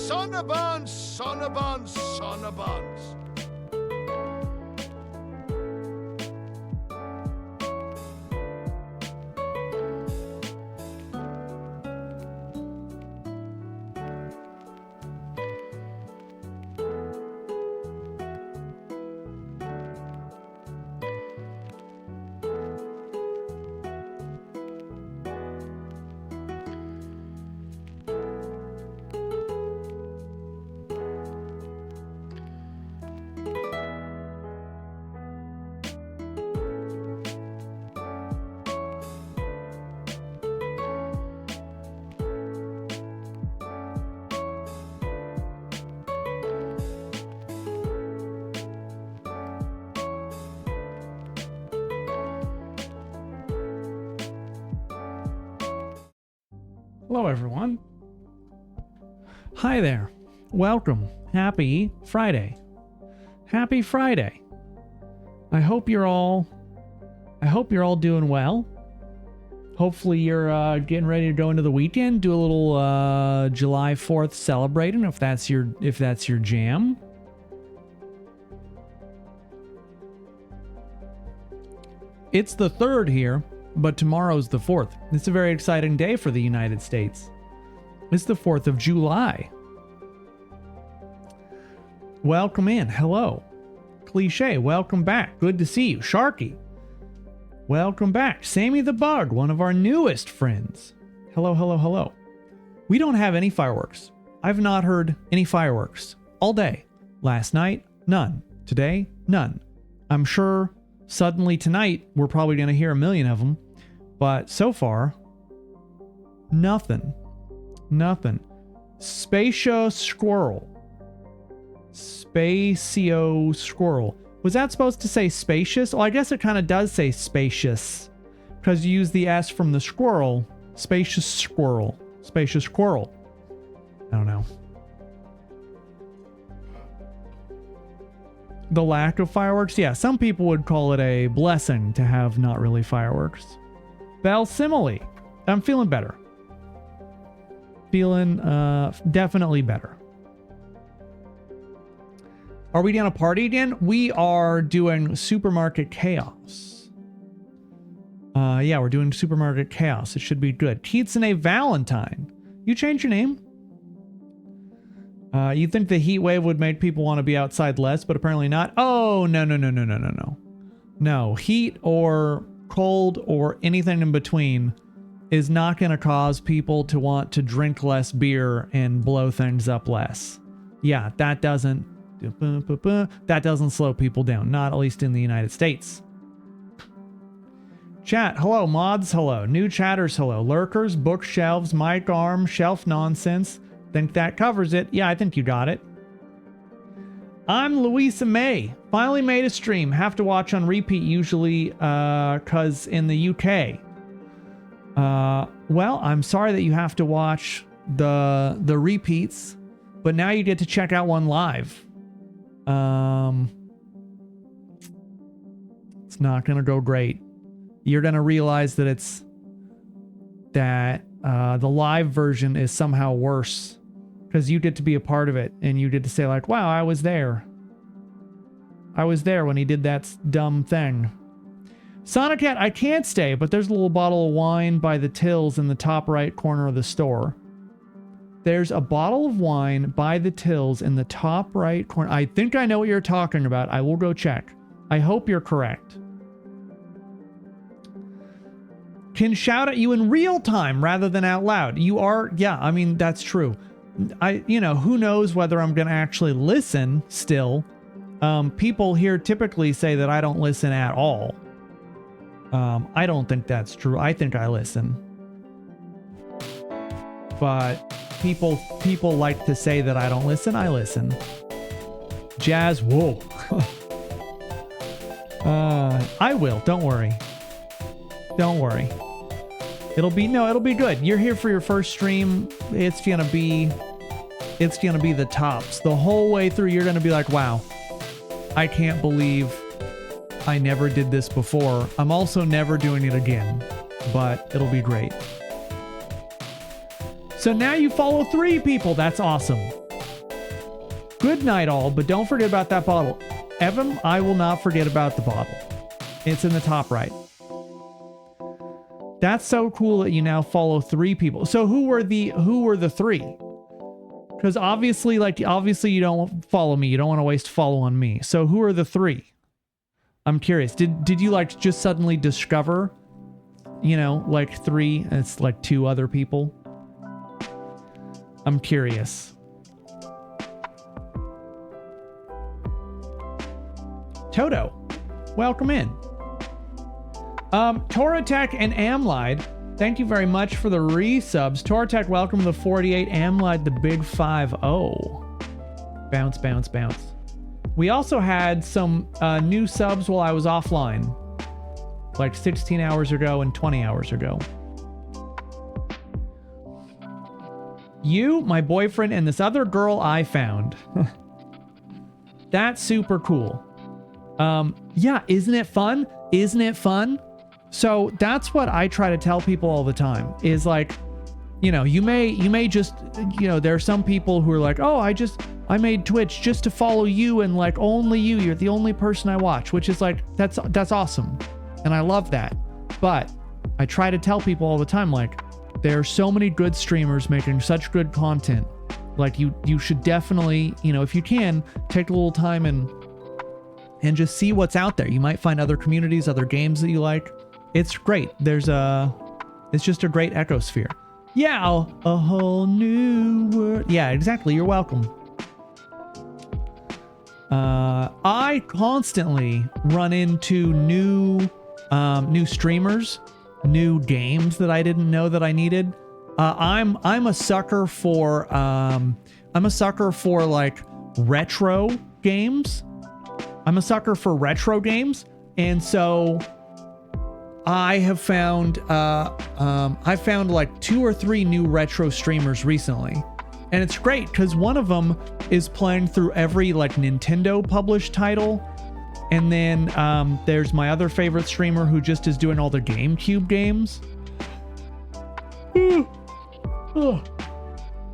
son of buns, son of buns, son of buns. Hello, everyone. Hi there. Welcome. Happy Friday. Happy Friday. I hope you're all doing well. Hopefully you're getting ready to go into the weekend, do a little July 4th celebrating if that's your jam. It's the 3rd here, but tomorrow's the 4th. It's a very exciting day for the United States. It's the 4th of July. Welcome in. Hello. Cliche, welcome back. Good to see you. Sharky, welcome back. Sammy the Bug, one of our newest friends. Hello, hello, hello. We don't have any fireworks. I've not heard any fireworks all day. Last night, none. Today, none. I'm sure suddenly tonight we're probably going to hear a million of them. But so far, nothing. Nothing. Spacio Squirrel. Spacio Squirrel. Was that supposed to say spacious? Well, I guess it kind of does say spacious. Because you use the S from the squirrel. Spacious squirrel. Spacious squirrel. I don't know. The lack of fireworks? Yeah, some people would call it a blessing to have not really fireworks. Bell Simile. I'm feeling better. Feeling definitely better. Are we doing a party again? We are doing Supermarket Chaos. Yeah, we're doing Supermarket Chaos. It should be good. Kitsune Valentine. You changed your name? You'd think the heat wave would make people want to be outside less, but apparently not. Oh, no. No, heat or cold or anything in between is not going to cause people to want to drink less beer and blow things up less. Yeah, that doesn't slow people down, not at least in the United States. Chat, hello. Mods, hello. New chatters, hello. Lurkers, bookshelves, mic arm, shelf nonsense. Think that covers it. Yeah, I think you got it. I'm Louisa May. Finally made a stream. Have to watch on repeat usually because in the UK. Well, I'm sorry that you have to watch the repeats, but now you get to check out one live. It's not going to go great. You're going to realize that the live version is somehow worse. Because you get to be a part of it, and you get to say like, wow, I was there. I was there when he did that dumb thing. Sonic Cat, I can't stay, but there's a little bottle of wine by the tills in the top right corner of the store. There's a bottle of wine by the tills in the top right corner. I think I know what you're talking about. I will go check. I hope you're correct. Can shout at you in real time rather than out loud. You are, yeah, I mean, that's true. Who knows whether I'm going to actually listen still. People here typically say that I don't listen at all. I don't think that's true. I think I listen. But people like to say that I don't listen. I listen. Jazz, whoa. I will. Don't worry. Don't worry. It'll be good. You're here for your first stream. It's gonna be the tops. The whole way through, you're gonna be like, wow, I can't believe I never did this before. I'm also never doing it again, but it'll be great. So now you follow 3 people. That's awesome. Good night, all, but don't forget about that bottle. Evan, I will not forget about the bottle. It's in the top right. That's so cool that you now follow 3 people. So who were the 3? Because obviously you don't follow me. You don't want to waste follow on me. So who are the 3? I'm curious. Did you like just suddenly discover, like 3? It's like 2 other people. I'm curious. Toto, welcome in. Torotech and Amlide, thank you very much for the resubs. Torotech, welcome to the 48. Amlide, the big 5-0. Bounce, bounce, bounce. We also had some new subs while I was offline, like 16 hours ago and 20 hours ago. You, my boyfriend, and this other girl I found. That's super cool. Yeah, isn't it fun? Isn't it fun? So that's what I try to tell people all the time is like, you may just, there are some people who are like, oh, I made Twitch just to follow you and like only you. You're the only person I watch, which is like, that's awesome. And I love that. But I try to tell people all the time, like, there are so many good streamers making such good content. Like you should definitely, if you can, take a little time and just see what's out there. You might find other communities, other games that you like. It's great. It's just a great ecosphere. Yeah, a whole new world. Yeah, exactly. You're welcome. I constantly run into new streamers, new games that I didn't know that I needed. I'm a sucker for like retro games. I'm a sucker for retro games, and so I have found like 2 or 3 new retro streamers recently, and it's great because one of them is playing through every like Nintendo published title, and then there's my other favorite streamer who just is doing all the GameCube games.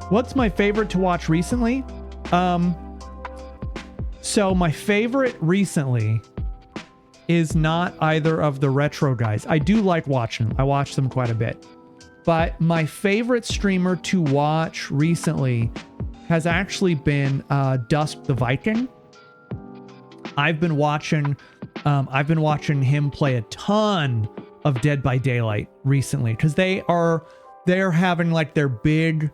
What's my favorite to watch recently? So my favorite recently is not either of the retro guys. I do like watching them. I watch them quite a bit. But my favorite streamer to watch recently has actually been Dusk the Viking. I've been watching him play a ton of Dead by Daylight recently because they're having like their big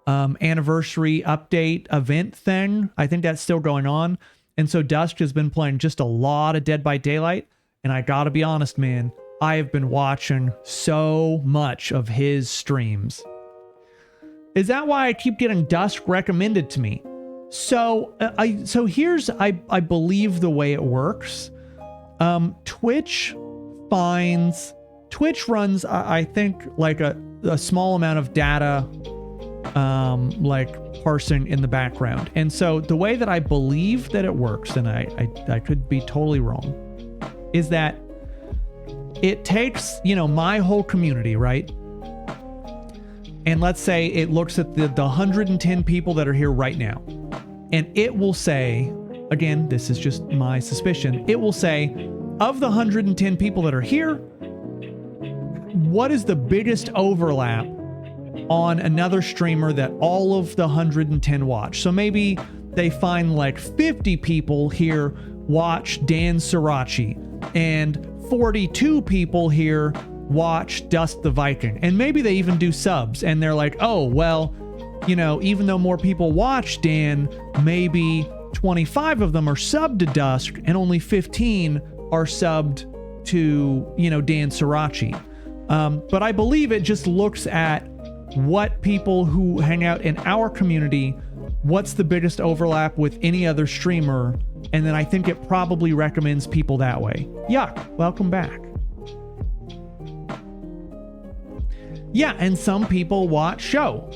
anniversary update event thing. I think that's still going on. And so Dusk has been playing just a lot of Dead by Daylight. And I gotta be honest, man, I have been watching so much of his streams. Is that why I keep getting Dusk recommended to me? So here's I believe the way it works. Twitch runs I think like a small amount of data like parsing in the background. And so the way that I believe that it works, and I could be totally wrong, is that it takes, my whole community, right? And let's say it looks at the 110 people that are here right now. And it will say, again, this is just my suspicion, it will say, of the 110 people that are here, what is the biggest overlap on another streamer that all of the 110 watch? So maybe they find like 50 people here watch Dan Sirachi and 42 people here watch Dusk the Viking. And maybe they even do subs and they're like, oh, well, even though more people watch Dan, maybe 25 of them are subbed to Dusk and only 15 are subbed to, Dan Sirachi. But I believe it just looks at what people who hang out in our community, what's the biggest overlap with any other streamer, and then I think it probably recommends people that way. Yuck, welcome back. Yeah, and some people watch Show.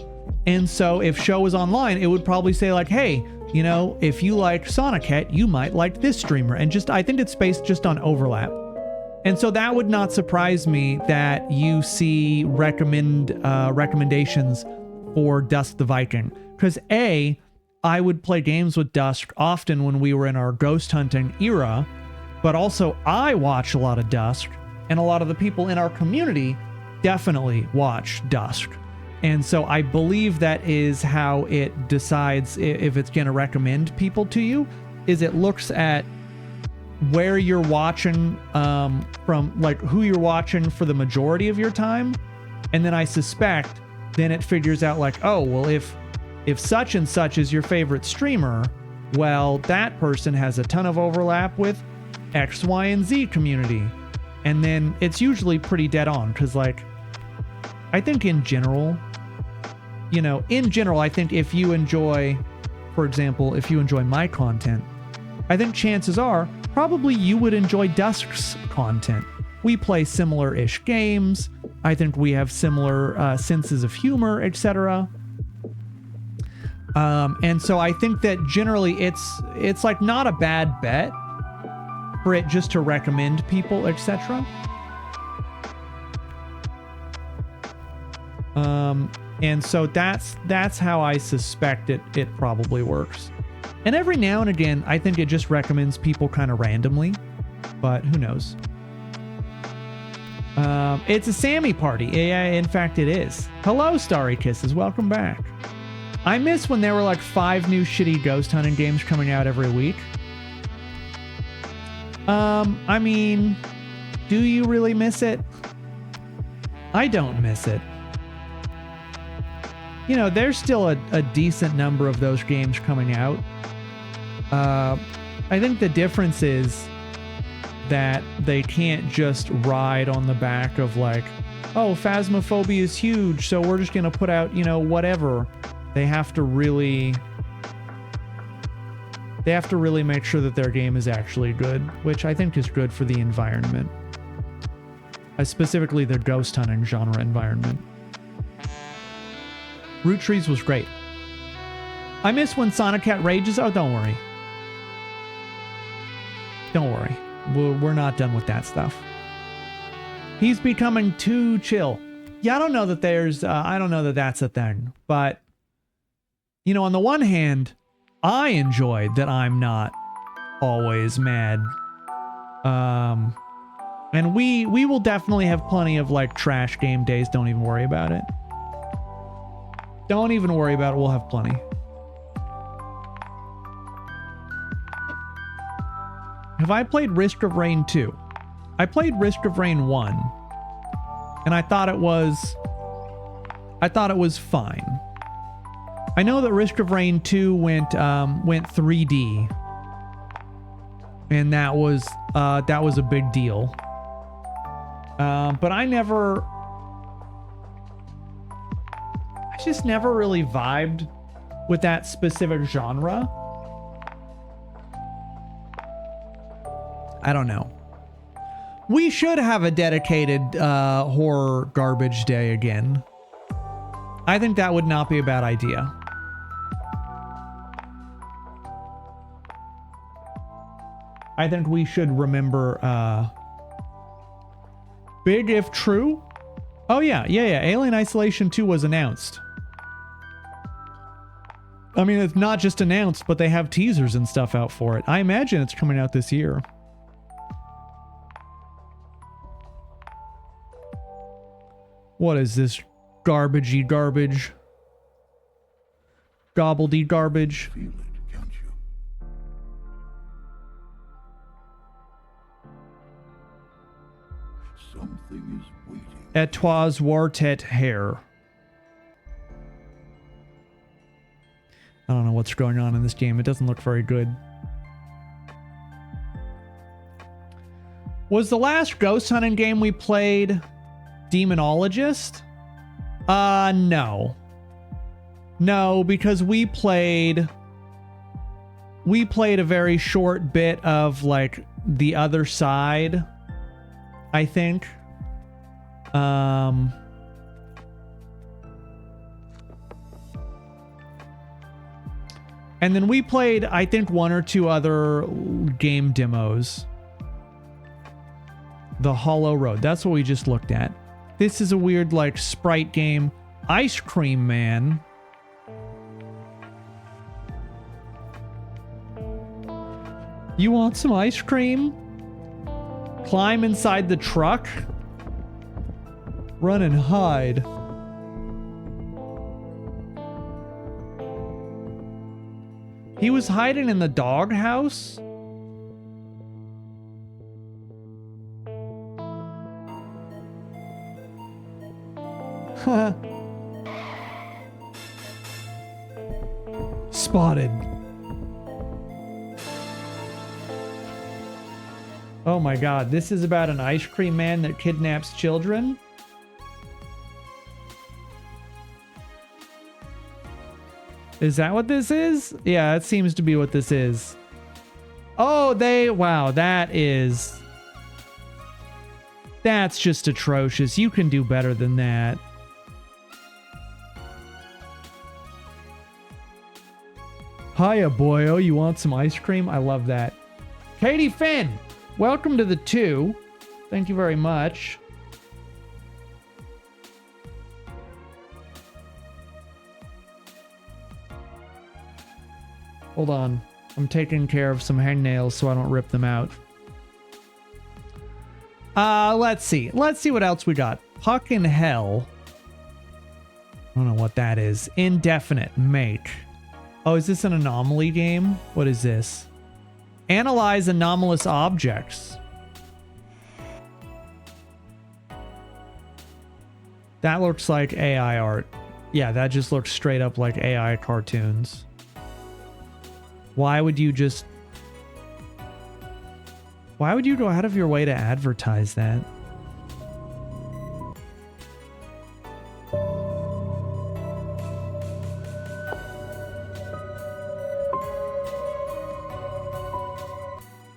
And so if Show is online, it would probably say like, hey, if you like Sonic, you might like this streamer. And I think it's based just on overlap. And so that would not surprise me that you see recommendations for Dusk the Viking. Because A, I would play games with Dusk often when we were in our ghost hunting era, but also I watch a lot of Dusk, and a lot of the people in our community definitely watch Dusk. And so I believe that is how it decides if it's going to recommend people to you, is it looks at where you're watching from, like who you're watching for the majority of your time. And then I suspect then it figures out like, oh, well, if such and such is your favorite streamer, well, that person has a ton of overlap with X, Y, and Z community. And then it's usually pretty dead on because, like, I think in general, I think if you enjoy, for example, if you enjoy my content, I think chances are probably you would enjoy Dusk's content. We play similar-ish games. I think we have similar senses of humor, etc. And so I think that generally it's like not a bad bet for it just to recommend people, etc. And so that's how I suspect it probably works. And every now and again, I think it just recommends people kind of randomly, but who knows? It's a Sammy party. Yeah, in fact, it is. Hello, Starry Kisses. Welcome back. I miss when there were like 5 new shitty ghost hunting games coming out every week. I mean, do you really miss it? I don't miss it. There's still a decent number of those games coming out. I think the difference is that they can't just ride on the back of like, oh, Phasmophobia is huge, so we're just going to put out, whatever. They have to really make sure that their game is actually good, which I think is good for the environment. Specifically the ghost hunting genre environment. Root Trees was great. I miss when Sonic Cat rages. Oh, don't worry. Don't worry. We're not done with that stuff. He's becoming too chill. Yeah, I don't know that that's a thing. But, on the one hand, I enjoyed that I'm not always mad. And we will definitely have plenty of like trash game days. Don't even worry about it. Don't even worry about it. We'll have plenty. Have I played Risk of Rain 2? I played Risk of Rain 1. And I thought it was fine. I know that Risk of Rain 2 went 3D. And that was a big deal. But I just never really vibed with that specific genre. I don't know. We should have a dedicated horror garbage day again. I think that would not be a bad idea. I think we should remember Big If True. Oh yeah. Alien Isolation 2 was announced. I mean, it's not just announced, but they have teasers and stuff out for it. I imagine it's coming out this year. What is this garbagey garbage? Gobbledy garbage. Feel it, can't you? Something is waiting. Et toi wartet hair. I don't know what's going on in this game. It doesn't look very good. Was the last ghost hunting game we played Demonologist? No. No, because we played a very short bit of like the other side, I think. And then we played, I think, 1 or 2 other game demos. The Hollow Road. That's what we just looked at. This is a weird, like, sprite game. Ice Cream Man. You want some ice cream? Climb inside the truck? Run and hide. He was hiding in the doghouse? Huh. Spotted. Oh my god, this is about an ice cream man that kidnaps children? Is that what this is? Yeah, it seems to be what this is. Oh, wow, that's just atrocious. You can do better than that. Hiya, boyo. You want some ice cream? I love that. Katie Finn, welcome to the 2. Thank you very much. Hold on. I'm taking care of some hangnails so I don't rip them out. Let's see. Let's see what else we got. Puck in Hell. I don't know what that is. Indefinite make. Oh, is this an anomaly game? What is this? Analyze anomalous objects. That looks like AI art. Yeah, that just looks straight up like AI cartoons. Why would you go out of your way to advertise that?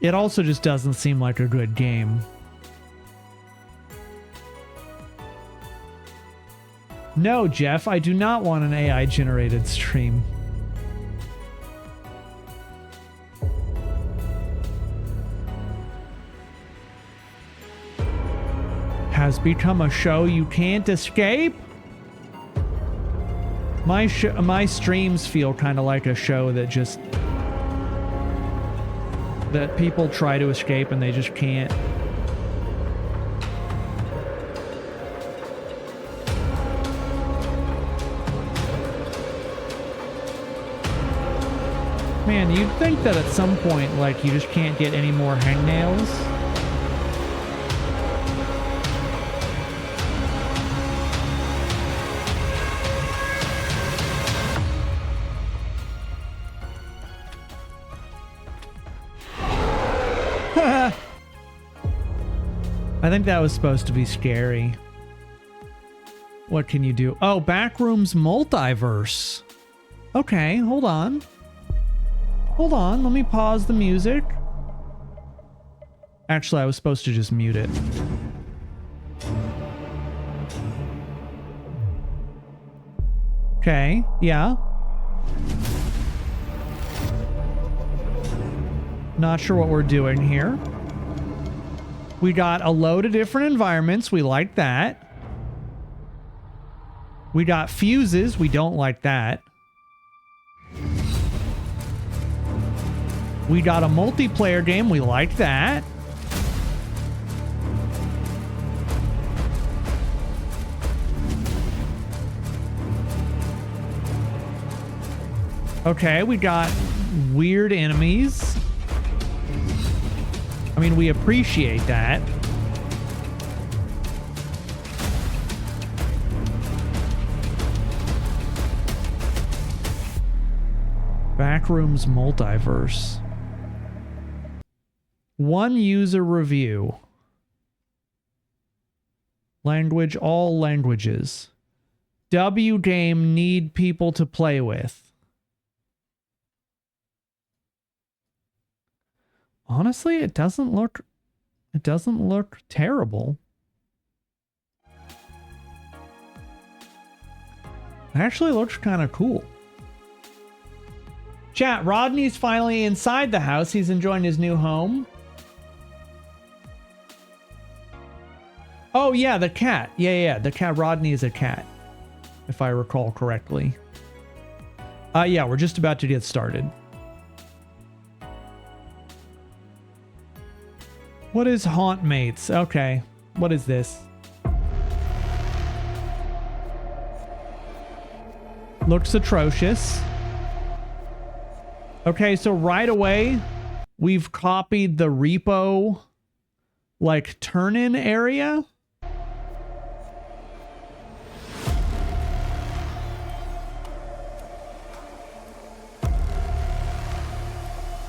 It also just doesn't seem like a good game. No, Jeff, I do not want an AI-generated stream. Has become a show you can't escape? My streams feel kind of like a show that people try to escape and they just can't. Man, you'd think that at some point, like, you just can't get any more hangnails. I think that was supposed to be scary. What can you do? Oh, Backrooms Multiverse. Okay, hold on. Hold on, let me pause the music. Actually, I was supposed to just mute it. Okay, yeah. Not sure what we're doing here. We got a load of different environments. We like that. We got fuses. We don't like that. We got a multiplayer game. We like that. Okay, we got weird enemies. I mean, we appreciate that. Backrooms Multiverse. One user review. Language, all languages. W game need people to play with. Honestly, it doesn't look terrible. It actually looks kind of cool. Chat, Rodney's finally inside the house. He's enjoying his new home. Oh yeah, the cat. Yeah, the cat. Rodney is a cat, if I recall correctly. Yeah, we're just about to get started. What is Haunt Mates? Okay. What is this? Looks atrocious. Okay, so right away, we've copied the repo, like, turn-in area.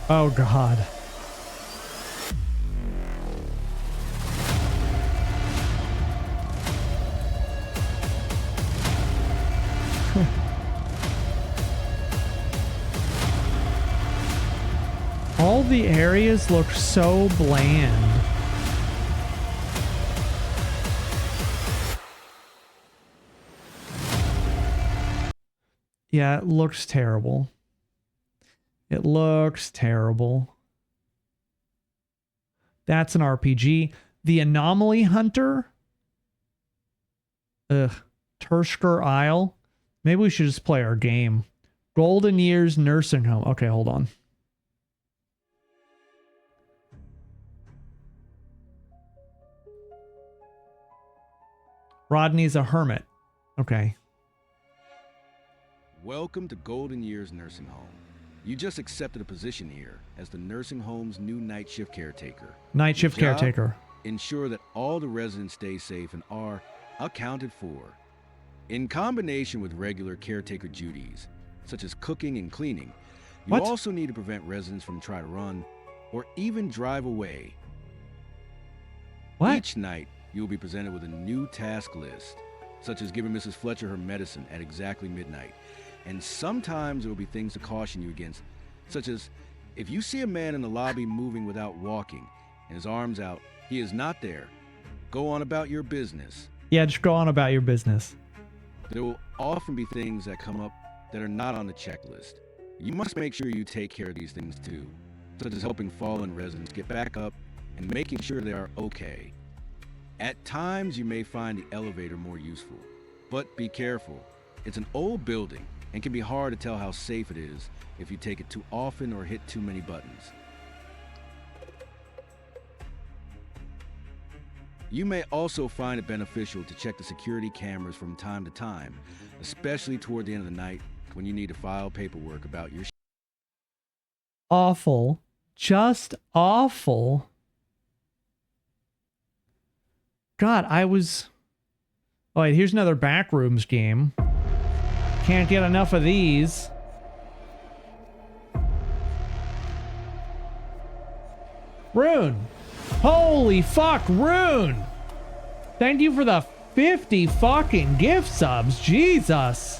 Oh, God. All the areas look so bland. Yeah, it looks terrible. It looks terrible. That's an RPG. The Anomaly Hunter. Ugh. Tursker Isle. Maybe we should just play our game. Golden Years Nursing Home. Okay, hold on. Rodney's a hermit. Okay. Welcome to Golden Years Nursing Home. You just accepted a position here as the nursing home's new night shift caretaker. Night shift Your job? caretaker. Ensure that all the residents stay safe and are accounted for. In combination with regular caretaker duties, such as cooking and cleaning, you What? also need to prevent residents from trying to run or even drive away. What? Each night, you'll be presented with a new task list, such as giving Mrs. Fletcher her medicine at exactly midnight. And sometimes there will be things to caution you against, such as if you see a man in the lobby moving without walking and his arms out, he is not there. Go on about your business. Yeah, just go on about your business. There will often be things that come up that are not on the checklist. You must make sure you take care of these things too, such as helping fallen residents get back up and making sure they are okay. At times, you may find the elevator more useful, but be careful. It's an old building and can be hard to tell how safe it is if you take it too often or hit too many buttons. You may also find it beneficial to check the security cameras from time to time, especially toward the end of the night when you need to file paperwork about your Awful. Just awful. God, I was... Oh, wait, here's another Backrooms game. Can't get enough of these. Rune. Holy fuck, Rune. Thank you for the 50 fucking gift subs. Jesus.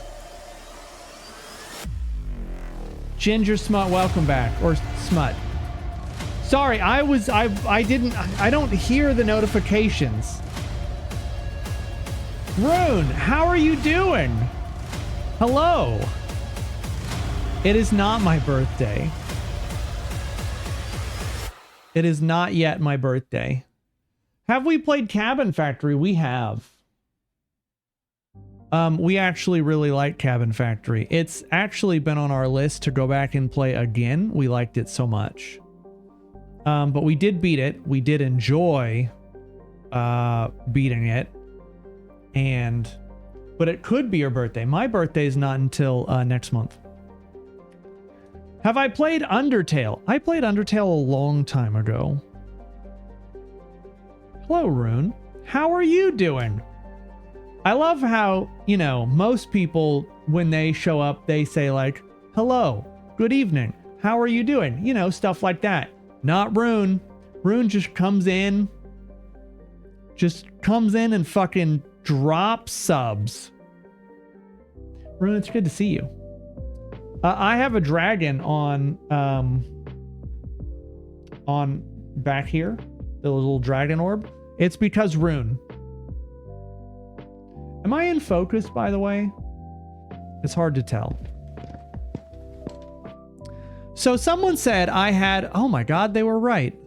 Ginger Smut, welcome back. Or Smut. Sorry, I don't hear the notifications. Rune, how are you doing? Hello. It is not my birthday. It is not yet my birthday. Have we played Cabin Factory? We have. We actually really like Cabin Factory. It's actually been on our list to go back and play again. We liked it so much. But we did beat it. We did enjoy beating it. But it could be your birthday. My birthday is not until next month. Have I played Undertale? I played Undertale a long time ago. Hello, Rune. How are you doing? I love how, you know, most people, when they show up, they say like, hello, good evening, how are you doing? You know, stuff like that. Not Rune. Rune just comes in and fucking drops subs. Rune, it's good to see you. I have a dragon on back here, the little dragon orb. It's because Rune. Am I in focus, by the way? It's hard to tell. So someone said I had, oh my God, they were right.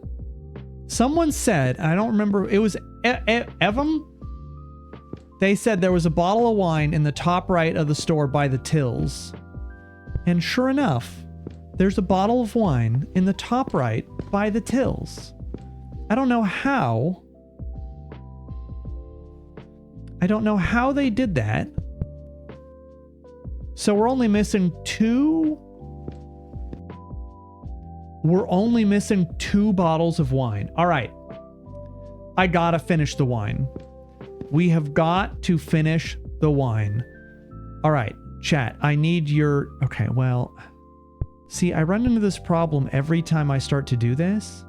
Someone said, I don't remember, it was Evam? They said there was a bottle of wine in the top right of the store by the tills. And sure enough, there's a bottle of wine in the top right by the tills. I don't know how. I don't know how they did that. So we're only missing 2. We're only missing 2 bottles of wine. All right. I gotta finish the wine. We have got to finish the wine. All right, chat. I need your... Okay, well... See, I run into this problem every time I start to do this.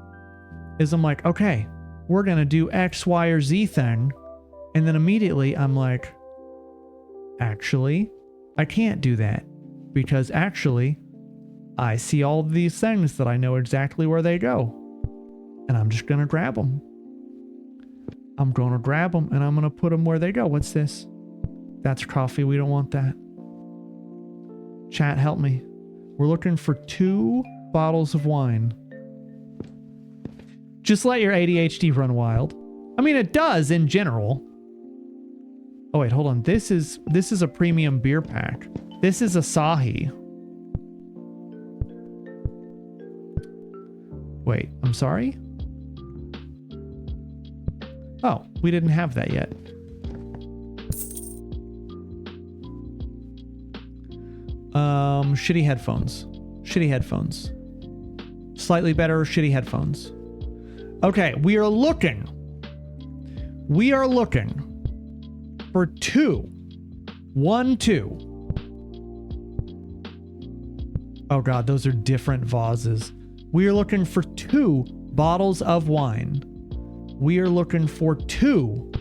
Is I'm like, okay, we're gonna do X, Y, or Z thing. And then immediately I'm like, actually, I can't do that. Because actually, I see all of these things that I know exactly where they go. And I'm just gonna grab them. I'm gonna grab them and I'm gonna put them where they go. What's this? That's coffee. We don't want that. Chat, help me. We're looking for 2 bottles of wine. Just let your ADHD run wild. I mean, it does in general. Oh wait, hold on. This is a premium beer pack. This is Asahi. Wait, I'm sorry? Oh, we didn't have that yet. Shitty headphones. Shitty headphones. Slightly better shitty headphones. Okay, we are looking for 2. 1, 2. Oh god, those are different vases. We are looking for 2 bottles of wine. We are looking for 2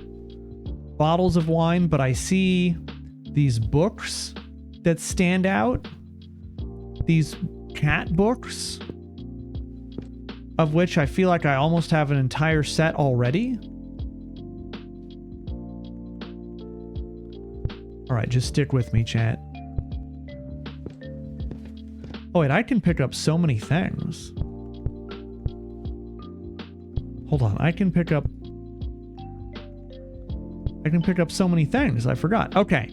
bottles of wine, but I see these books that stand out. These cat books, of which I feel like I almost have an entire set already. All right, just stick with me, chat. Oh wait, I can pick up so many things. Hold on, I can pick up so many things. I forgot. Okay.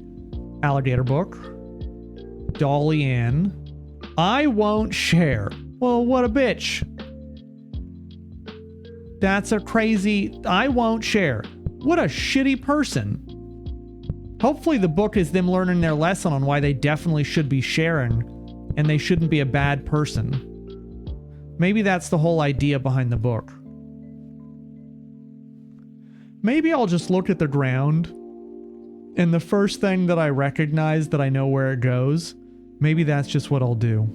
Alligator book. Dolly Ann. I won't share. Well, what a bitch. That's a crazy... I won't share. What a shitty person. Hopefully the book is them learning their lesson on why they definitely should be sharing and they shouldn't be a bad person. Maybe that's the whole idea behind the book. Maybe I'll just look at the ground and the first thing that I recognize that I know where it goes, maybe that's just what I'll do.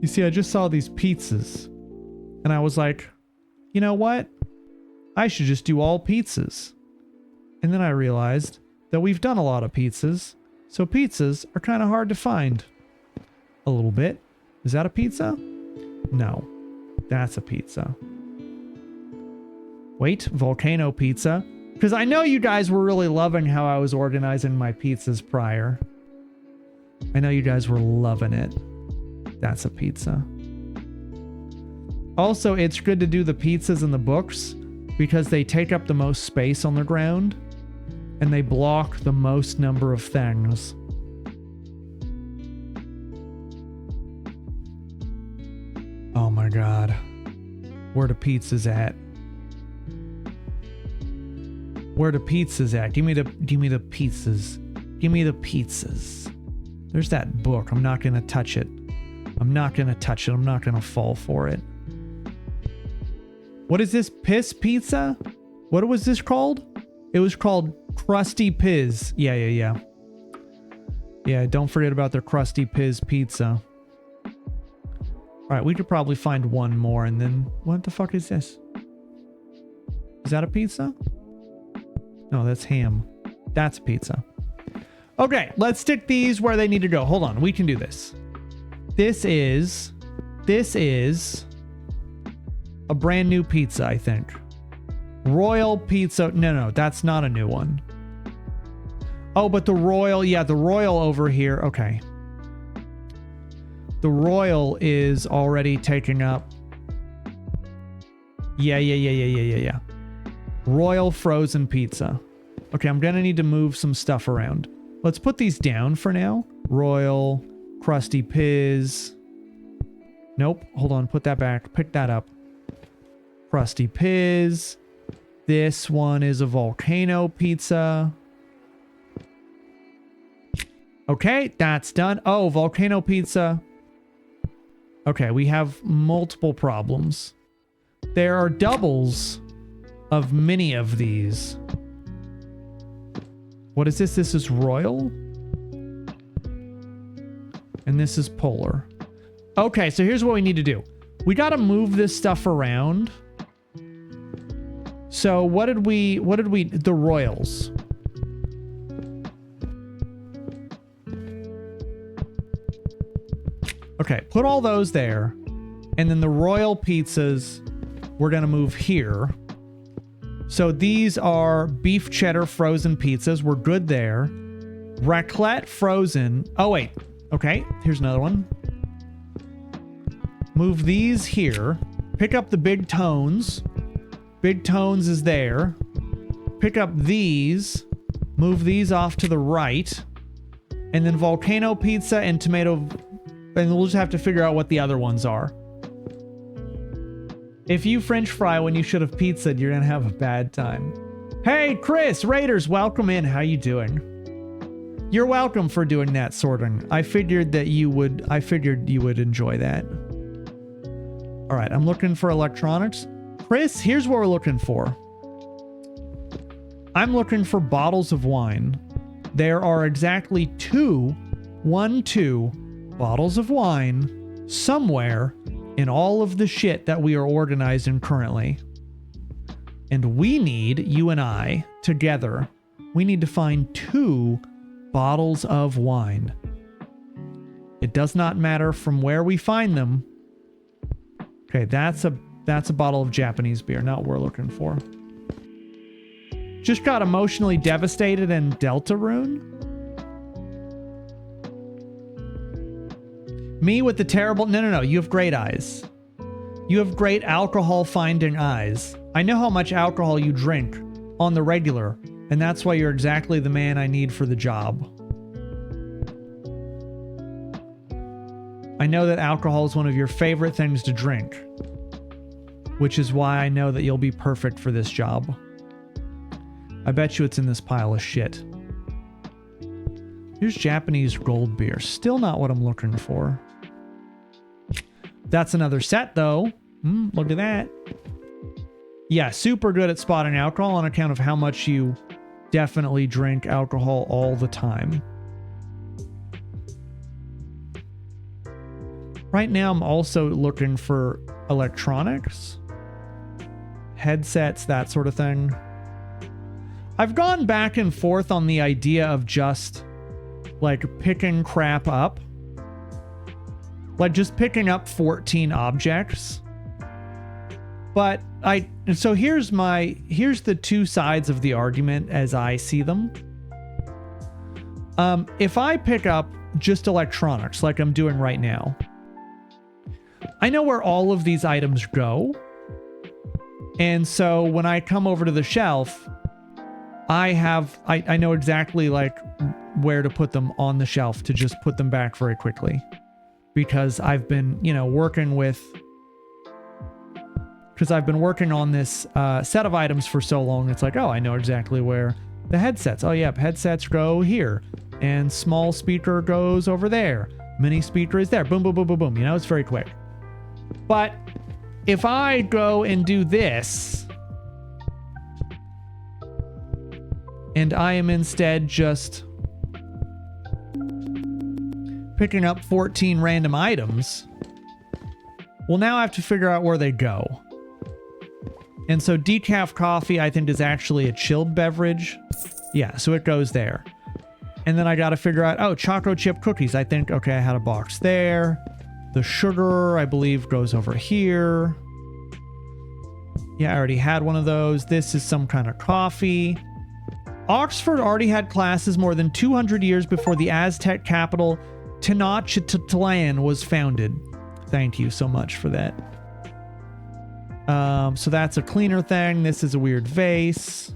You see, I just saw these pizzas and I was like, you know what? I should just do all pizzas. And then I realized that we've done a lot of pizzas, so pizzas are kind of hard to find. A little bit. Is that a pizza? No, that's a pizza. Wait, volcano pizza. Because I know you guys were really loving how I was organizing my pizzas prior. I know you guys were loving it. That's a pizza. Also, it's good to do the pizzas and the books because they take up the most space on the ground and they block the most number of things. Oh my god. Where the pizzas at? Where the pizzas at? Give me the pizzas. Give me the pizzas. There's that book. I'm not gonna touch it. I'm not gonna touch it. I'm not gonna fall for it. What is this? Piss pizza? What was this called? It was called Krusty Piz. Yeah. Yeah, don't forget about their Krusty Piz pizza. Alright, we could probably find one more and then... What the fuck is this? Is that a pizza? No, that's ham. That's pizza. Okay, let's stick these where they need to go. Hold on, we can do this. This is a brand new pizza, I think. Royal Pizza. No, that's not a new one. Oh, but the Royal, yeah, the Royal over here. Okay. The Royal is already taking up. Yeah. Royal frozen pizza. Okay, I'm gonna need to move some stuff around. Let's put these down for now. Royal, Krusty Piz. Nope, hold on, put that back. Pick that up. Crusty Piz. This one is a volcano pizza. Okay, that's done. Oh, volcano pizza. Okay, we have multiple problems. There are doubles of many of these. What is this? This is royal. And this is polar. Okay, so here's what we need to do. We got to move this stuff around. So what did we, the royals. Okay, put all those there. And then the royal pizzas, we're going to move here. So these are beef cheddar frozen pizzas. We're good there. Raclette frozen. Oh, wait. Okay, here's another one. Move these here. Pick up the big tones. Big tones is there. Pick up these. Move these off to the right. And then volcano pizza and tomato. And we'll just have to figure out what the other ones are. If you French fry when you should have pizzaed, you're going to have a bad time. Hey, Chris, Raiders, welcome in. How you doing? You're welcome for doing that sorting. I figured you would enjoy that. All right, I'm looking for electronics. Chris, here's what we're looking for. I'm looking for bottles of wine. There are exactly two bottles of wine somewhere in all of the shit that we are organizing currently. And we need, you and I, together, we need to find 2 bottles of wine. It does not matter from where we find them. Okay, that's a bottle of Japanese beer, not what we're looking for. Just got emotionally devastated in Deltarune. Me with the terrible... No. You have great eyes. You have great alcohol-finding eyes. I know how much alcohol you drink on the regular, and that's why you're exactly the man I need for the job. I know that alcohol is one of your favorite things to drink, which is why I know that you'll be perfect for this job. I bet you it's in this pile of shit. Here's Japanese gold beer. Still not what I'm looking for. That's another set, though. Look at that. Yeah, super good at spotting alcohol on account of how much you definitely drink alcohol all the time. Right now, I'm also looking for electronics, headsets, that sort of thing. I've gone back and forth on the idea of just like picking crap up. Like just picking up 14 objects. But so here's the 2 sides of the argument as I see them. If I pick up just electronics like I'm doing right now, I know where all of these items go. And so when I come over to the shelf, I know exactly like where to put them on the shelf to just put them back very quickly. Because I've been, working on this set of items for so long. It's like, oh, I know exactly where the headsets. Oh, yeah, headsets go here. And small speaker goes over there. Mini speaker is there. Boom, boom, boom, boom, boom. It's very quick. But if I go and do this, and I am instead just picking up 14 random items, well, now I have to figure out where they go. And so decaf coffee, I think, is actually a chilled beverage. Yeah, so it goes there. And then I got to figure out, oh, choco chip cookies. I think, okay, I had a box there. The sugar, I believe, goes over here. Yeah, I already had one of those. This is some kind of coffee. Oxford already had classes more than 200 years before the Aztec capital Tenochtitlan was founded. Thank you so much for that. So that's a cleaner thing. This is a weird vase.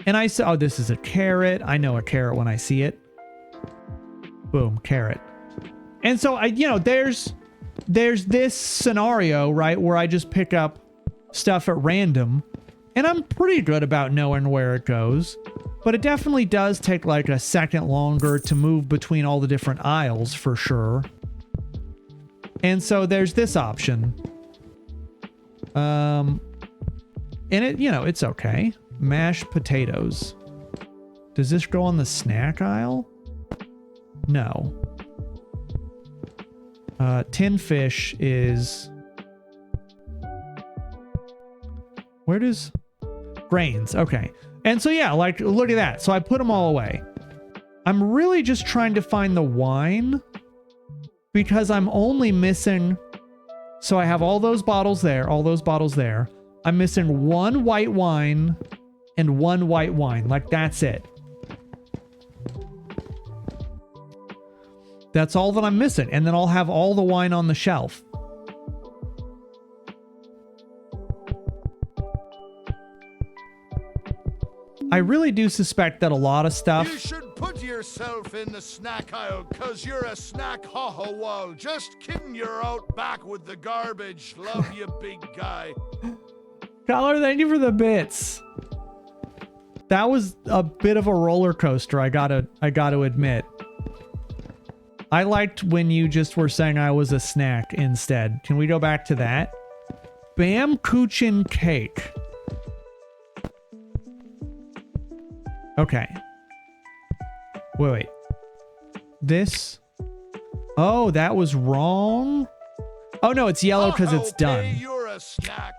And I saw, oh, this is a carrot. I know a carrot when I see it. Boom, carrot. And so there's this scenario, right, where I just pick up stuff at random, and I'm pretty good about knowing where it goes, but it definitely does take like a second longer to move between all the different aisles for sure. And so there's this option. And it, you know, it's okay. Mashed potatoes. Does this go on the snack aisle? No. Tin fish is... Where does... Grains, okay. And so yeah, like, look at that. So I put them all away. I'm really just trying to find the wine because I'm only missing... So I have all those bottles there, all those bottles there. I'm missing one white wine and one white wine. Like, that's it. That's all that I'm missing. And then I'll have all the wine on the shelf. I really do suspect that a lot of stuff... You should put yourself in the snack aisle, cause you're a snack ho-ho-wall. Just kidding, you're out back with the garbage. Love you, big guy. Collar, thank you for the bits. That was a bit of a roller coaster, I gotta admit. I liked when you just were saying I was a snack instead. Can we go back to that? Bam Kuchen cake. Okay. Wait. This? Oh, that was wrong? Oh no, it's yellow because it's done. You're a snack.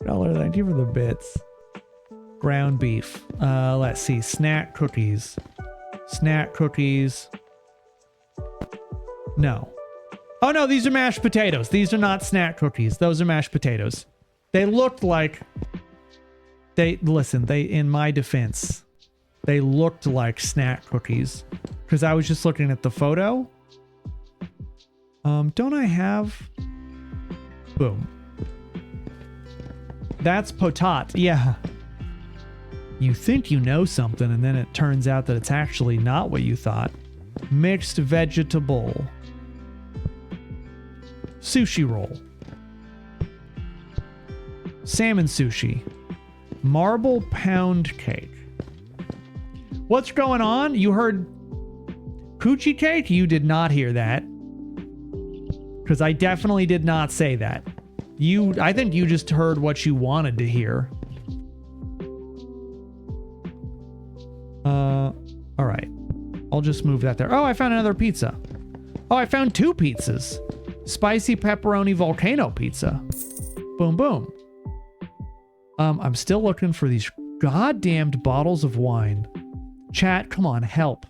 Dollar, thank you for the bits. Ground beef. Let's see. Snack cookies. Snack cookies. No. Oh no, these are mashed potatoes. These are not snack cookies. Those are mashed potatoes. They looked like... Listen, in my defense, they looked like snack cookies because I was just looking at the photo. Don't I have... Boom. That's potat. Yeah. You think you know something and then it turns out that it's actually not what you thought. Mixed vegetable. Sushi roll. Salmon sushi. Marble pound cake. What's going on? You heard coochie cake? You did not hear that. Because I definitely did not say that. I think you just heard what you wanted to hear. All right. I'll just move that there. Oh, I found another pizza. Oh, I found two pizzas. Spicy pepperoni volcano pizza. Boom, boom. I'm still looking for these goddamned bottles of wine. Chat, come on, help.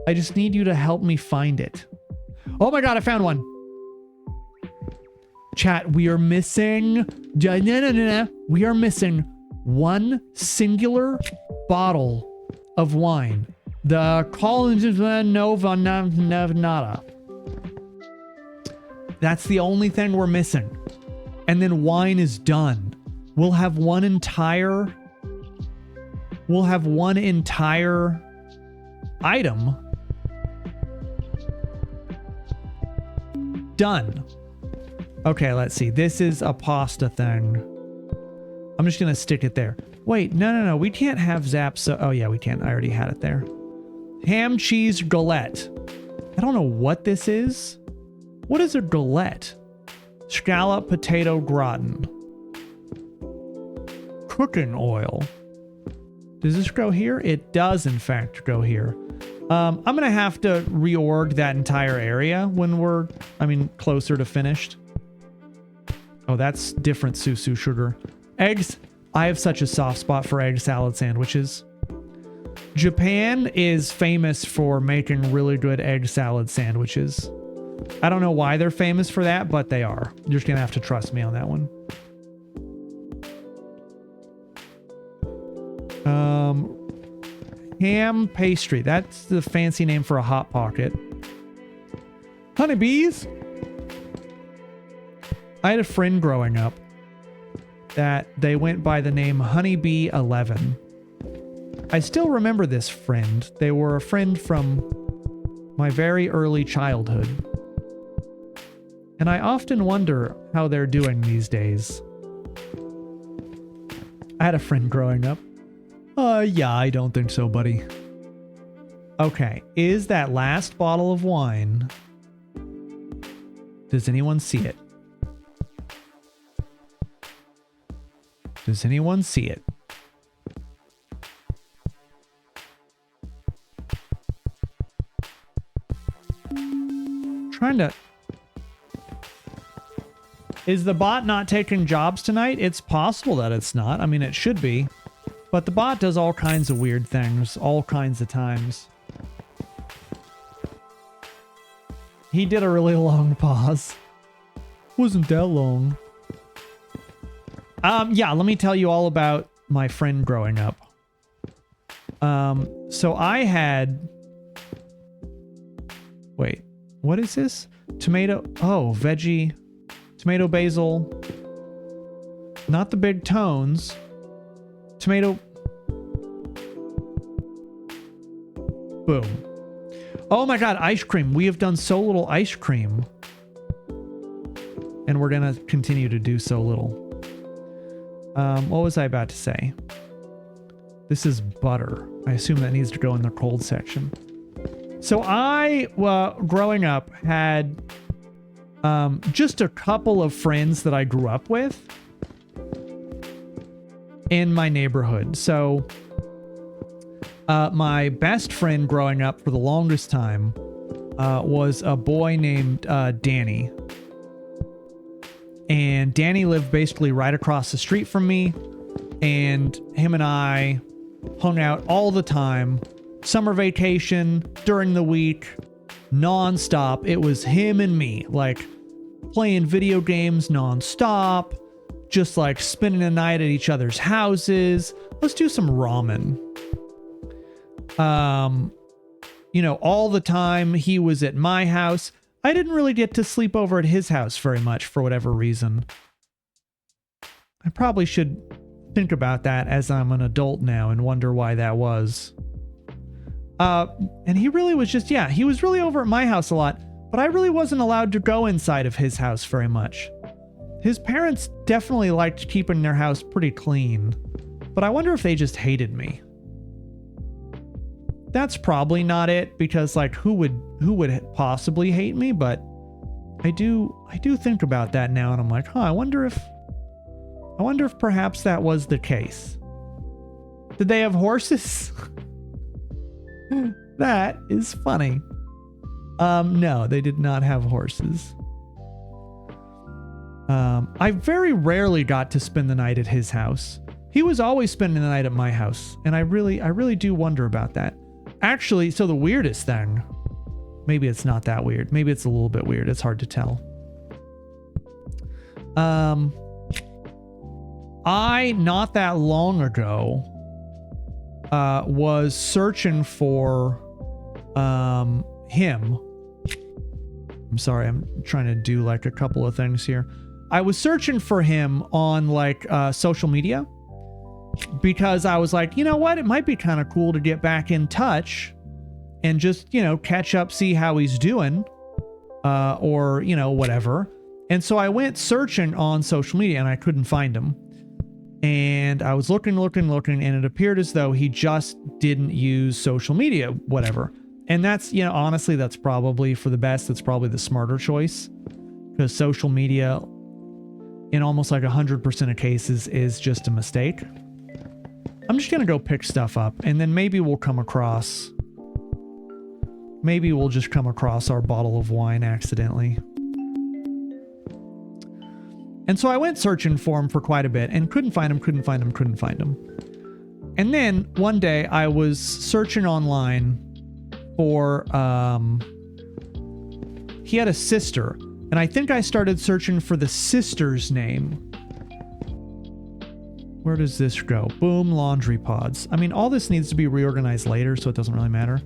I just need you to help me find it. Oh my god, I found one. Chat, we are missing... We are missing one singular bottle of wine. The Collins Nova Nada. That's the only thing we're missing. And then wine is done. We'll have one entire item done. Okay, let's see. This is a pasta thing. I'm just going to stick it there. Wait, no. We can't have Zapso. Oh, yeah, we can. I already had it there. Ham cheese galette. I don't know what this is. What is a galette? Scallop potato gratin. Cooking oil. Does this go here? It does, in fact, go here. I'm going to have to reorg that entire area when we're, closer to finished. Oh, that's different Susu sugar. Eggs. I have such a soft spot for egg salad sandwiches. Japan is famous for making really good egg salad sandwiches. I don't know why they're famous for that, but they are. You're just going to have to trust me on that one. Ham pastry. That's the fancy name for a Hot Pocket. Honeybees. I had a friend growing up that they went by the name Honeybee 11. I still remember this friend. They were a friend from my very early childhood. And I often wonder how they're doing these days. I had a friend growing up. Yeah, I don't think so, buddy. Okay, is that last bottle of wine... Does anyone see it? Does anyone see it? Trying to... Is the bot not taking jobs tonight? It's possible that it's not. I mean, it should be. But the bot does all kinds of weird things, all kinds of times. He did a really long pause. Wasn't that long. Yeah, let me tell you all about my friend growing up. So I had... Wait, what is this? Tomato... Oh, veggie... Tomato basil. Not the big tones. Tomato... Boom. Oh my god, ice cream. We have done so little ice cream. And we're gonna continue to do so little. What was I about to say? This is butter. I assume that needs to go in the cold section. So I, growing up, had just a couple of friends that I grew up with in my neighborhood. So my best friend growing up for the longest time was a boy named Danny. And Danny lived basically right across the street from me. And him and I hung out all the time. Summer vacation, during the week, non-stop. It was him and me, like playing video games non-stop. Just like spending a night at each other's houses. Let's do some ramen. You know, all the time he was at my house. I didn't really get to sleep over at his house very much for whatever reason. I probably should think about that as I'm an adult now and wonder why that was. And he really was just, yeah, he was really over at my house a lot, but I really wasn't allowed to go inside of his house very much. His parents definitely liked keeping their house pretty clean, but I wonder if they just hated me. That's probably not it, because like who would possibly hate me? But I do think about that now, and I'm like, huh, I wonder if perhaps that was the case. Did they have horses? That is funny. No, they did not have horses. I very rarely got to spend the night at his house. He was always spending the night at my house, and I really do wonder about that. Actually, so the weirdest thing, maybe it's not that weird. Maybe it's a little bit weird. It's hard to tell. I, not that long ago, was searching for him. I'm sorry, I'm trying to do like a couple of things here. I was searching for him on like social media because I was like, you know what? It might be kind of cool to get back in touch and just, you know, catch up, see how he's doing, or, you know, whatever. And so I went searching on social media and I couldn't find him. And I was looking, and it appeared as though he just didn't use social media, whatever. And that's, you know, honestly, that's probably for the best. That's probably the smarter choice, because social media in almost like 100% of cases is just a mistake. I'm just going to go pick stuff up, and then maybe we'll just come across our bottle of wine accidentally. And so I went searching for him for quite a bit and couldn't find him. And then one day I was searching online for, he had a sister, and I think I started searching for the sister's name. Where does this go? Boom, laundry pods. I mean, all this needs to be reorganized later, so it doesn't really matter.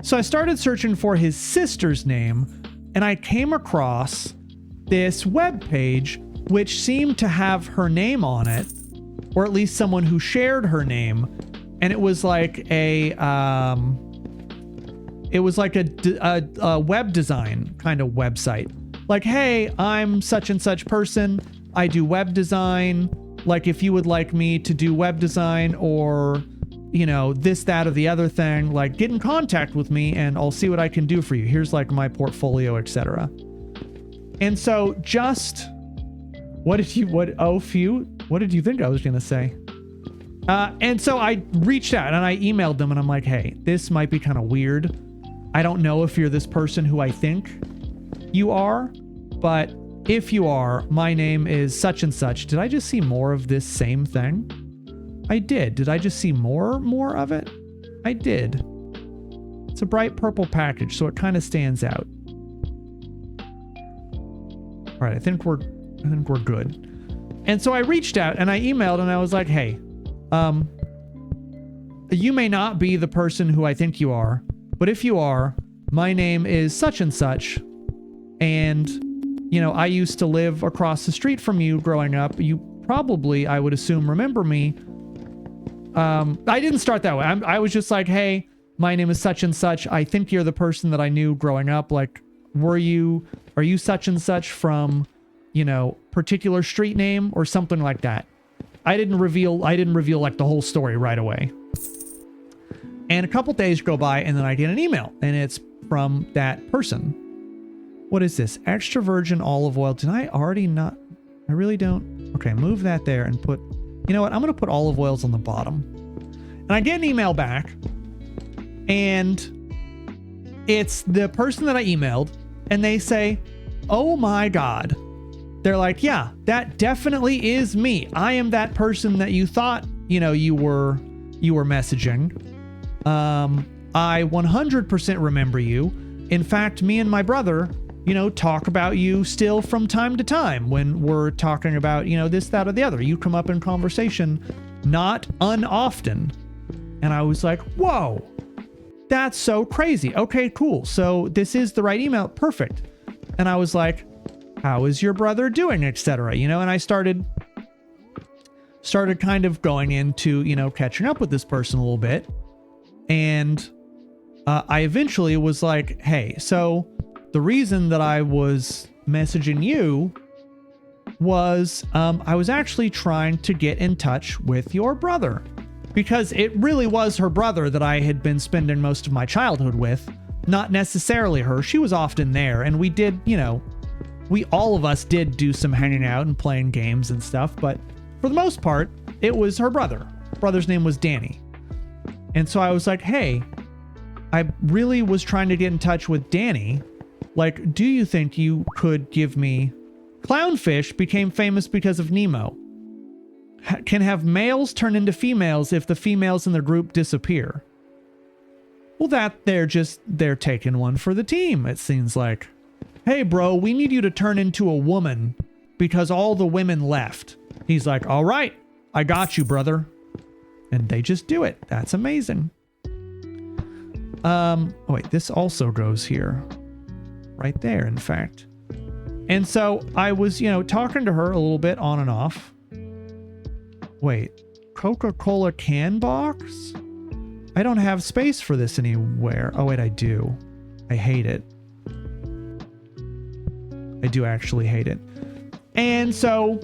So I started searching for his sister's name, and I came across this web page which seemed to have her name on it, or at least someone who shared her name, and it was like a web design kind of website. like, hey, I'm such and such person. I do web design. Like, if you would like me to do web design or, you know, this, that, or the other thing, like, get in contact with me and I'll see what I can do for you. Here's like my portfolio, etc. And so just, what did you think I was going to say? And so I reached out and I emailed them and I'm like, hey, this might be kind of weird. I don't know if you're this person who I think you are, but if you are, my name is such and such. Did I just see more of this same thing? I did. Did I just see more of it? I did. It's a bright purple package, so it kind of stands out. All right, I think we're good. And so I reached out and I emailed and I was like, hey, you may not be the person who I think you are, but if you are, my name is such and such, and you know, I used to live across the street from you growing up. You probably, I would assume, remember me. I didn't start that way. I was just like, hey, my name is such and such. I think you're the person that I knew growing up. Like, are you such and such from, you know, particular street name or something like that? I didn't reveal like the whole story right away. And a couple days go by and then I get an email and it's from that person. What is this? Extra virgin olive oil. Did I already not? I really don't. Okay, move that there and put, you know what? I'm going to put olive oils on the bottom. And I get an email back and it's the person that I emailed and they say, oh my God. They're like, yeah, that definitely is me. I am that person that you thought, you know, you were messaging. I 100% remember you. In fact, me and my brother, you know, talk about you still from time to time when we're talking about, you know, this, that, or the other. You come up in conversation not unoften. And I was like, whoa, that's so crazy. Okay, cool. So this is the right email. Perfect. And I was like, how is your brother doing, etc. You know, and I started kind of going into, you know, catching up with this person a little bit. And I eventually was like, hey, so the reason that I was messaging you was I was actually trying to get in touch with your brother, because it really was her brother that I had been spending most of my childhood with, not necessarily her. She was often there, and we did, you know, all of us did do some hanging out and playing games and stuff, but for the most part, it was her brother. Brother's name was Danny. And so I was like, hey, I really was trying to get in touch with Danny. Like, do you think you could give me... Clownfish became famous because of Nemo. Can have males turn into females if the females in the group disappear. Well, they're taking one for the team, it seems like. Hey, bro, we need you to turn into a woman because all the women left. He's like, all right, I got you, brother. And they just do it. That's amazing. Oh, wait, this also goes here. Right there, in fact. And so I was, you know, talking to her a little bit on and off. Wait, Coca-Cola can box? I don't have space for this anywhere. Oh, wait, I do. I hate it. I do actually hate it. And so,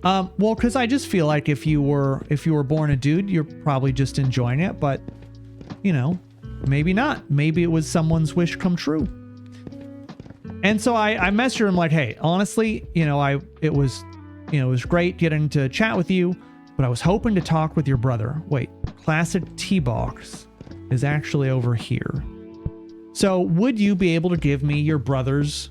well, because I just feel like if you were born a dude, you're probably just enjoying it, but, you know, maybe not. Maybe it was someone's wish come true. And so I messaged her. I'm like, hey, honestly, you know, it was great getting to chat with you, but I was hoping to talk with your brother. Wait, Classic T-Box is actually over here. So would you be able to give me your brother's,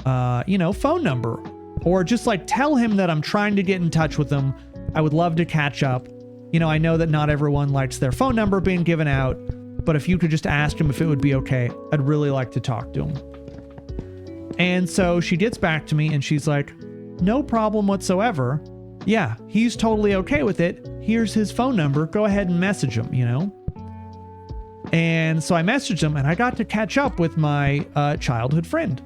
phone number? Or just like tell him that I'm trying to get in touch with him. I would love to catch up. You know, I know that not everyone likes their phone number being given out, but if you could just ask him if it would be okay, I'd really like to talk to him. And so she gets back to me and she's like, no problem whatsoever. Yeah, he's totally okay with it. Here's his phone number. Go ahead and message him, you know? And so I messaged him and I got to catch up with my childhood friend,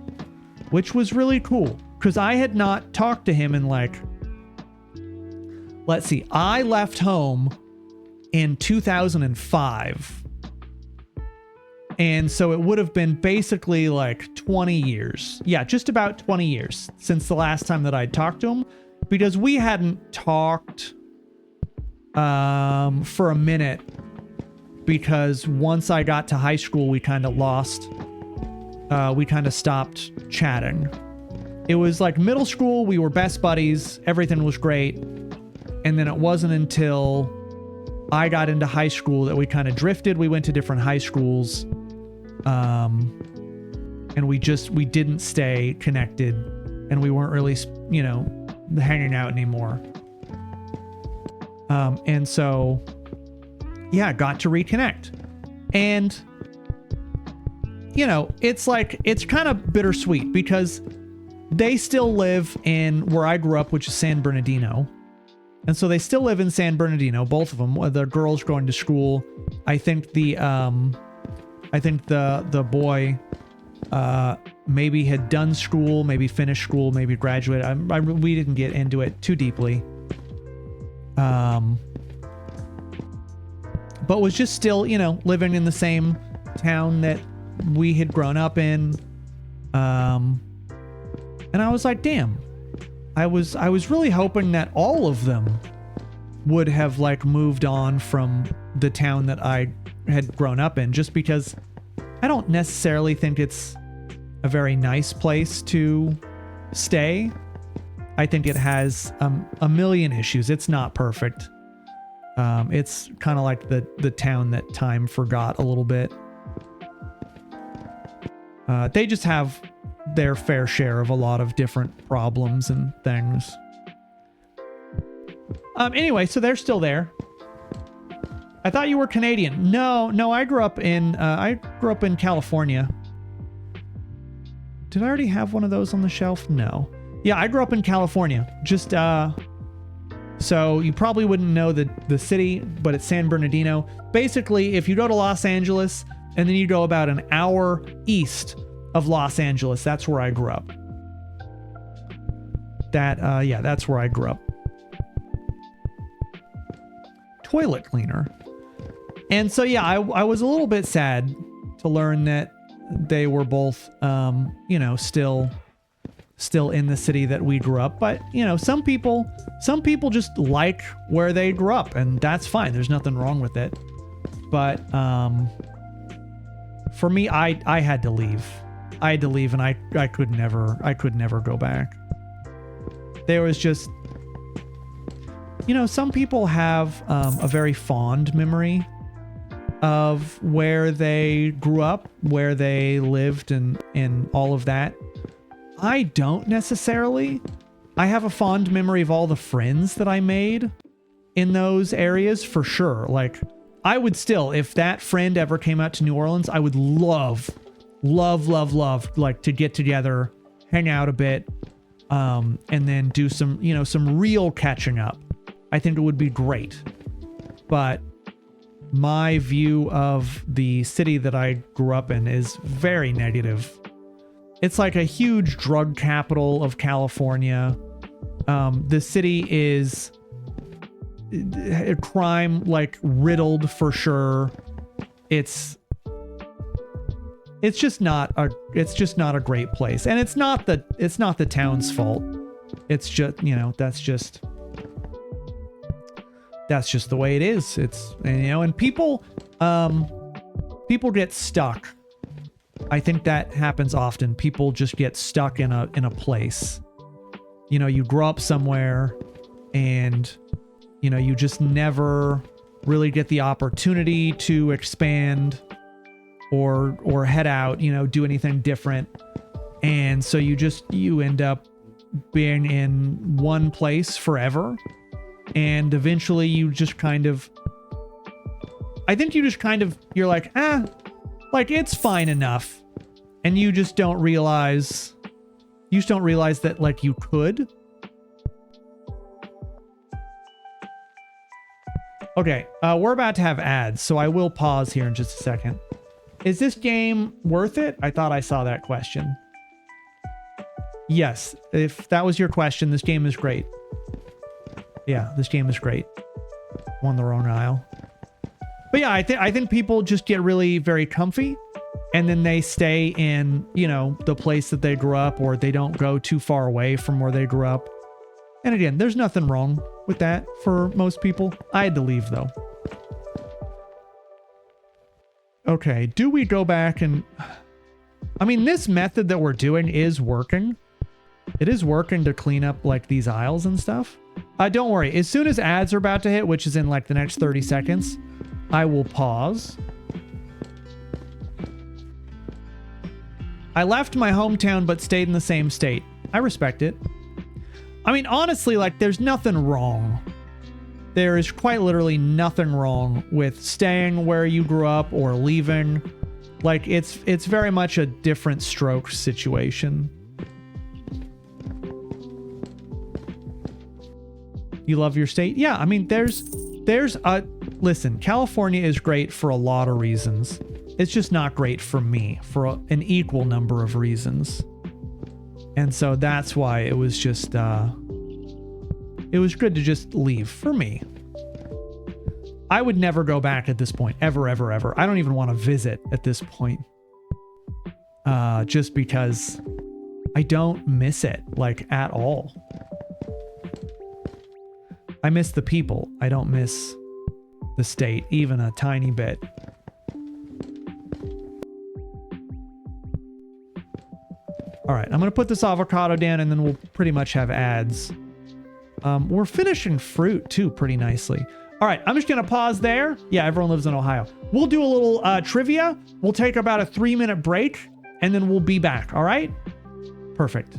which was really cool because I had not talked to him in like, let's see, I left home in 2005. And so it would have been basically like 20 years. Yeah, just about 20 years since the last time that I'd talked to him, because we hadn't talked for a minute, because once I got to high school, we kind of stopped chatting. It was like middle school, we were best buddies, everything was great. And then it wasn't until I got into high school that we kind of drifted. We went to different high schools. And we didn't stay connected, and we weren't really, hanging out anymore. And so, yeah, got to reconnect. And, it's kind of bittersweet because they still live in where I grew up, which is San Bernardino. And so they still live in San Bernardino, both of them. The girl's going to school. I think the boy maybe had done school, maybe finished school, maybe graduated. We didn't get into it too deeply. But was just still, living in the same town that we had grown up in. And I was like, damn. I was really hoping that all of them would have moved on from the town that I had grown up in, just because I don't necessarily think it's a very nice place to stay. I think it has a million issues. It's not perfect. It's kind of like the town that time forgot a little bit. They just have their fair share of a lot of different problems and things. Anyway, so they're still there. I thought you were Canadian. No, I grew up in California. Did I already have one of those on the shelf? No. Yeah, I grew up in California. Just so you probably wouldn't know the city, but it's San Bernardino. Basically, if you go to Los Angeles and then you go about an hour east of Los Angeles, that's where I grew up. That's where I grew up. Toilet cleaner. And so, yeah, I was a little bit sad to learn that they were both, still in the city that we grew up. But, some people just like where they grew up, and that's fine. There's nothing wrong with it. But for me, I had to leave. I had to leave, and I could never go back. There was just, some people have a very fond memory of where they grew up, where they lived, and all of that. I don't necessarily. I have a fond memory of all the friends that I made in those areas, for sure. I would still, if that friend ever came out to New Orleans, I would love, to get together, hang out a bit, and then do some real catching up. I think it would be great. But my view of the city that I grew up in is very negative. It's like a huge drug capital of California. The city is crime riddled for sure. It's just not a great place, and it's not the town's fault. It's just that's just the way it is. And people get stuck. I think that happens often. People just get stuck in a place. You grow up somewhere, and you just never really get the opportunity to expand or head out, do anything different. And so you end up being in one place forever. And eventually you're like, it's fine enough. And you just don't realize that you could. Okay, we're about to have ads, so I will pause here in just a second. Is this game worth it? I thought I saw that question. Yes, if that was your question, this game is great. Yeah, this game is great. Won the wrong aisle. But yeah, I think people just get really very comfy and then they stay in, you know, the place that they grew up, or they don't go too far away from where they grew up. And again, there's nothing wrong with that for most people. I had to leave though. Okay, do we go back and... I mean, this method that we're doing is working. It is working to clean up like these aisles and stuff. Don't worry, as soon as ads are about to hit, which is in like the next 30 seconds, I will pause. I left my hometown but stayed in the same state. I respect it. I mean, honestly, like, there's nothing wrong. There is quite literally nothing wrong with staying where you grew up or leaving. Like, it's very much a different stroke situation. You love your state? Yeah, I mean, listen, California is great for a lot of reasons. It's just not great for me for an equal number of reasons. And so that's why it was just, it was good to just leave for me. I would never go back at this point, ever, ever, ever. I don't even want to visit at this point. Just because I don't miss it, like, at all. I miss the people. I don't miss the state, even a tiny bit. All right, I'm going to put this avocado down and then we'll pretty much have ads. We're finishing fruit too pretty nicely. All right, I'm just going to pause there. Yeah, everyone lives in Ohio. We'll do a little trivia. We'll take about a 3-minute break and then we'll be back. All right? Perfect.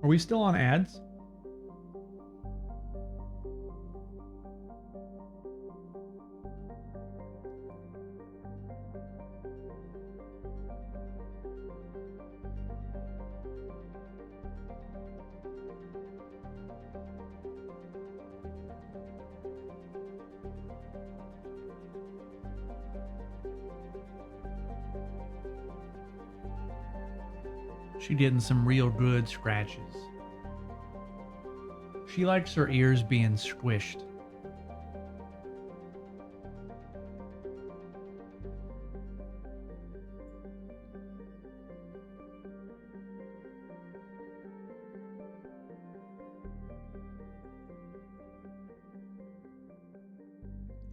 Are we still on ads? She getting some real good scratches. She likes her ears being squished.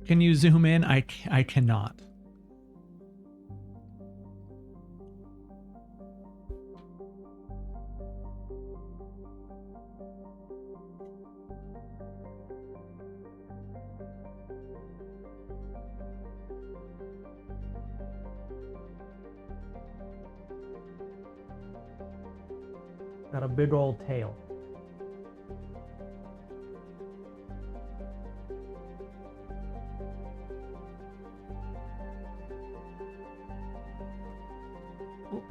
Can you zoom in? I cannot. Got a big old tail. Oops.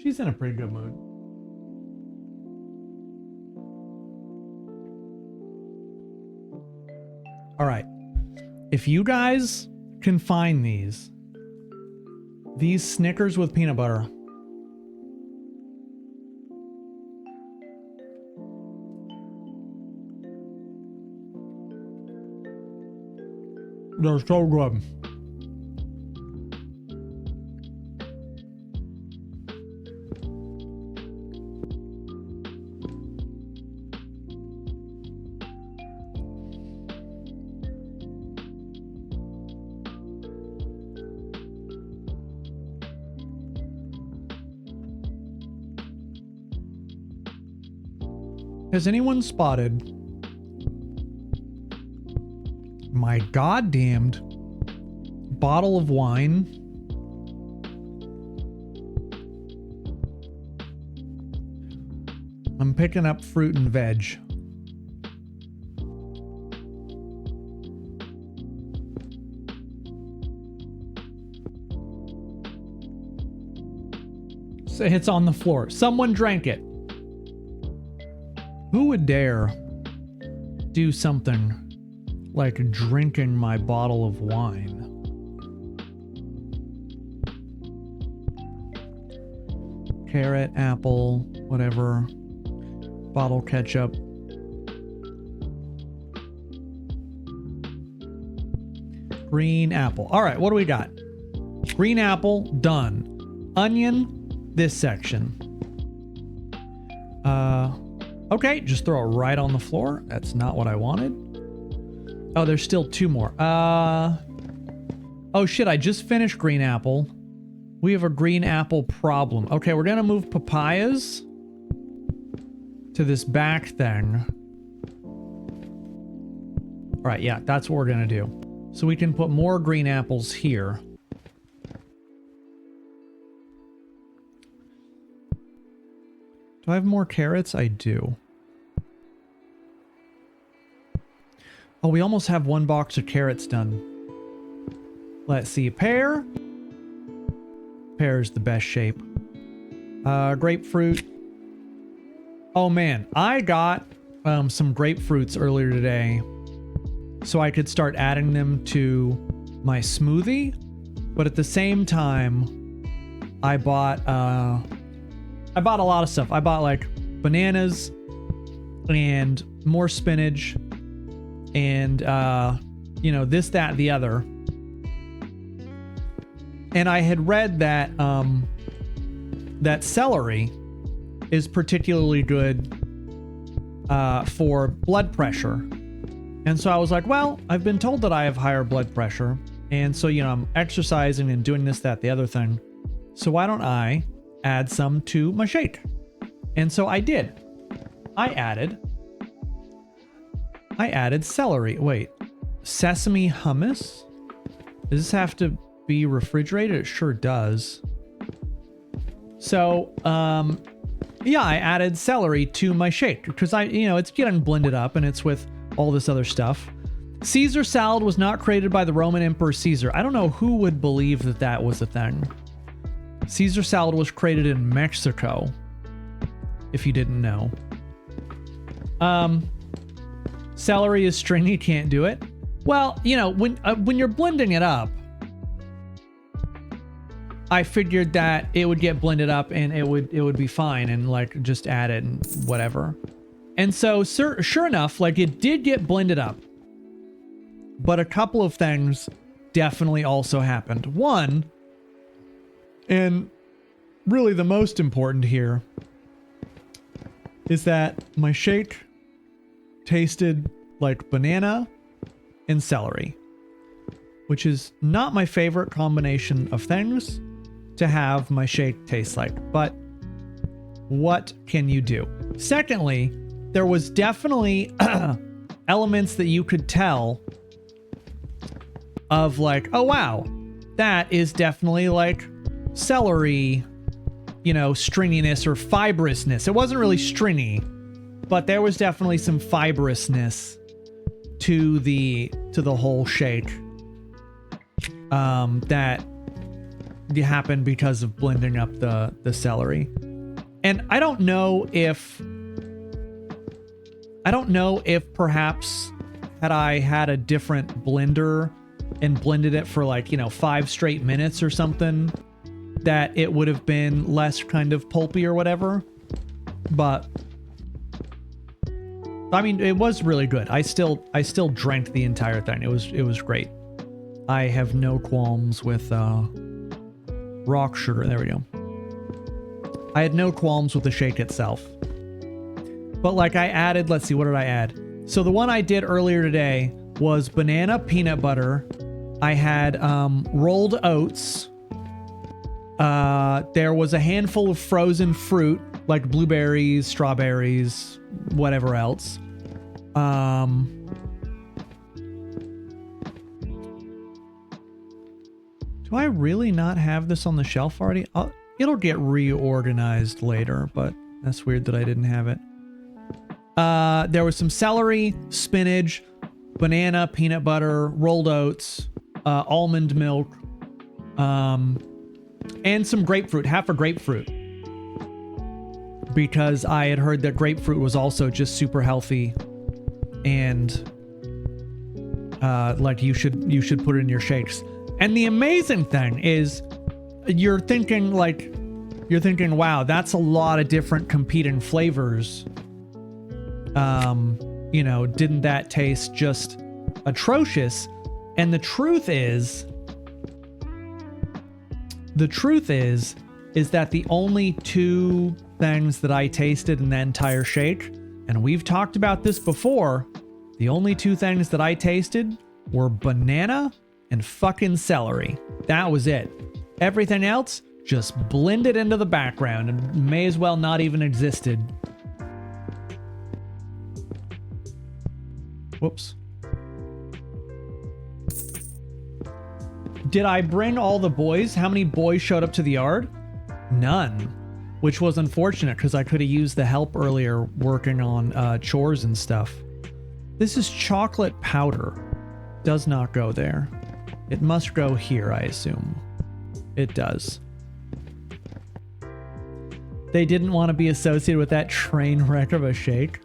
She's in a pretty good mood. All right. If you guys can find these Snickers with peanut butter. They're so good. Has anyone spotted my goddamned bottle of wine? I'm picking up fruit and veg. So it's on the floor. Someone drank it. Who would dare do something like drinking my bottle of wine? Carrot, apple, whatever. Bottle ketchup. Green apple. All right, what do we got? Green apple, done. Onion, this section. Okay, just throw it right on the floor. That's not what I wanted. Oh, there's still two more. Oh shit, I just finished green apple. We have a green apple problem. Okay, we're gonna move papayas to this back thing. All right, yeah, that's what we're gonna do. So we can put more green apples here. Do I have more carrots? I do. Oh, we almost have one box of carrots done. Let's see. Pear. Pear's the best shape. Grapefruit. Oh man, I got some grapefruits earlier today so I could start adding them to my smoothie. But at the same time, I bought a lot of stuff. I bought like bananas and more spinach and you know, this, that, the other. And I had read that that celery is particularly good for blood pressure. And so I was like, well, I've been told that I have higher blood pressure. And so, you know, I'm exercising and doing this, that, the other thing. So why don't I add some to my shake? And so I did. I added celery. Wait, sesame hummus? Does this have to be refrigerated? It sure does. So, yeah, I added celery to my shake because it's getting blended up and it's with all this other stuff. Caesar salad was not created by the Roman Emperor Caesar. I don't know who would believe that that was a thing. Caesar salad was created in Mexico, if you didn't know. Celery is stringy, can't do it. Well, you know, when you're blending it up, I figured that it would get blended up and it would be fine and like just add it and whatever. And so sure enough, like it did get blended up. But a couple of things definitely also happened. One, and really the most important here, is that my shake tasted like banana and celery, which is not my favorite combination of things to have my shake taste like, but what can you do? Secondly, there was definitely elements that you could tell of like, oh wow, that is definitely like celery, you know, stringiness or fibrousness. It wasn't really stringy, but there was definitely some fibrousness to the whole shake that happened because of blending up the celery. And I don't know if perhaps had I had a different blender and blended it for like, 5 straight minutes or something, that it would have been less kind of pulpy or whatever. But I mean, it was really good. I still drank the entire thing. It was great. I have no qualms with rock sugar. There we go. I had no qualms with the shake itself. But like I added, let's see, what did I add? So the one I did earlier today was banana peanut butter. I had rolled oats. There was a handful of frozen fruit, like blueberries, strawberries, whatever else. Do I really not have this on the shelf already? It'll get reorganized later, but that's weird that I didn't have it. There was some celery, spinach, banana, peanut butter, rolled oats, almond milk, and some grapefruit, half a grapefruit. Because I had heard that grapefruit was also just super healthy, and like you should put it in your shakes. And the amazing thing is, you're thinking, wow, that's a lot of different competing flavors. Didn't that taste just atrocious? And the truth is that the only two things that I tasted in the entire shake, and we've talked about this before, the only two things that I tasted were banana and fucking celery. That was it. Everything else just blended into the background and may as well not even existed. Whoops. Did I bring all the boys? How many boys showed up to the yard? None, which was unfortunate because I could have used the help earlier working on chores and stuff. This is chocolate powder. Does not go there. It must go here, I assume. It does. They didn't want to be associated with that train wreck of a shake.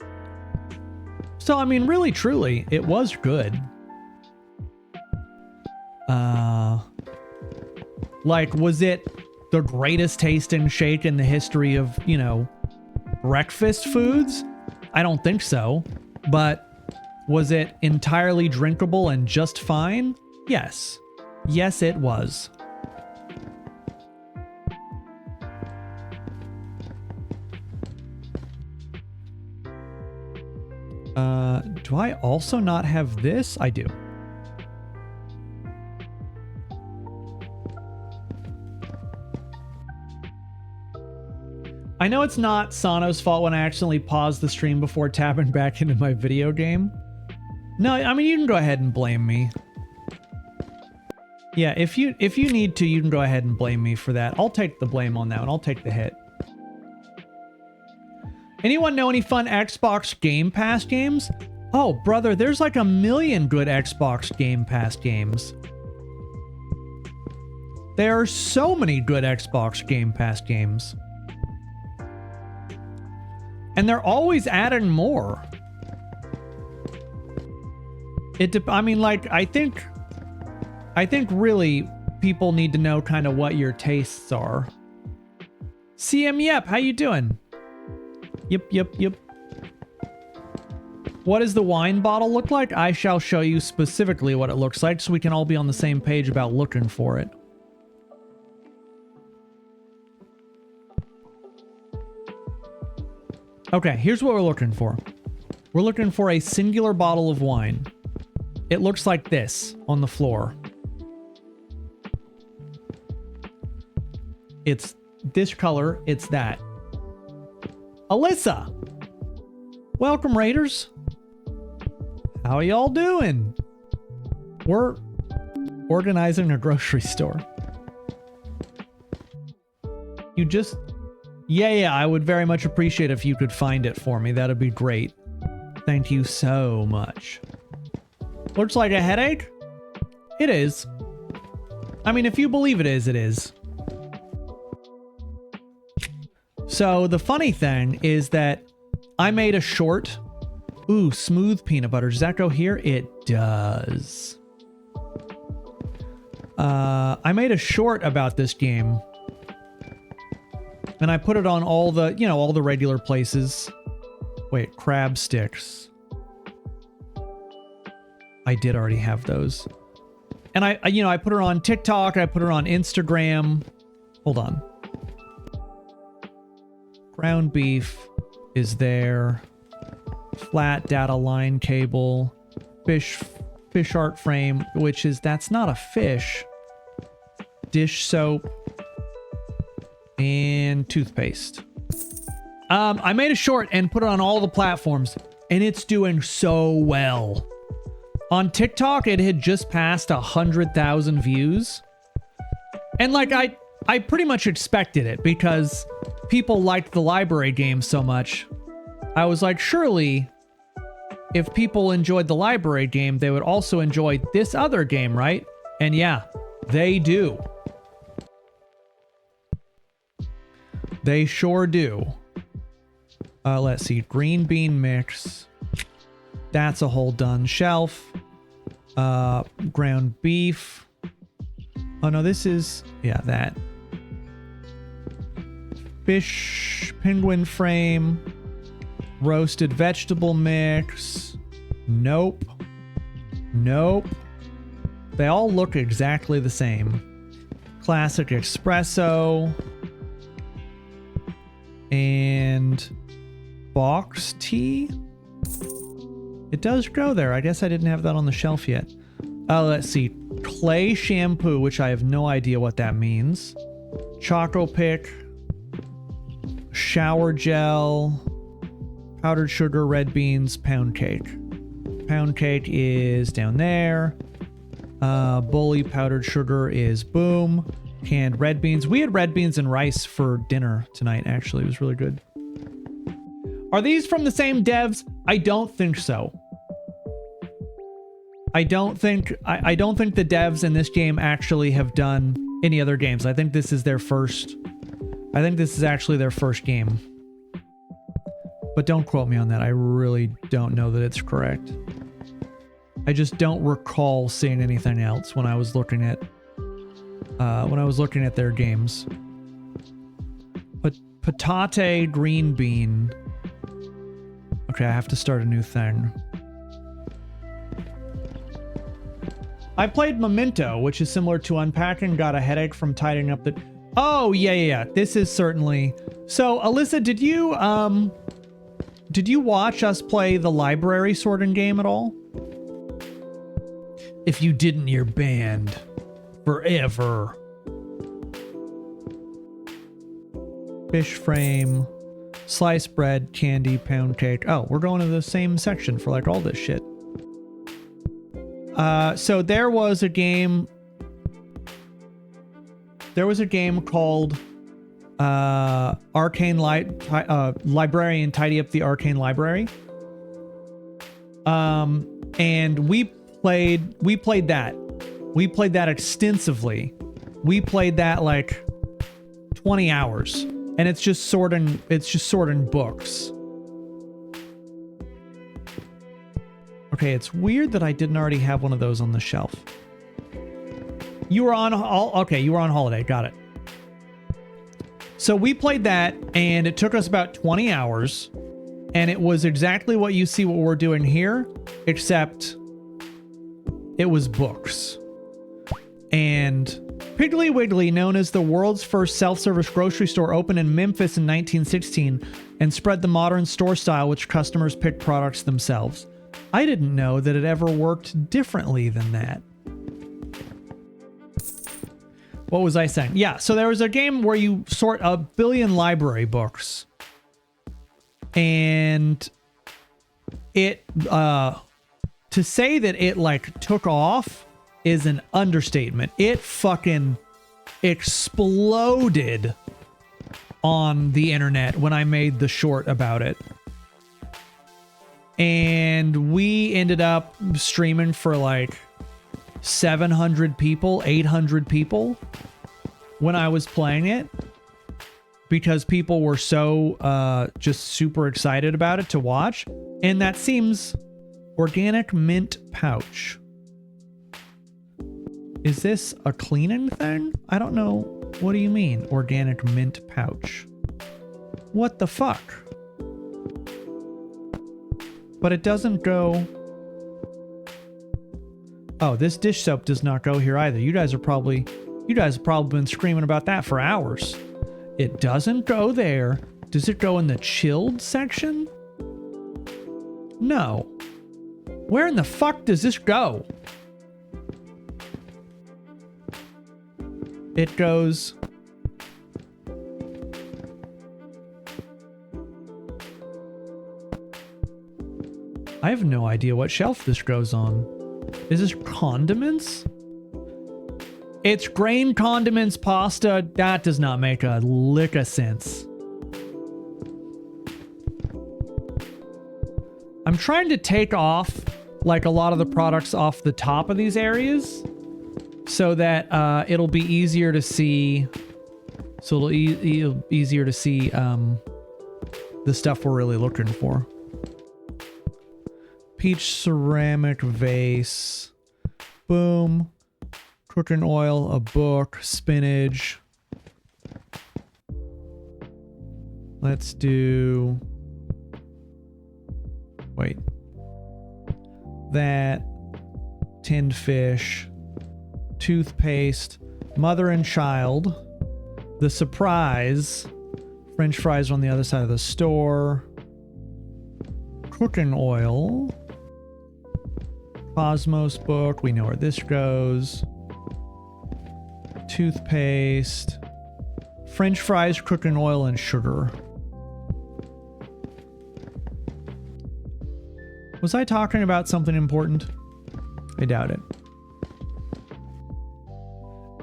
So, I mean, really, truly, it was good. Was it the greatest tasting shake in the history of, breakfast foods? I don't think so. But was it entirely drinkable and just fine? Yes. Yes, it was. Do I also not have this? I do. I know it's not Sano's fault when I accidentally paused the stream before tapping back into my video game. No, I mean, you can go ahead and blame me. Yeah, if you need to, you can go ahead and blame me for that. I'll take the blame on that one. I'll take the hit. Anyone know any fun Xbox Game Pass games? Oh, brother, there's like a million good Xbox Game Pass games. There are so many good Xbox Game Pass games. And they're always adding more. I mean, like, I think really people need to know kind of what your tastes are. CM Yep, how you doing? Yep. What does the wine bottle look like? I shall show you specifically what it looks like so we can all be on the same page about looking for it. Okay, here's what we're looking for. We're looking for a singular bottle of wine. It looks like this on the floor. It's this color, it's that. Alyssa! Welcome, Raiders. How are y'all doing? We're organizing a grocery store. You just... Yeah, I would very much appreciate if you could find it for me. That'd be great. Thank you so much. Looks like a headache? It is. I mean, if you believe it is, it is. So the funny thing is that I made a short. Ooh, smooth peanut butter. Does that go here? It does. I made a short about this game. And I put it on all the, all the regular places. Wait, crab sticks. I did already have those. And I put it on TikTok. I put it on Instagram. Hold on. Ground beef is there. Flat data line cable. Fish art frame, that's not a fish. Dish soap. And toothpaste. I made a short and put it on all the platforms, and it's doing so well. On TikTok, it had just passed 100,000 views. And like, I pretty much expected it because people liked the library game so much. I was like, surely, if people enjoyed the library game, they would also enjoy this other game, right? And yeah, they do. They sure do. Let's see. Green bean mix. That's a whole done shelf. Ground beef. Oh no, this is... Yeah, that. Fish penguin frame. Roasted vegetable mix. Nope. They all look exactly the same. Classic espresso. And box tea? It does go there. I guess I didn't have that on the shelf yet. Let's see. Clay shampoo, which I have no idea what that means. Choco Pick. Shower gel. Powdered sugar, red beans, pound cake. Pound cake is down there. Bully powdered sugar is boom. Canned red beans. We had red beans and rice for dinner tonight, actually. It was really good. Are these from the same devs? I don't think so. I don't think the devs in this game actually have done any other games. I think this is their first. I think this is actually their first game. But don't quote me on that. I really don't know that it's correct. I just don't recall seeing anything else when I was looking at their games. But patate green bean. Okay, I have to start a new thing. I played Memento, which is similar to Unpacking. Got a headache from tidying up the... Oh, yeah. This is certainly... So, Alyssa, did did you watch us play the library sorting game at all? If you didn't, you're banned forever. Fish frame, sliced bread, candy, pound cake. Oh, we're going to the same section for like all this shit. So there was a game called Arcane Librarian Tidy Up the Arcane Library. And we played that. We played that extensively. We played that like 20 hours. And it's just sorting books. Okay, it's weird that I didn't already have one of those on the shelf. You were on holiday. Got it. So we played that, and it took us about 20 hours, and it was exactly what you see what we're doing here, except it was books. And Piggly Wiggly, known as the world's first self-service grocery store, opened in Memphis in 1916 and spread the modern store style, which customers pick products themselves. I didn't know that it ever worked differently than that. What was I saying? Yeah, so there was a game where you sort a billion library books. And it, to say that it like took off is an understatement. It fucking exploded on the internet when I made the short about it. And we ended up streaming for like 700 people, 800 people when I was playing it, because people were so just super excited about it to watch. And that seems organic mint pouch. Is this a cleaning thing? I don't know. What do you mean, organic mint pouch? What the fuck? But it doesn't go... Oh, this dish soap does not go here either. You guys have probably been screaming about that for hours. It doesn't go there. Does it go in the chilled section? No. Where in the fuck does this go? It goes... I have no idea what shelf this goes on. Is this condiments? It's grain condiments pasta. That does not make a lick of sense. I'm trying to take off like a lot of the products off the top of these areas so that it'll be easier to see. So it'll easier to see the stuff we're really looking for. Peach ceramic vase. Boom. Cooking oil, a book, spinach. Let's do... Wait. That. Tinned fish. Toothpaste. Mother and child. The surprise. French fries on the other side of the store. Cooking oil. Cosmos book. We know where this goes. Toothpaste. French fries, cooking oil, and sugar. Was I talking about something important? I doubt it.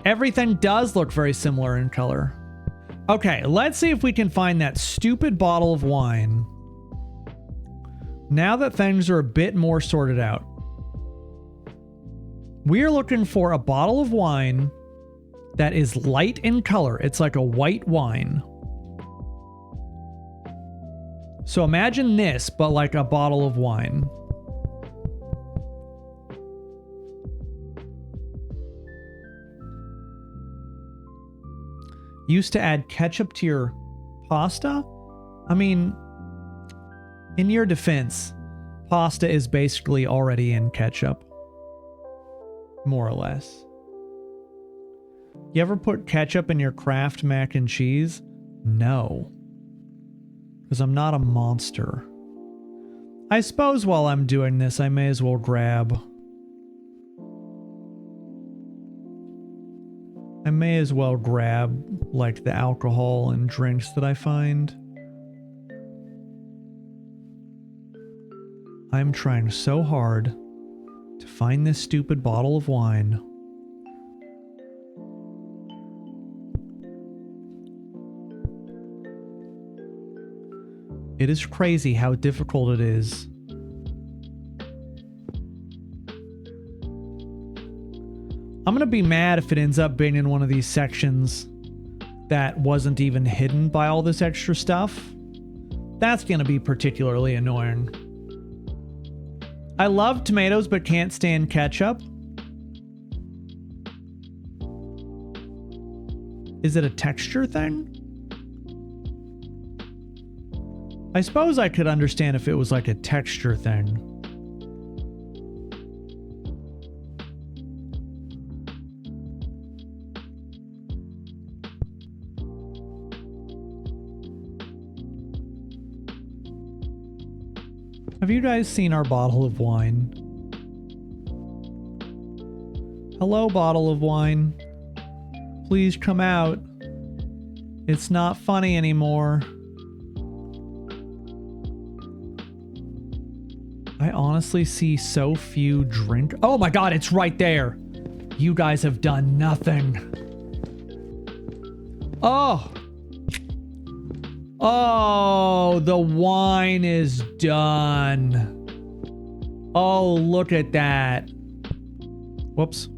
Everything does look very similar in color. Okay, let's see if we can find that stupid bottle of wine. Now that things are a bit more sorted out. We're looking for a bottle of wine that is light in color. It's like a white wine. So imagine this, but like a bottle of wine. Used to add ketchup to your pasta? I mean, in your defense, pasta is basically already in ketchup. More or less. You ever put ketchup in your Kraft mac and cheese? No. Because I'm not a monster. I suppose while I'm doing this, I may as well grab... like, the alcohol and drinks that I find. I'm trying so hard to find this stupid bottle of wine. It is crazy how difficult it is. I'm gonna be mad if it ends up being in one of these sections that wasn't even hidden by all this extra stuff. That's gonna be particularly annoying. I love tomatoes but can't stand ketchup. Is it a texture thing? I suppose I could understand if it was like a texture thing. Have you guys seen our bottle of wine? Hello, bottle of wine. Please come out. It's not funny anymore. I honestly see so few drink. Oh my god, it's right there. You guys have done nothing. Oh. Oh, the wine is done. Oh, look at that. Whoops.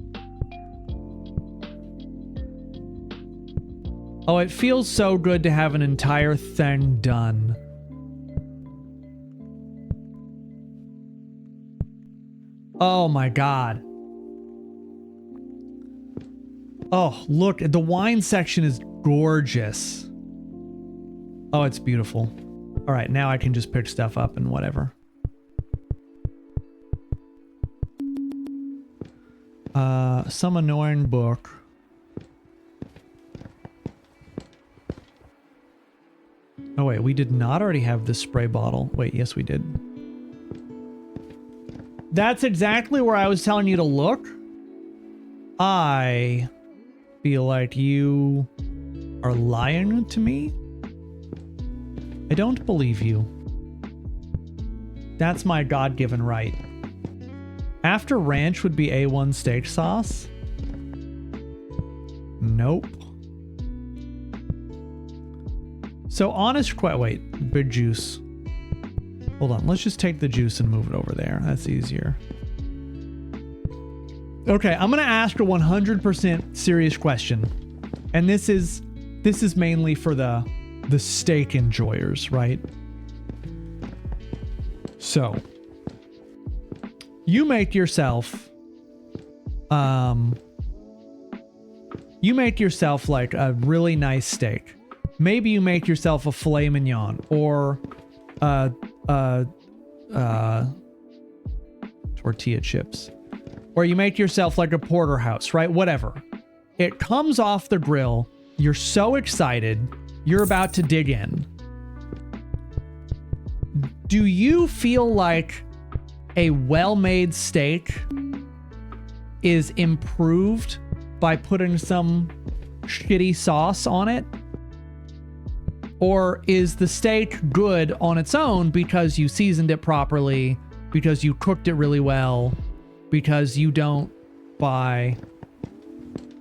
Oh, it feels so good to have an entire thing done. Oh my god. Oh, look, the wine section is gorgeous. Oh, it's beautiful. All right, now I can just pick stuff up and whatever. Some annoying book. Oh wait, we did not already have this spray bottle. Wait, yes we did. That's exactly where I was telling you to look. I feel like you are lying to me. I don't believe you. That's my God-given right. After ranch would be A1 steak sauce? Nope. So honest wait, big juice. Hold on, let's just take the juice and move it over there. That's easier. Okay, I'm gonna ask a 100% serious question. And this is mainly for the steak enjoyers, right? So, you make yourself like a really nice steak. Maybe you make yourself a filet mignon or tortilla chips. Or you make yourself like a porterhouse, right? Whatever. It comes off the grill. You're so excited. You're about to dig in. Do you feel like a well-made steak is improved by putting some shitty sauce on it? Or is the steak good on its own because you seasoned it properly, because you cooked it really well, because you don't buy...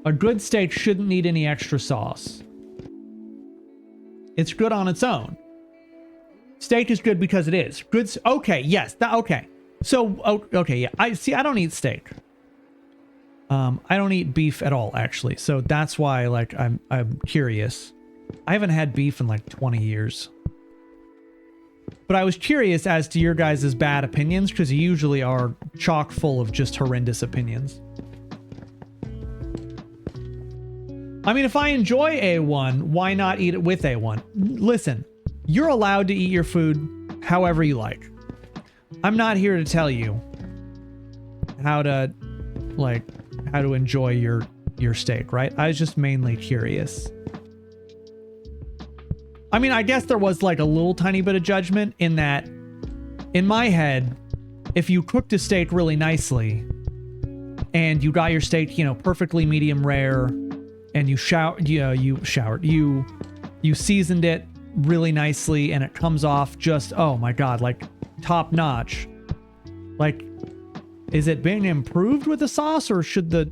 A good steak shouldn't need any extra sauce. It's good on its own. Steak is good because it is. Good. Okay, yes. Okay. So, okay, yeah. I don't eat steak. I don't eat beef at all, actually. So that's why, like, I'm curious. I haven't had beef in like 20 years. But I was curious as to your guys' bad opinions, because you usually are chock full of just horrendous opinions. I mean, if I enjoy A1, why not eat it with A1? Listen, you're allowed to eat your food however you like. I'm not here to tell you how to enjoy your steak, right? I was just mainly curious. I mean, I guess there was like a little tiny bit of judgment in that in my head, if you cooked a steak really nicely and you got your steak, you know, perfectly medium rare, and you seasoned it really nicely and it comes off just, oh my God, like top notch. Like, is it being improved with the sauce, or should the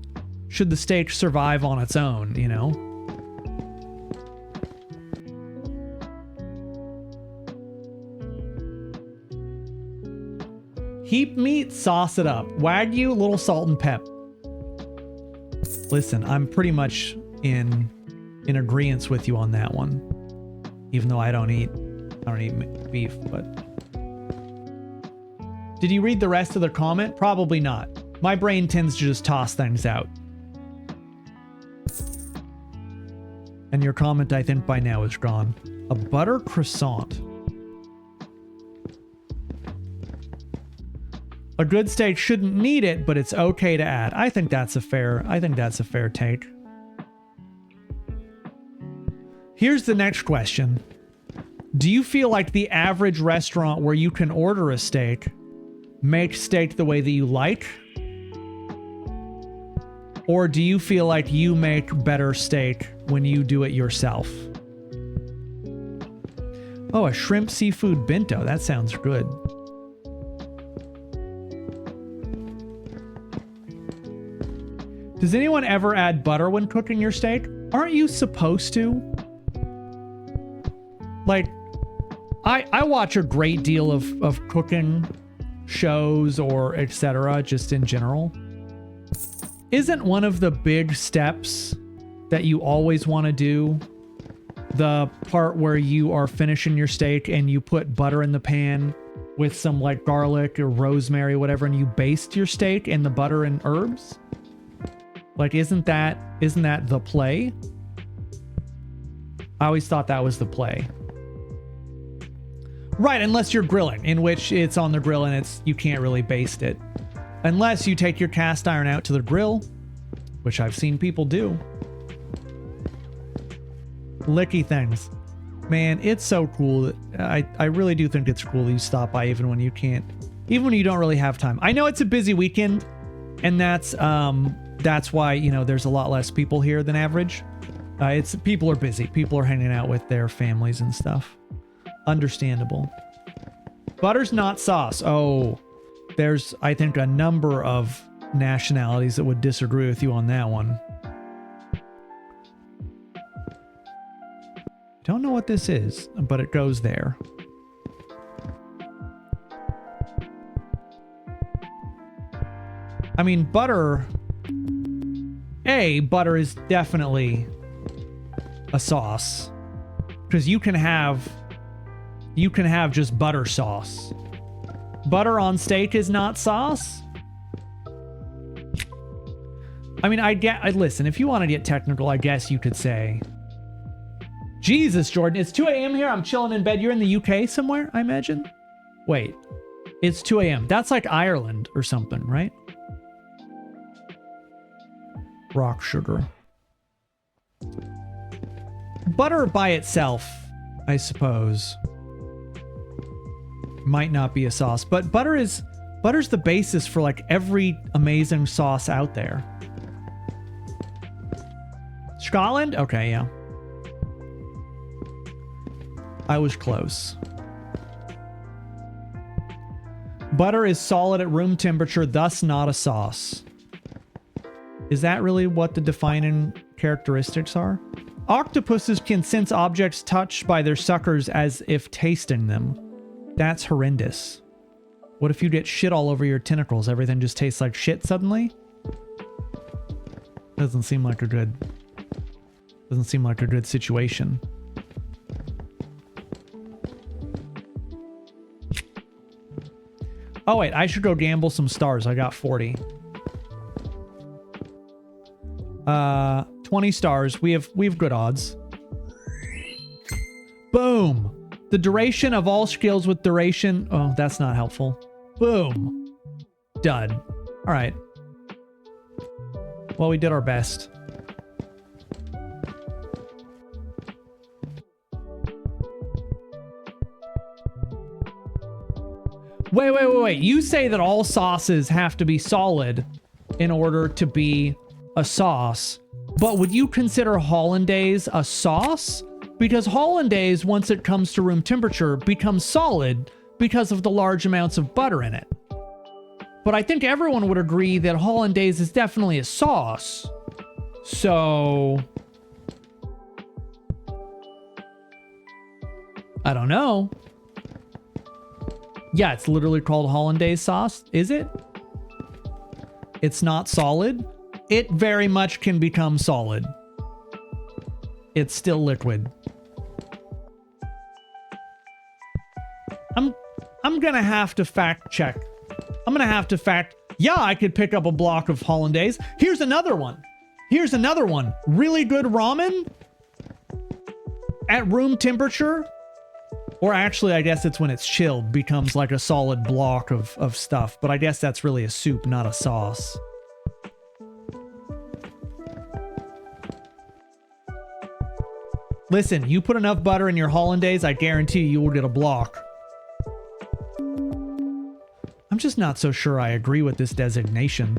steak survive on its own, you know? Heap meat, sauce it up. Wagyu, little salt and pep. Listen, I'm pretty much in agreement with you on that one. Even though I don't eat beef, but... Did you read the rest of the comment? Probably not. My brain tends to just toss things out. And your comment, I think, by now is gone. A butter croissant. A good steak shouldn't need it, but it's okay to add. I think that's a fair take. Here's the next question. Do you feel like the average restaurant where you can order a steak makes steak the way that you like? Or do you feel like you make better steak when you do it yourself? Oh, a shrimp seafood bento. That sounds good. Does anyone ever add butter when cooking your steak? Aren't you supposed to? Like, I watch a great deal of cooking shows or etc. just in general. Isn't one of the big steps that you always want to do the part where you are finishing your steak and you put butter in the pan with some like garlic or rosemary, whatever, and you baste your steak in the butter and herbs? Like, isn't that the play? I always thought that was the play. Right, unless you're grilling, in which it's on the grill and you can't really baste it. Unless you take your cast iron out to the grill, which I've seen people do. Licky things. Man, it's so cool. I really do think it's cool that you stop by even when you don't really have time. I know it's a busy weekend, and that's why, you know, there's a lot less people here than average. People are busy. People are hanging out with their families and stuff. Understandable. Butter's not sauce. Oh, there's, I think, a number of nationalities that would disagree with you on that one. Don't know what this is, but it goes there. I mean, butter is definitely a sauce, because you can have just butter sauce. Butter on steak is not sauce. I mean, listen, if you want to get technical, I guess you could say, Jesus, Jordan, it's 2 a.m. here. I'm chilling in bed. You're in the UK somewhere, I imagine? Wait, it's 2 a.m. That's like Ireland or something, right? Rock sugar. Butter by itself, I suppose, might not be a sauce, but butter's the basis for like every amazing sauce out there. Scotland? Okay, yeah. I was close. Butter is solid at room temperature, thus not a sauce. Is that really what the defining characteristics are? Octopuses can sense objects touched by their suckers as if tasting them. That's horrendous. What if you get shit all over your tentacles? Everything just tastes like shit suddenly? Doesn't seem like a good situation. Oh wait, I should go gamble some stars. I got 40. 20 stars. We have good odds. Boom. The duration of all skills with duration. Oh, that's not helpful. Boom. Dud. All right. Well, we did our best. Wait. You say that all sauces have to be solid in order to be a sauce, but would you consider hollandaise a sauce? Because hollandaise, once it comes to room temperature, becomes solid because of the large amounts of butter in it. But I think everyone would agree that hollandaise is definitely a sauce. So I don't know. Yeah, it's literally called hollandaise sauce. Is it? It's not solid. It very much can become solid. It's still liquid. I'm gonna have to fact check. Yeah, I could pick up a block of hollandaise. Here's another one. Really good ramen at room temperature. Or actually, I guess it's when it's chilled, becomes like a solid block of stuff. But I guess that's really a soup, not a sauce. Listen, you put enough butter in your hollandaise, I guarantee you will get a block. I'm just not so sure I agree with this designation.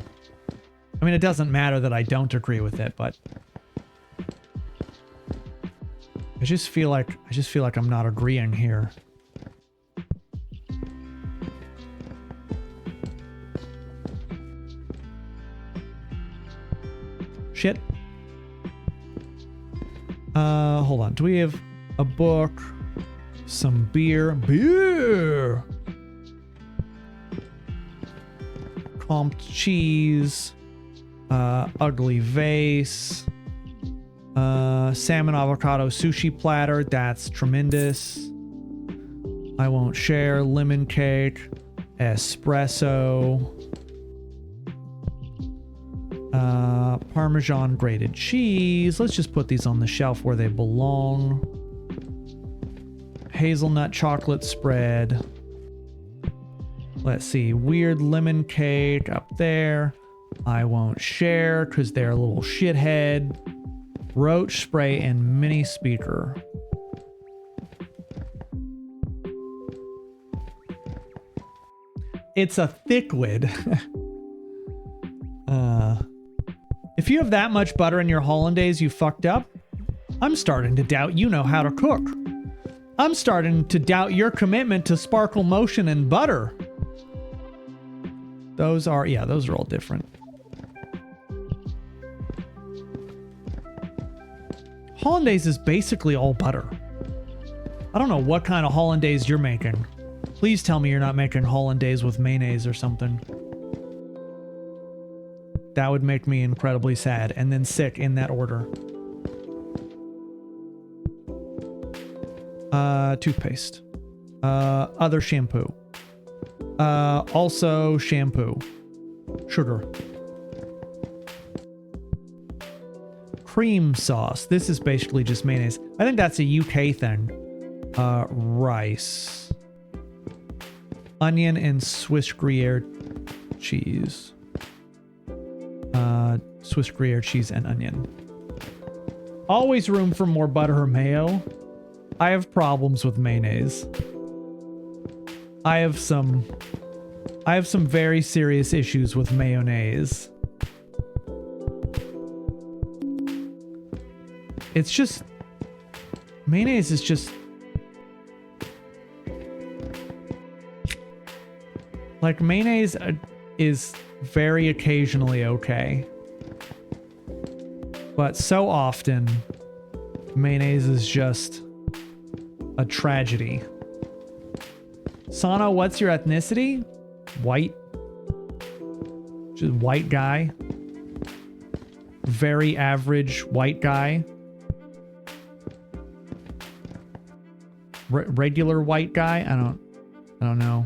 I mean, it doesn't matter that I don't agree with it, but I just feel like I'm not agreeing here. Shit. Hold on. Do we have a book? Some beer. Beer! Comped cheese. Ugly vase. Salmon avocado sushi platter. That's tremendous. I won't share. Lemon cake. Espresso. Parmesan grated cheese. Let's just put these on the shelf where they belong. Hazelnut chocolate spread. Let's see. Weird lemon cake up there. I won't share because they're a little shithead. Roach spray and mini speaker. It's a thickwid. If you have that much butter in your hollandaise, you fucked up. I'm starting to doubt you know how to cook. I'm starting to doubt your commitment to sparkle motion and butter. Those are all different. Hollandaise is basically all butter. I don't know what kind of hollandaise you're making. Please tell me you're not making hollandaise with mayonnaise or something. That would make me incredibly sad and then sick in that order. Toothpaste. Other shampoo. Also shampoo. Sugar. Cream sauce. This is basically just mayonnaise. I think that's a UK thing. Rice. Onion and Swiss Gruyere cheese. Swiss Gruyere cheese and onion. Always room for more butter or mayo. I have problems with mayonnaise. I have some very serious issues with mayonnaise. It's just, mayonnaise is just, like, mayonnaise is very occasionally okay. But so often, mayonnaise is just a tragedy. Sano, what's your ethnicity? White. Just white guy. Very average white guy. Regular white guy? I don't know.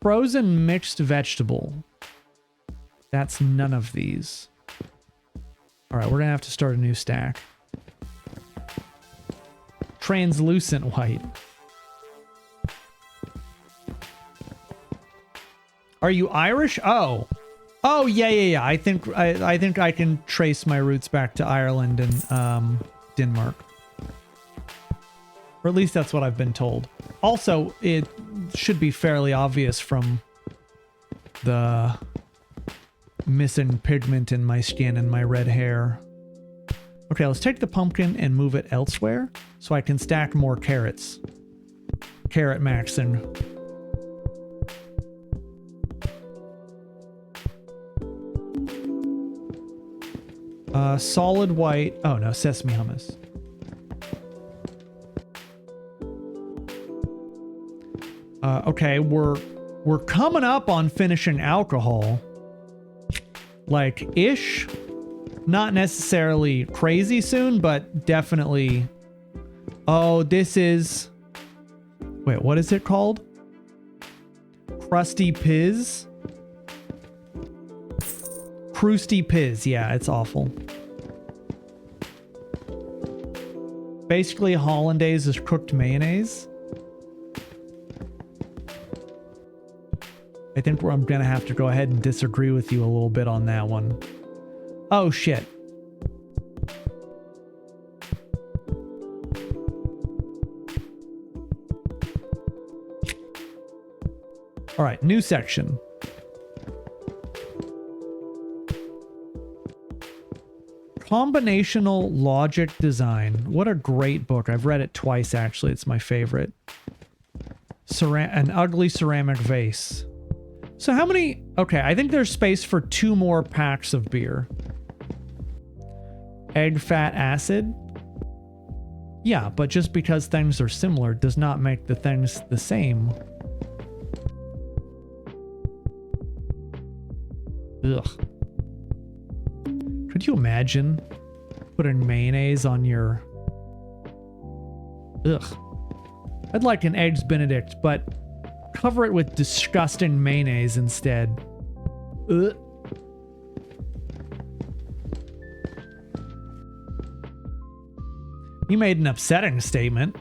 Frozen mixed vegetable. That's none of these. All right, we're gonna have to start a new stack. Translucent white. Are you Irish? Oh, yeah. I think I can trace my roots back to Ireland and Denmark. Or at least that's what I've been told. Also, it should be fairly obvious from the missing pigment in my skin and my red hair. Okay, let's take the pumpkin and move it elsewhere so I can stack more carrots. Carrot maxing. Solid white. Oh no, sesame hummus. Okay, we're coming up on finishing alcohol. Like, ish. Not necessarily crazy soon, but definitely. Oh, this is... Wait, what is it called? Crusty Piz? Crusty Piz. Yeah, it's awful. Basically, hollandaise is cooked mayonnaise. I think I'm gonna have to go ahead and disagree with you a little bit on that one. Oh shit. All right, new section. Combinational Logic Design. What a great book. I've read it twice, actually. It's my favorite. An ugly ceramic vase. So how many... Okay, I think there's space for 2 more packs of beer. Egg fat acid? Yeah, but just because things are similar does not make the things the same. Ugh. Could you imagine putting mayonnaise on your... Ugh. I'd like an Eggs Benedict, but cover it with disgusting mayonnaise instead. Ugh. You made an upsetting statement.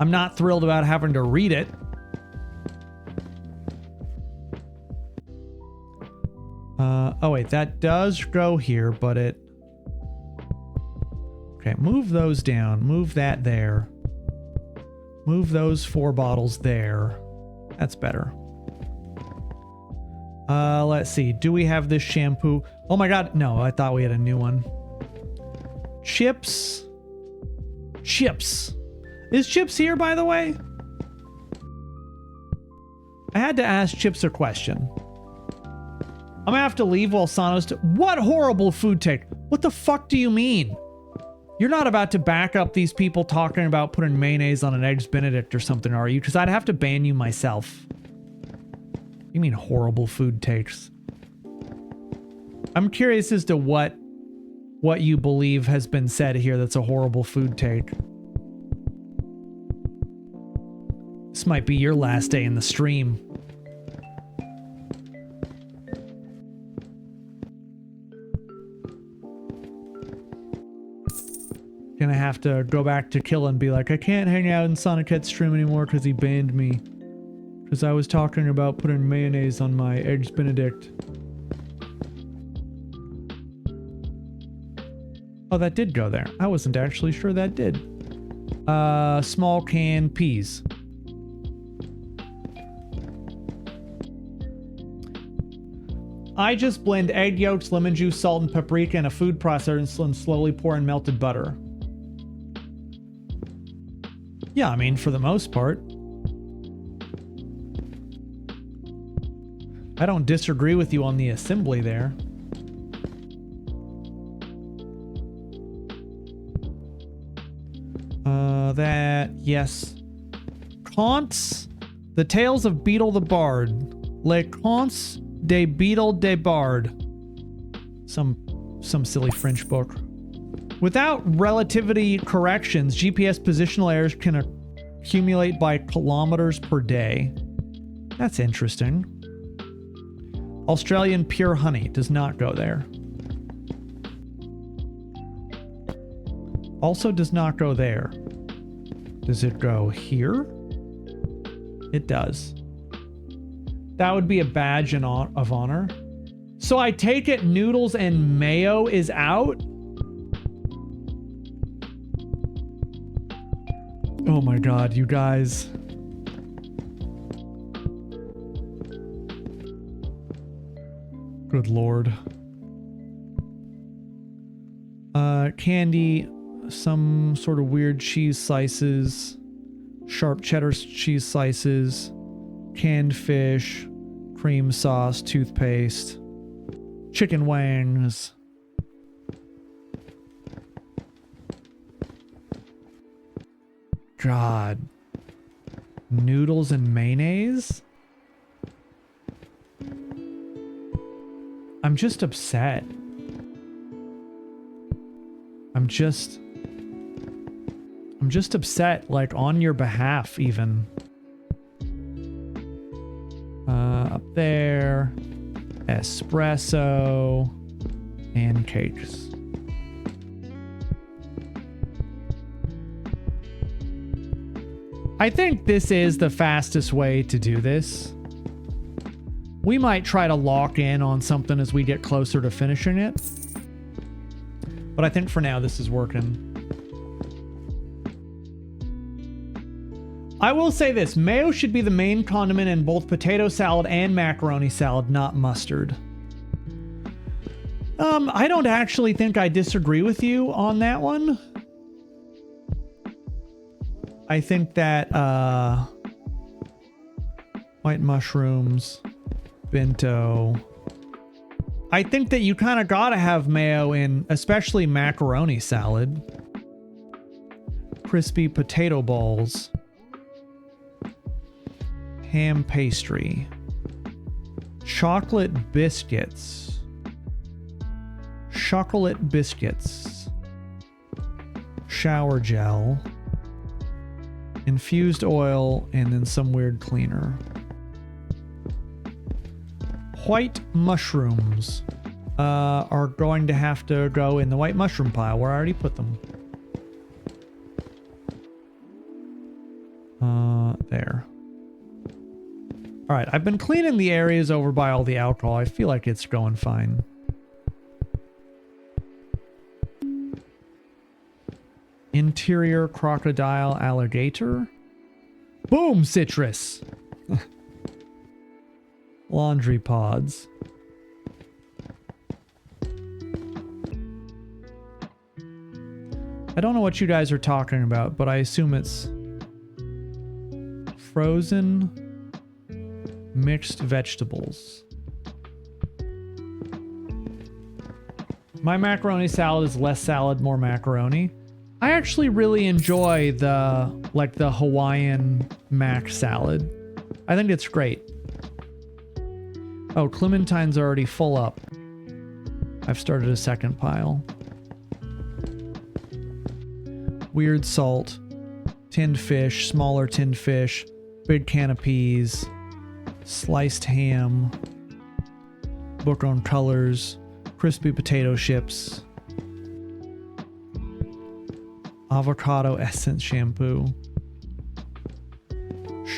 I'm not thrilled about having to read it. Oh wait, that does go here, but it... Okay, move those down. Move that there. Move those 4 bottles there. That's better. Let's see. Do we have this shampoo? Oh my god, no, I thought we had a new one. Chips. Chips. Is Chips here, by the way? I had to ask Chips a question. I'm gonna have to leave while Sano's... What horrible food take? What the fuck do you mean? You're not about to back up these people talking about putting mayonnaise on an Eggs Benedict or something, are you? Because I'd have to ban you myself. You mean horrible food takes? I'm curious as to what you believe has been said here that's a horrible food take. This might be your last day in the stream. Gonna have to go back to Kill and be like, I can't hang out in Sonic Head stream anymore because he banned me. Because I was talking about putting mayonnaise on my Eggs Benedict. Oh, that did go there. I wasn't actually sure that did. Small can peas. I just blend egg yolks, lemon juice, salt, and paprika in a food processor and slowly pour in melted butter. Yeah, I mean, for the most part. I don't disagree with you on the assembly there. Yes. Contes, The Tales of Beetle the Bard. Les Contes de Beetle de Bard. Some silly French book. Without relativity corrections, GPS positional errors can accumulate by kilometers per day. That's interesting. Australian pure honey does not go there. Also does not go there. Does it go here? It does. That would be a badge of honor. So I take it noodles and mayo is out? Oh my god, you guys. Good lord. Candy, some sort of weird cheese slices, sharp cheddar cheese slices, canned fish, cream sauce, toothpaste, chicken wings. God. Noodles and mayonnaise? I'm just upset. I'm just upset, like, on your behalf, even. Up there. Espresso. And cakes. I think this is the fastest way to do this. We might try to lock in on something as we get closer to finishing it. But I think for now this is working. I will say this, mayo should be the main condiment in both potato salad and macaroni salad, not mustard. I don't actually think I disagree with you on that one. I think that white mushrooms, bento. I think that you kind of gotta have mayo in, especially macaroni salad. Crispy potato balls. Ham pastry. Chocolate biscuits. Chocolate biscuits. Shower gel. Infused oil, and then some weird cleaner. White mushrooms are going to have to go in the white mushroom pile where I already put them. There. All right, I've been cleaning the areas over by all the alcohol. I feel like it's going fine. Interior crocodile alligator. Boom, citrus. Laundry pods. I don't know what you guys are talking about, but I assume it's frozen mixed vegetables. My macaroni salad is less salad, more macaroni. I actually really enjoy the Hawaiian mac salad. I think it's great. Oh, Clementine's already full up. I've started a second pile. Weird salt. Tinned fish, smaller tinned fish, big can of peas, sliced ham, book on colors, crispy potato chips, avocado essence shampoo,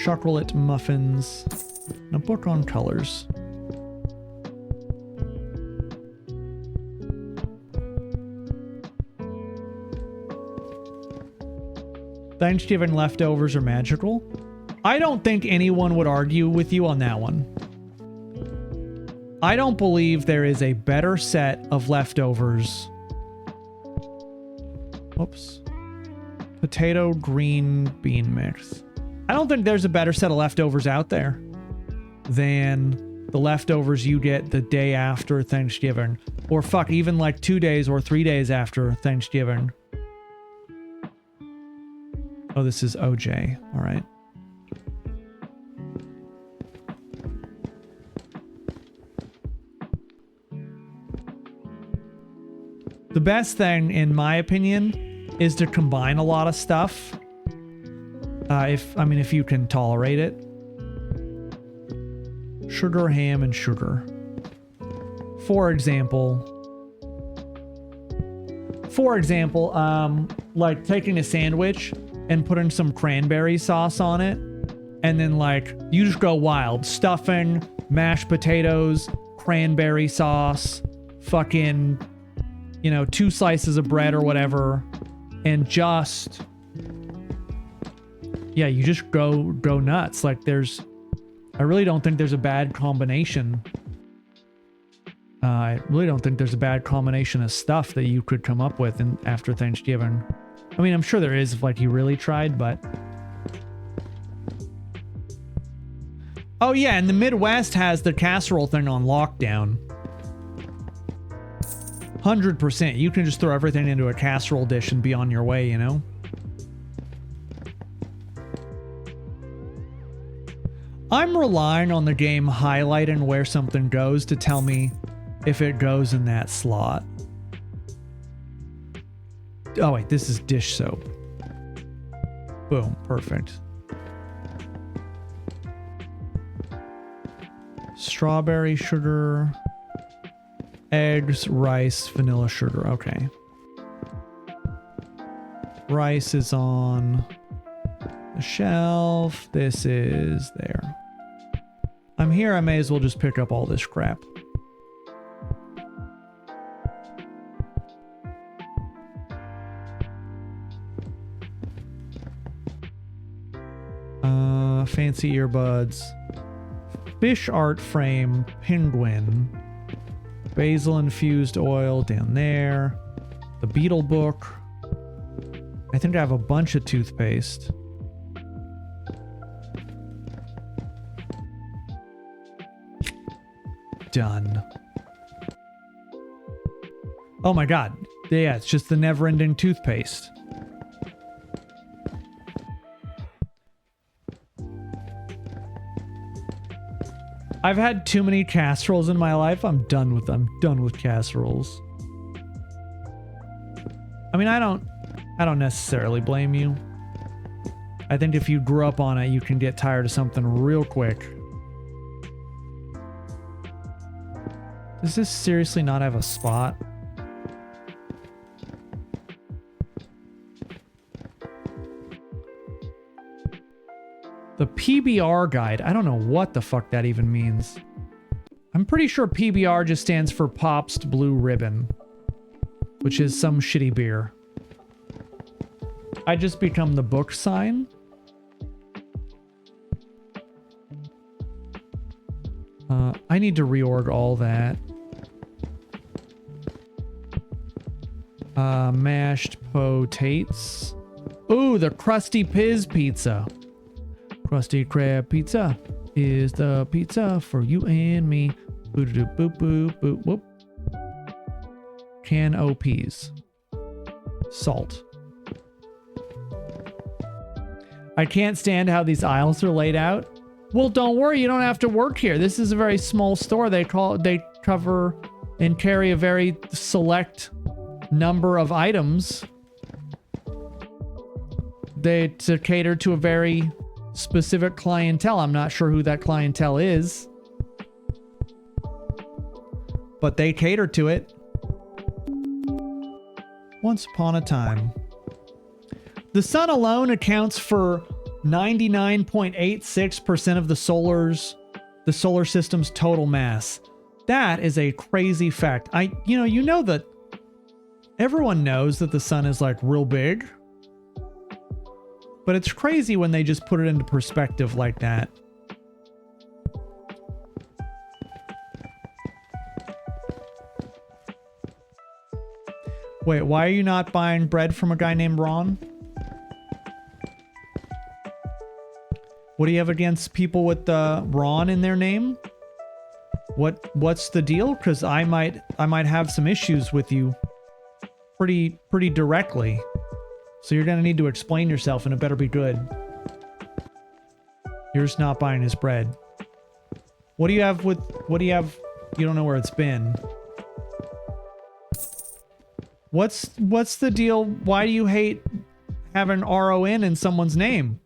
chocolate muffins, and a book on colors. Thanksgiving leftovers are magical. I don't think anyone would argue with you on that one. I don't believe there is a better set of leftovers. Oops. Potato green bean mix. I don't think there's a better set of leftovers out there than the leftovers you get the day after Thanksgiving. Or fuck, even like 2 days or 3 days after Thanksgiving. Oh, this is OJ. All right. The best thing, in my opinion, is to combine a lot of stuff. If you can tolerate it. Sugar, ham, and sugar. For example, like taking a sandwich and putting some cranberry sauce on it, and then like you just go wild. Stuffing, mashed potatoes, cranberry sauce, fucking, 2 slices of bread or whatever, and just yeah, you just go nuts. Like I really don't think there's a bad combination. I really don't think there's a bad combination of stuff that you could come up with after Thanksgiving. I mean, I'm sure there is if like you really tried, but. Oh yeah, and the Midwest has the casserole thing on lockdown. 100%. You can just throw everything into a casserole dish and be on your way, you know? I'm relying on the game highlighting where something goes to tell me if it goes in that slot. Oh wait, this is dish soap. Boom, perfect. Strawberry sugar, eggs, rice, vanilla sugar. Okay. Rice is on the shelf. This is there. I'm here. I may as well just pick up all this crap. Fancy earbuds. Fish art frame, penguin, basil infused oil down there, the Beetle book. I think I have a bunch of toothpaste. Done. Oh my god. Yeah, it's just the never-ending toothpaste. I've had too many casseroles in my life. I'm done with them. Done with casseroles. I mean, I don't necessarily blame you. I think if you grew up on it, you can get tired of something real quick. Does this seriously not have a spot? The PBR guide. I don't know what the fuck that even means. I'm pretty sure PBR just stands for Pabst Blue Ribbon, which is some shitty beer. I just become the book sign. I need to reorg all that. Mashed potatoes. Ooh, the Krusty Piz pizza. Krusty Krab pizza is the pizza for you and me. Boop boop boop boop whoop. Can OPs. Salt. I can't stand how these aisles are laid out. Well, don't worry, you don't have to work here. This is a very small store. They cover and carry a very select number of items. To cater to a very specific clientele. I'm not sure who that clientele is, but they cater to it. Once upon a time. The sun alone accounts for 99.86% of the solar system's total mass. That is a crazy fact. You know that everyone knows that the sun is like real big, but it's crazy when they just put it into perspective like that. Wait, why are you not buying bread from a guy named Ron? What do you have against people with Ron in their name? What's the deal? Because I might have some issues with you pretty directly. So you're gonna need to explain yourself, and it better be good. You're just not buying his bread. What do you have? You don't know where it's been. What's the deal? Why do you hate having RON in someone's name?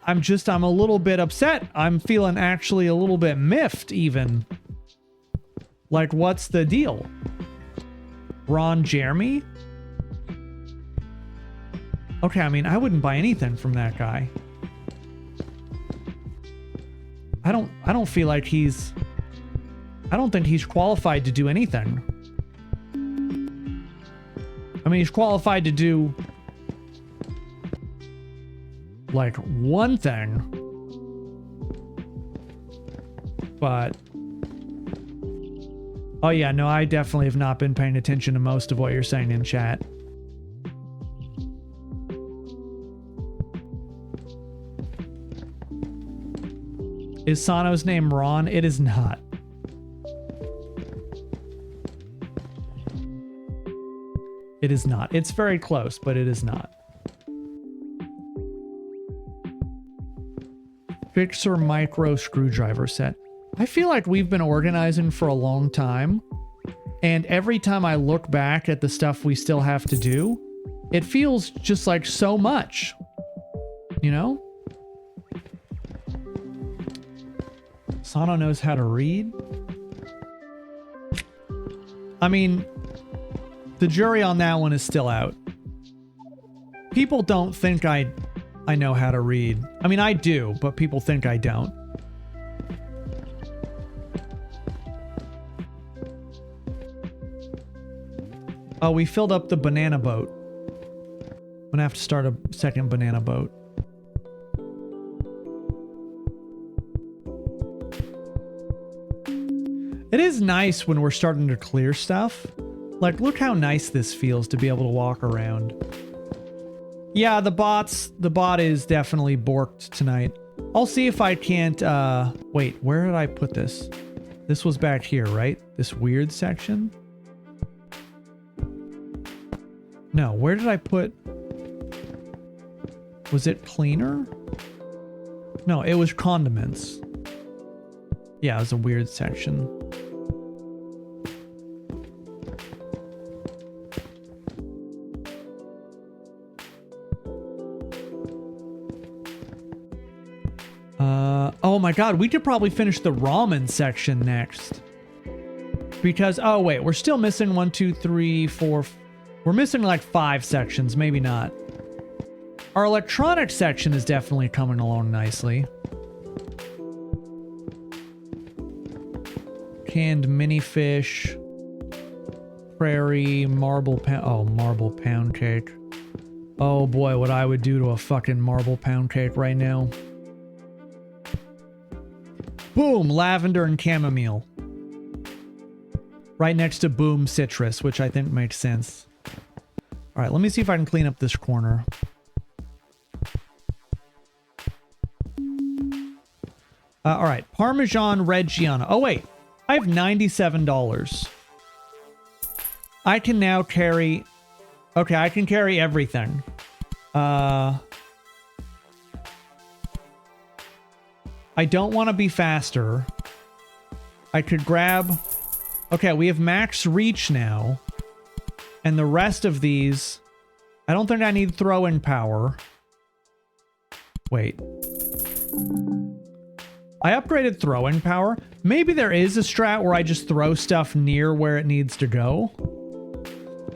I'm a little bit upset. I'm feeling actually a little bit miffed even. Like, what's the deal? Ron Jeremy? Okay, I mean, I wouldn't buy anything from that guy. I don't feel like I don't think he's qualified to do anything. I mean, he's qualified to do like one thing. But oh yeah, no, I definitely have not been paying attention to most of what you're saying in chat. Is Sano's name Ron? It is not. It is not. It's very close, but it is not. Fixer micro screwdriver set. I feel like we've been organizing for a long time, and every time I look back at the stuff we still have to do, it feels just like so much, you know? Sano knows how to read. I mean, the jury on that one is still out. People don't think I know how to read. I mean, I do, but people think I don't. Oh, we filled up the banana boat. I'm gonna have to start a second banana boat. It is nice when we're starting to clear stuff. Like, look how nice this feels to be able to walk around. Yeah, the bot is definitely borked tonight. I'll see if I can't, wait, where did I put this? This was back here, right? This weird section? No, where did I put... Was it cleaner? No, it was condiments. Yeah, it was a weird section. Oh my god, we could probably finish the ramen section next. Because, oh wait, we're still missing 1, 2, 3, 4... We're missing like 5 sections, maybe not. Our electronics section is definitely coming along nicely. Canned mini fish. Prairie, marble pound cake. Oh boy, what I would do to a fucking marble pound cake right now. Boom, lavender and chamomile. Right next to boom citrus, which I think makes sense. All right, let me see if I can clean up this corner. All right, Parmesan Reggiano. Oh wait, I have $97. I can now carry... Okay, I can carry everything. I don't want to be faster. I could grab... Okay, we have max reach now. And the rest of these... I don't think I need throwing power. Wait. I upgraded throwing power. Maybe there is a strat where I just throw stuff near where it needs to go.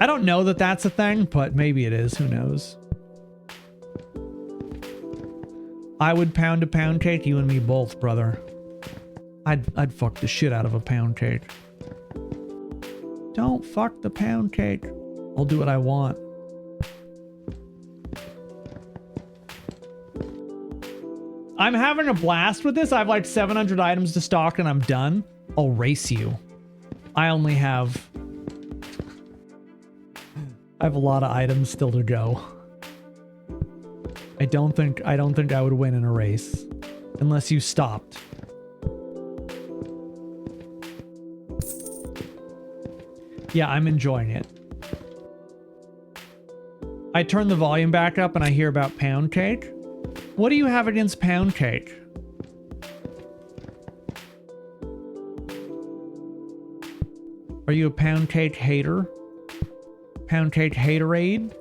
I don't know that that's a thing, but maybe it is. Who knows? I would pound a pound cake, you and me both, brother. I'd fuck the shit out of a pound cake. Don't fuck the pound cake. I'll do what I want. I'm having a blast with this. I have like 700 items to stock and I'm done. I'll race you. I only have... I have a lot of items still to go. I don't think I would win in a race. Unless you stopped. Yeah, I'm enjoying it. I turn the volume back up and I hear about pound cake. What do you have against pound cake? Are you a pound cake hater? Pound cake haterade?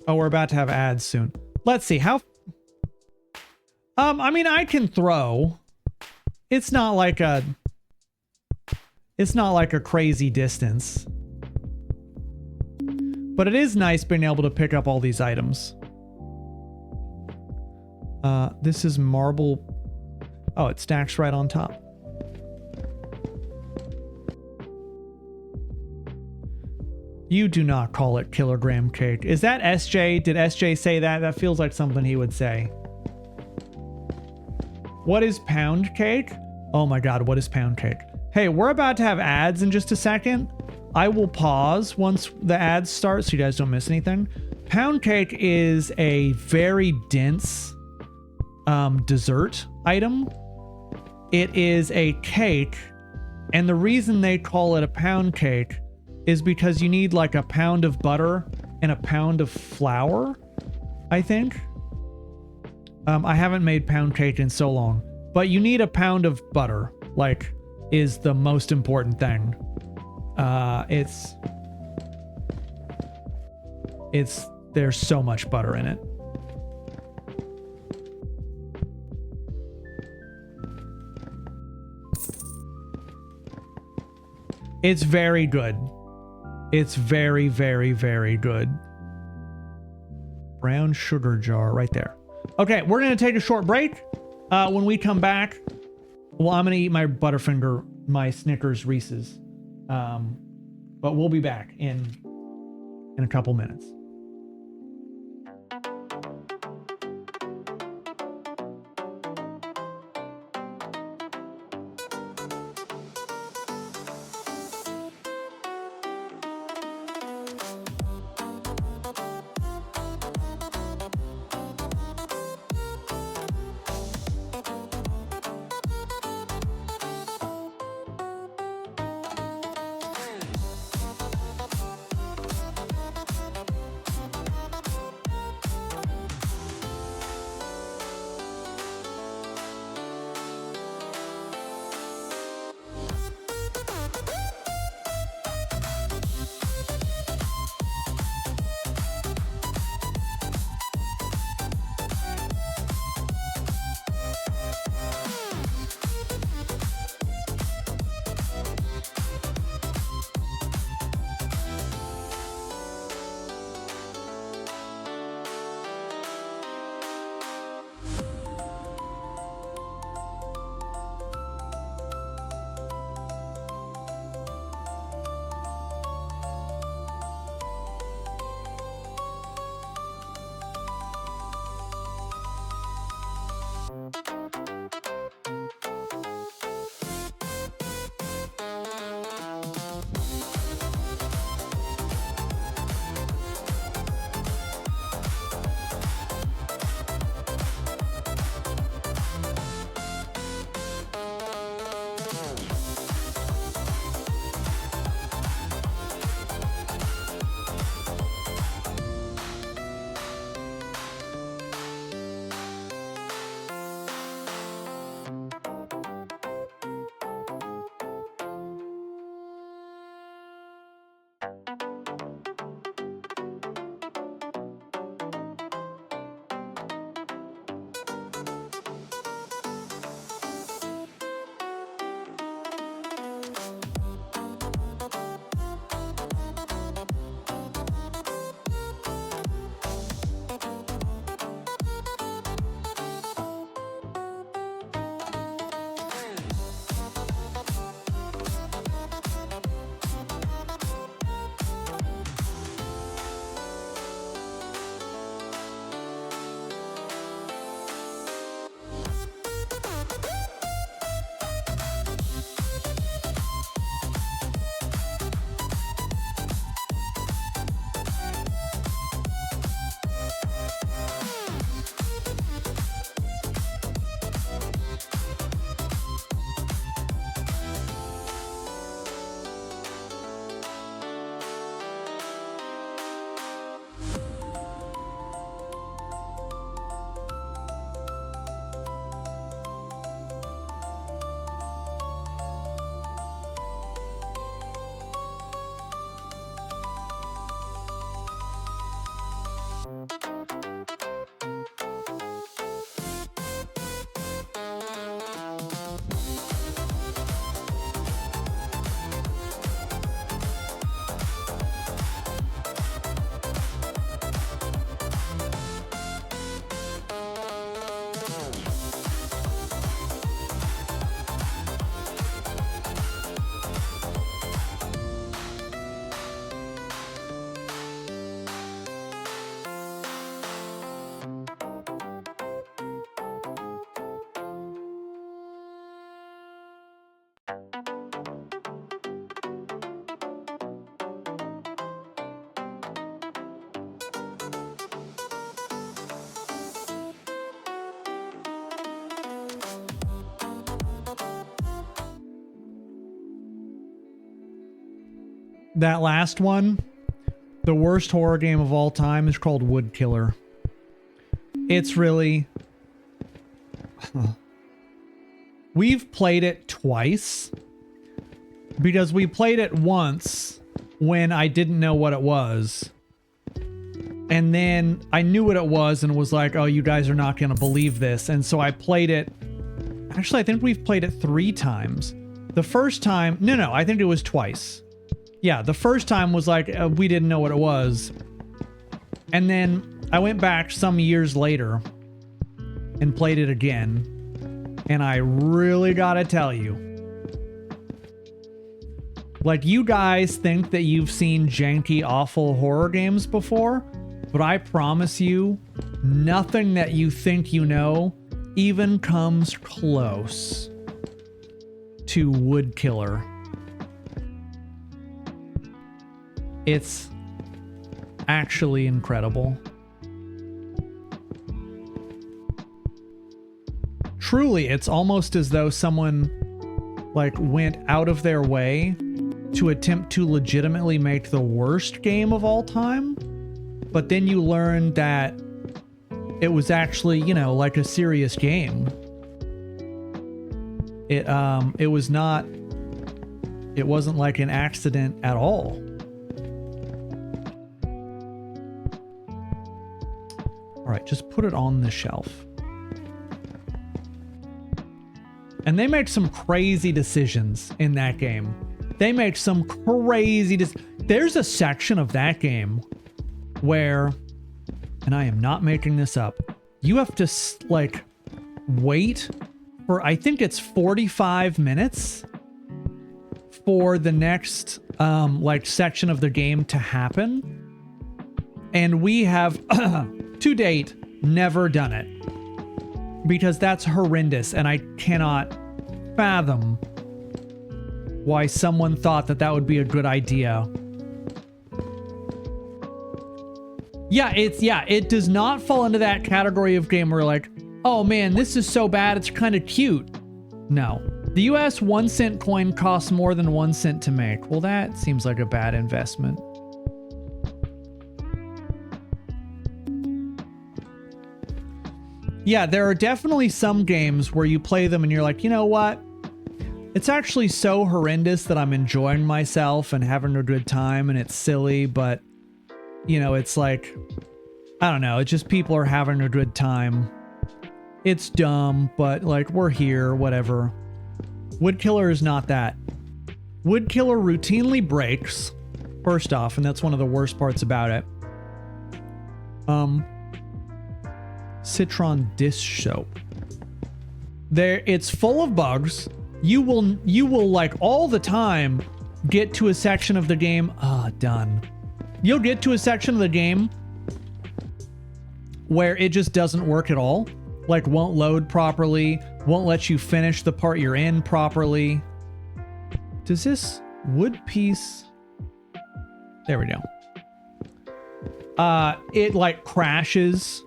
Oh, we're about to have ads soon. Let's see, how... I mean, I can throw. It's not like a crazy distance. But it is nice being able to pick up all these items. This is marble... Oh, it stacks right on top. You do not call it kilogram cake. Is that SJ? Did SJ say that? That feels like something he would say. What is pound cake? Oh my god, what is pound cake? Hey, we're about to have ads in just a second. I will pause once the ads start so you guys don't miss anything. Pound cake is a very dense dessert item. It is a cake, and the reason they call it a pound cake is because you need like a pound of butter and a pound of flour, I think. I haven't made pound cake in so long, but you need a pound of butter, like, is the most important thing. There's so much butter in it. It's very good. It's very, very, very good. Brown sugar jar right there. Okay, we're going to take a short break. When we come back, well, I'm going to eat my Butterfinger, my Snickers Reese's. But we'll be back in a couple minutes. that last one, the worst horror game of all time, is called Wood Killer. It's really... We've played it twice because we played it once when I didn't know what it was. And then I knew what it was and was like, oh, you guys are not going to believe this. And so I played it. Actually, I think we've played it 3 times. The first time, no, I think it was twice. Yeah, the first time was like, we didn't know what it was. And then I went back some years later and played it again. And I really gotta tell you, like, you guys think that you've seen janky, awful horror games before, but I promise you, nothing that you think you know even comes close to Wood Killer. It's actually incredible. Truly, it's almost as though someone like went out of their way to attempt to legitimately make the worst game of all time, but then you learn that it was actually, you know, like a serious game. It wasn't like an accident at all. All right, just put it on the shelf. And they make some crazy decisions in that game. They make some crazy There's a section of that game where, and I am not making this up, you have to like wait for, I think it's 45 minutes for the next like section of the game to happen. And we have to date never done it because that's horrendous, and I cannot fathom why someone thought that that would be a good idea. It does not fall into that category of game where like, oh man, this is so bad it's kind of cute. No. The US 1 cent coin costs more than 1 cent to make. Well, that seems like a bad investment. Yeah, there are definitely some games where you play them and you're like, you know what? It's actually so horrendous that I'm enjoying myself and having a good time, and it's silly, but, you know, it's like, I don't know, it's just people are having a good time. It's dumb, but like, we're here, whatever. Wood Killer is not that. Wood Killer routinely breaks, first off, and that's one of the worst parts about it. Citron dish soap. It's full of bugs. You will like all the time get to a section of the game. Done. You'll get to a section of the game where it just doesn't work at all. Like, won't load properly, won't let you finish the part you're in properly. Does this wood piece... There we go. It like crashes.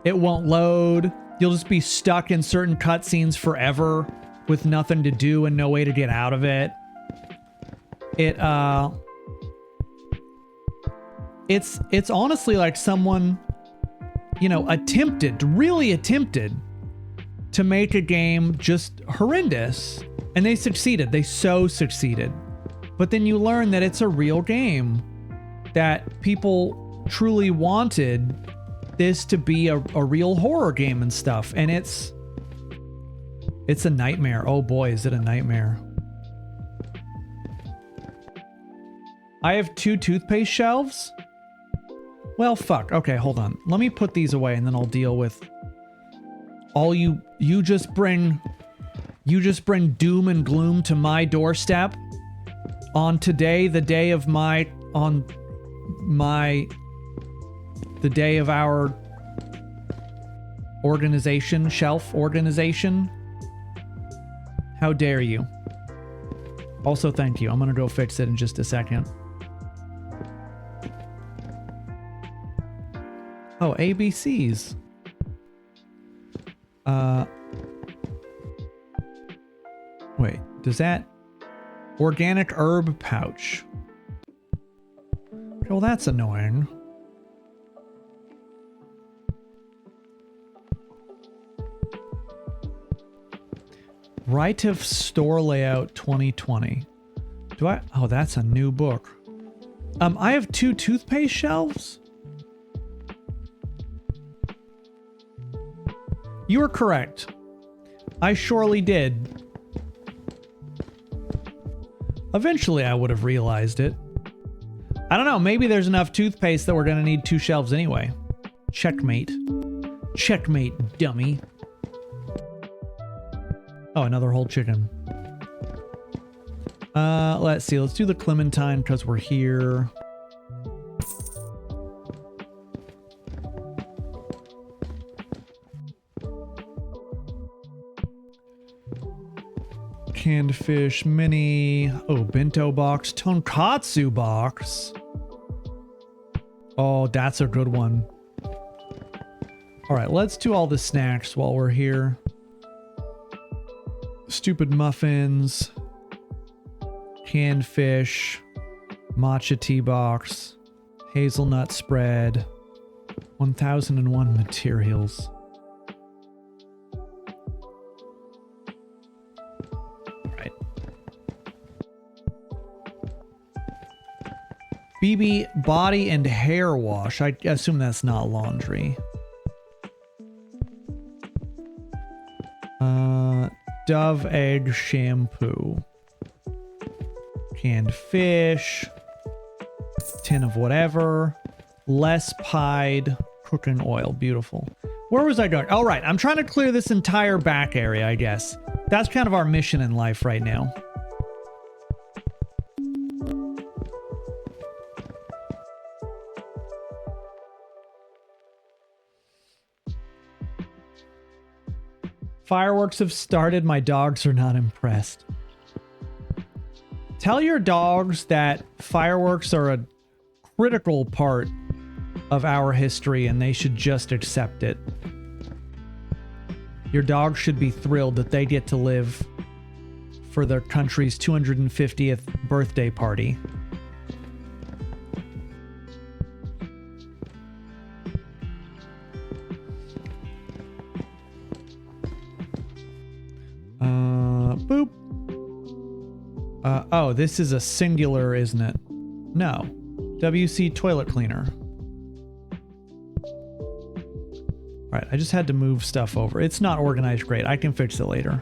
It won't load. You'll just be stuck in certain cutscenes forever with nothing to do and no way to get out of it. It's honestly like someone, you know, really attempted to make a game just horrendous, and they succeeded. They so succeeded. But then you learn that it's a real game, that people truly wanted this to be a real horror game and stuff, and it's a nightmare. Oh boy, is it a nightmare. I have 2 toothpaste shelves? Well, fuck. Okay, hold on. Let me put these away and then I'll deal with all you just bring doom and gloom to my doorstep on today, the day of the day of our organization, shelf organization. How dare you? Also, thank you. I'm gonna go fix it in just a second. Oh, ABCs. Wait, does that... Organic herb pouch. Well, that's annoying. Right of Store Layout 2020. Do I? Oh, that's a new book. I have 2 toothpaste shelves. You are correct. I surely did. Eventually, I would have realized it. I don't know. Maybe there's enough toothpaste that we're going to need 2 shelves anyway. Checkmate. Checkmate, dummy. Oh, another whole chicken. Let's see. Let's do the Clementine because we're here. Canned fish, mini. Oh, bento box, tonkatsu box. Oh, that's a good one. All right, let's do all the snacks while we're here. Stupid muffins, canned fish, matcha tea box, hazelnut spread, 1001 materials. Right. BB body and hair wash. I assume that's not laundry. Dove egg shampoo. Canned fish. Tin of whatever. Less pied cooking oil. Beautiful. Where was I going? All right. I'm trying to clear this entire back area, I guess. That's kind of our mission in life right now. Fireworks have started. My dogs are not impressed. Tell your dogs that fireworks are a critical part of our history and they should just accept it. Your dog should be thrilled that they get to live for their country's 250th birthday party. Boop. Oh, this is a singular, isn't it? No. WC toilet cleaner. Alright, I just had to move stuff over. It's not organized great. I can fix it later.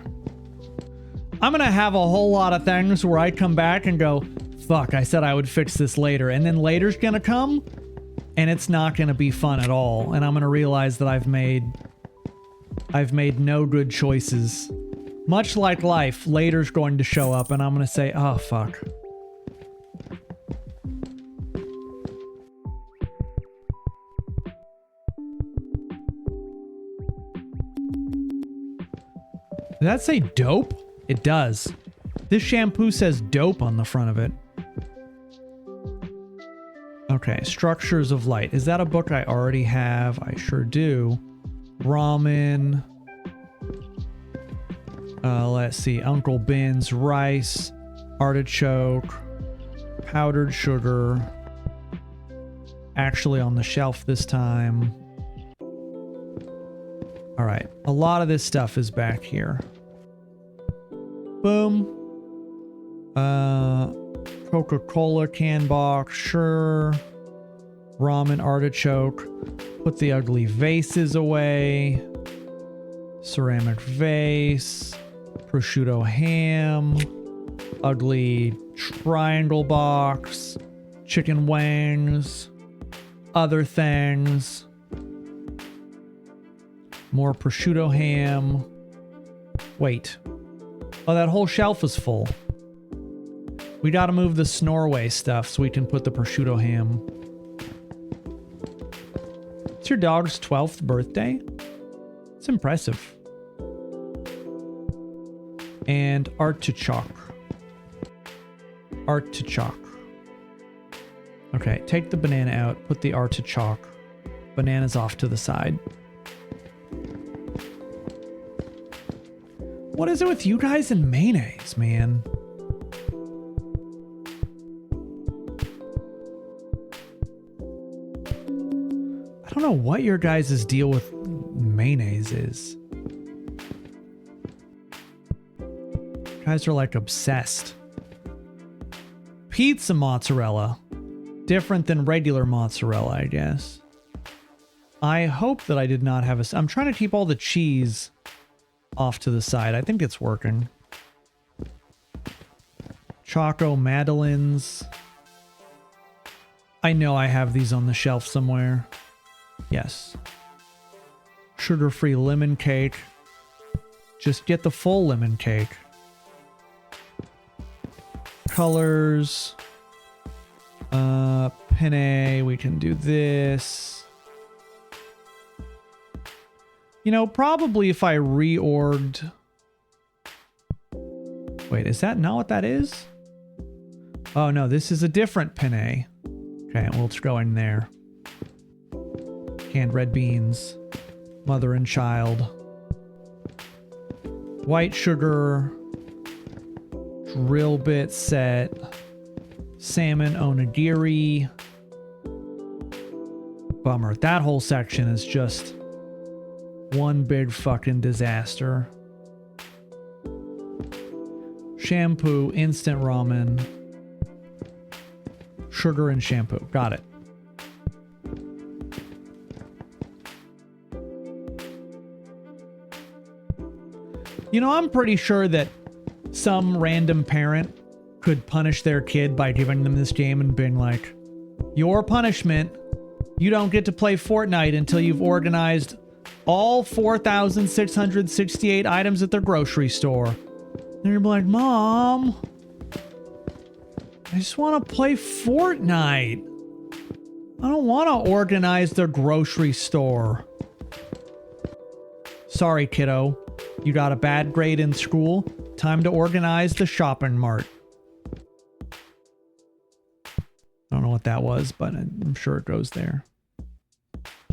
I'm gonna have a whole lot of things where I come back and go, fuck, I said I would fix this later. And then later's gonna come, and it's not gonna be fun at all. And I'm gonna realize that I've made no good choices. Much like life, later's going to show up and I'm going to say, oh, fuck. Does that say dope? It does. This shampoo says dope on the front of it. Okay, Structures of Light. Is that a book I already have? I sure do. Ramen. Let's see. Uncle Ben's rice, artichoke, powdered sugar. Actually on the shelf this time. All right. A lot of this stuff is back here. Boom. Coca-Cola can box. Sure. Ramen artichoke. Put the ugly vases away. Ceramic vase. Prosciutto ham, ugly triangle box, chicken wings, other things, more prosciutto ham. Wait. Oh, that whole shelf is full. We gotta move the Snorway stuff so we can put the prosciutto ham. It's your dog's 12th birthday? It's impressive. And artichoke. Artichoke. Okay, take the banana out, put the artichoke. Banana's off to the side. What is it with you guys and mayonnaise, man? I don't know what your guys' deal with mayonnaise is. You guys are like obsessed. Pizza mozzarella. Different than regular mozzarella, I guess. I hope that I did not have a... I'm trying to keep all the cheese off to the side. I think it's working. Choco Madeleines. I know I have these on the shelf somewhere. Yes. Sugar-free lemon cake. Just get the full lemon cake. Colors. Penne. We can do this. You know, probably if I reorged... Wait, is that not what that is? Oh no, this is a different penne. Okay, well, let's go in there. Canned red beans. Mother and child. White sugar. Drill bit set. Salmon onigiri. Bummer. That whole section is just one big fucking disaster. Shampoo, instant ramen. Sugar and shampoo. Got it. You know, I'm pretty sure that some random parent could punish their kid by giving them this game and being like, your punishment, you don't get to play Fortnite until you've organized all 4,668 items at their grocery store. And you're like, Mom, I just want to play Fortnite. I don't want to organize their grocery store. Sorry, kiddo. You got a bad grade in school. Time to organize the shopping mart. I don't know what that was, but I'm sure it goes there.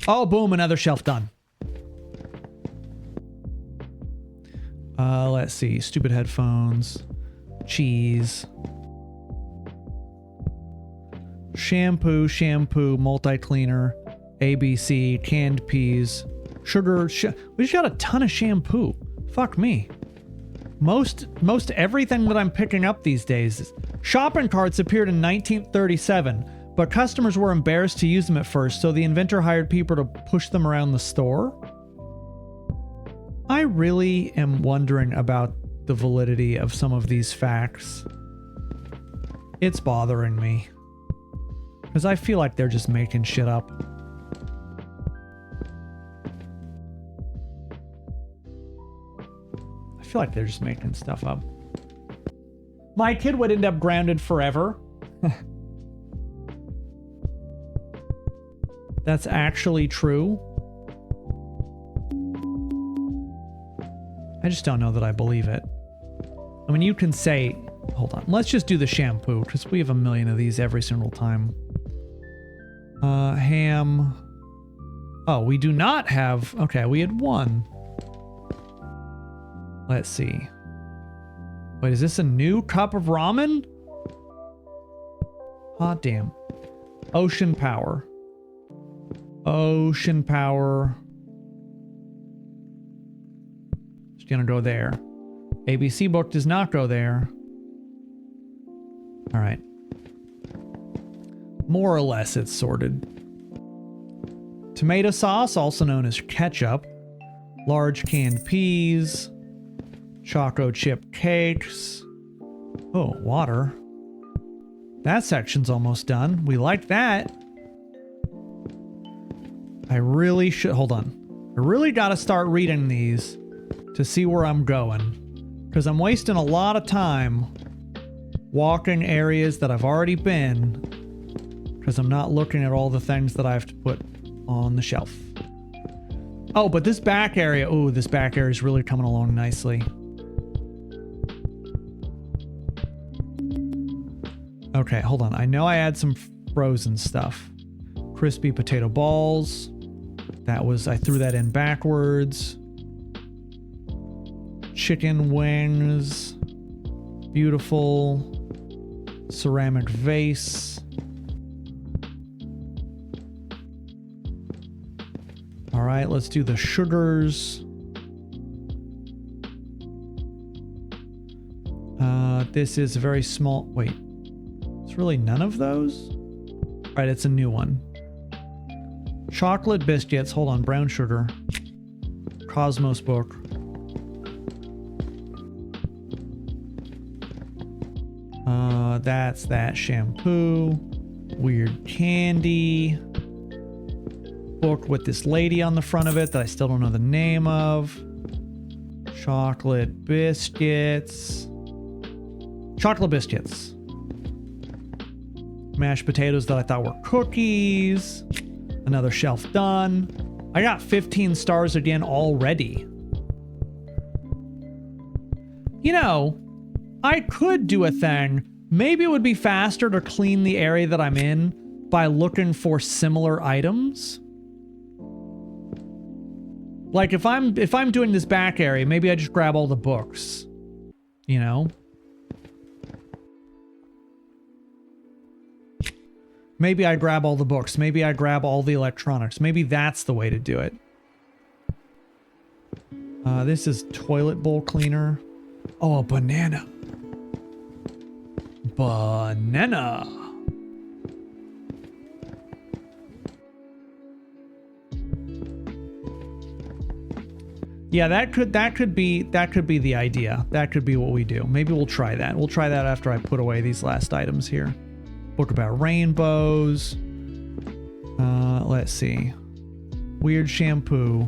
Oh, boom, another shelf done. Let's see. Stupid headphones. Cheese. Shampoo, multi-cleaner. ABC, canned peas. Sugar. We just got a ton of shampoo. Fuck me. Most everything that I'm picking up these days. Shopping carts appeared in 1937, but customers were embarrassed to use them at first, so the inventor hired people to push them around the store. I really am wondering about the validity of some of these facts. It's bothering me. Because I feel like they're just making shit up. I feel like they're just making stuff up. My kid would end up grounded forever. That's actually true. I just don't know that I believe it. I mean, you can say... Hold on. Let's just do the shampoo, because we have a million of these every single time. Ham. Oh, we do not have... Okay, we had one. Let's see. Wait, is this a new cup of ramen? Hot damn. Ocean Power. Ocean Power. It's gonna go there. ABC book does not go there. All right. More or less it's sorted. Tomato sauce, also known as ketchup. Large canned peas. Choco chip cakes. Oh, water. That section's almost done. We like that. I really should... Hold on. I really got to start reading these to see where I'm going. Because I'm wasting a lot of time walking areas that I've already been. Because I'm not looking at all the things that I have to put on the shelf. Oh, but this back area... Oh, this back area is really coming along nicely. Okay, hold on. I know I had some frozen stuff. Crispy potato balls. That was... I threw that in backwards. Chicken wings. Beautiful. Ceramic vase. All right, let's do the sugars. This is a very small... Wait. It's really none of those? All right, it's a new one. Chocolate biscuits. Hold on, brown sugar. Cosmos book. That's that shampoo. Weird candy. Book with this lady on the front of it that I still don't know the name of. Chocolate biscuits. Chocolate biscuits. Mashed potatoes that I thought were cookies. Another shelf done. I got 15 stars again already. You know, I could do a thing. Maybe it would be faster to clean the area that I'm in by looking for similar items. Like if I'm doing this back area, maybe I just grab all the books. You know? Maybe I grab all the books. Maybe I grab all the electronics. Maybe that's the way to do it. This is toilet bowl cleaner. Oh, a banana. Banana. Yeah, that could be the idea. That could be what we do. Maybe we'll try that. We'll try that after I put away these last items here. Book about rainbows. Let's see. Weird shampoo.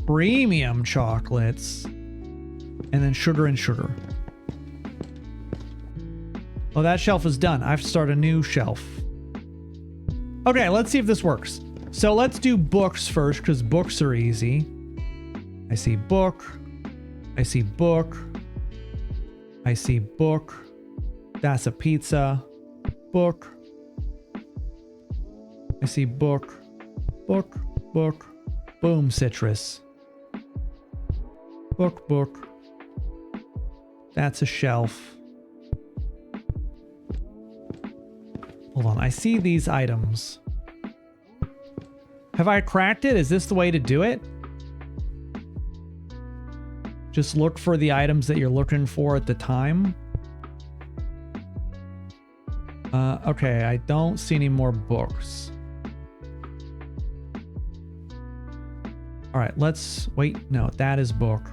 Premium chocolates. And then sugar and sugar. Oh, that shelf is done. I have to start a new shelf. Okay, let's see if this works. So let's do books first, because books are easy. I see book. I see book. I see book. That's a pizza. Book. I see book. Book. Book. Boom, citrus. Book, book. That's a shelf. Hold on, I see these items. Have I cracked it? Is this the way to do it? Just look for the items that you're looking for at the time. Okay, I don't see any more books. All right, let's wait. No, that is book.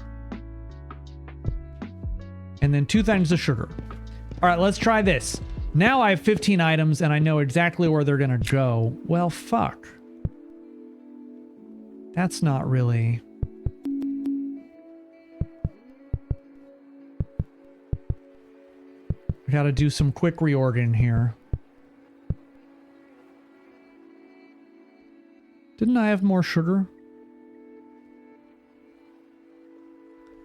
And then 2 things of sugar. All right, let's try this. Now I have 15 items and I know exactly where they're gonna go. Well, fuck. That's not really... I gotta do some quick reorgan here. Didn't I have more sugar?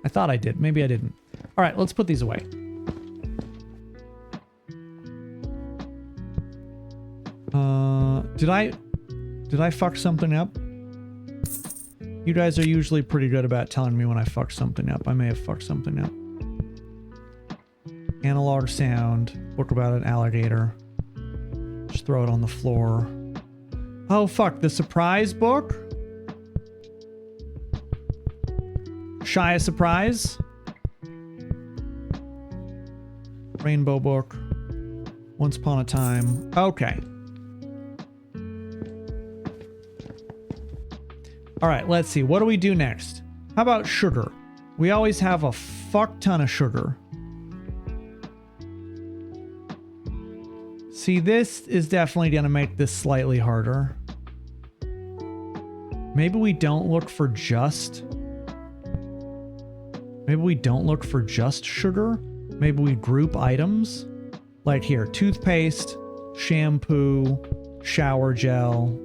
I thought I did. Maybe I didn't. All right, let's put these away. Did I fuck something up? You guys are usually pretty good about telling me when I fuck something up. I may have fucked something up. Analog sound. Book about an alligator. Just throw it on the floor. Oh, fuck. The surprise book? Shy a surprise? Rainbow book. Once upon a time. Okay. All right, let's see. What do we do next? How about sugar? We always have a fuck ton of sugar. See, this is definitely going to make this slightly harder. Maybe we don't look for just... Maybe we don't look for just sugar. Maybe we group items. Like here, toothpaste, shampoo, shower gel,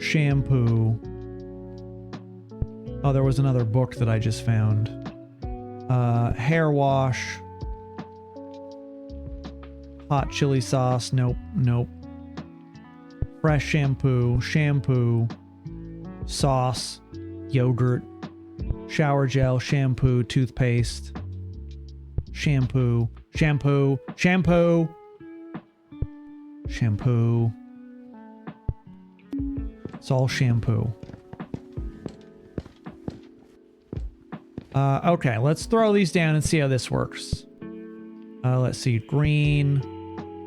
shampoo. Oh, there was another book that I just found. Hair wash. Hot chili sauce. Nope, nope. Fresh shampoo, shampoo, sauce, yogurt, shower gel, shampoo, toothpaste, shampoo, shampoo, shampoo, shampoo. It's all shampoo. Okay, let's throw these down and see how this works. Let's see. Green,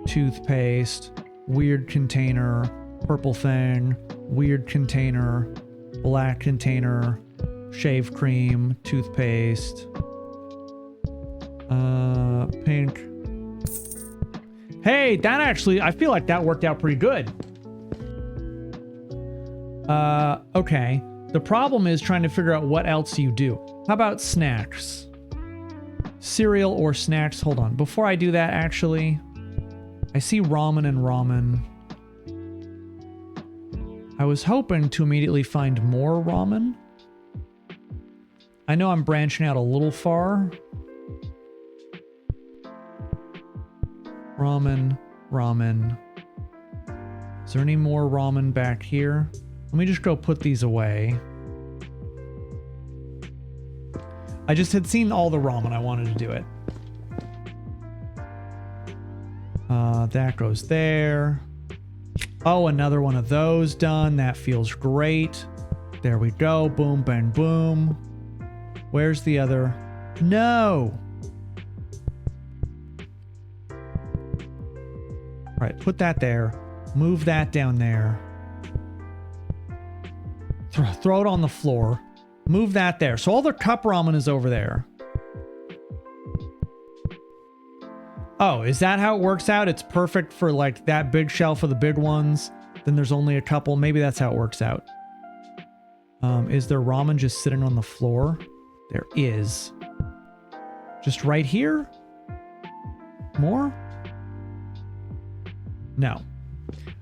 toothpaste, weird container, purple thing, weird container, black container, shave cream, toothpaste, pink. Hey, that actually, I feel like that worked out pretty good. Okay. The problem is trying to figure out what else you do. How about snacks? Cereal or snacks? Hold on. Before I do that, actually, I see ramen and ramen. I was hoping to immediately find more ramen. I know I'm branching out a little far. Ramen, ramen. Is there any more ramen back here? Let me just go put these away. I just had seen all the ramen. I wanted to do it. That goes there. Oh, another one of those done. That feels great. There we go. Boom, bang, boom. Where's the other? No. All right, put that there. Move that down there. Throw it on the floor. Move that there. So all the cup ramen is over there. Oh, is that how it works out? It's perfect for like that big shelf of the big ones. Then there's only a couple. Maybe that's how it works out. Is there ramen just sitting on the floor? There is. Just right here? More? No. All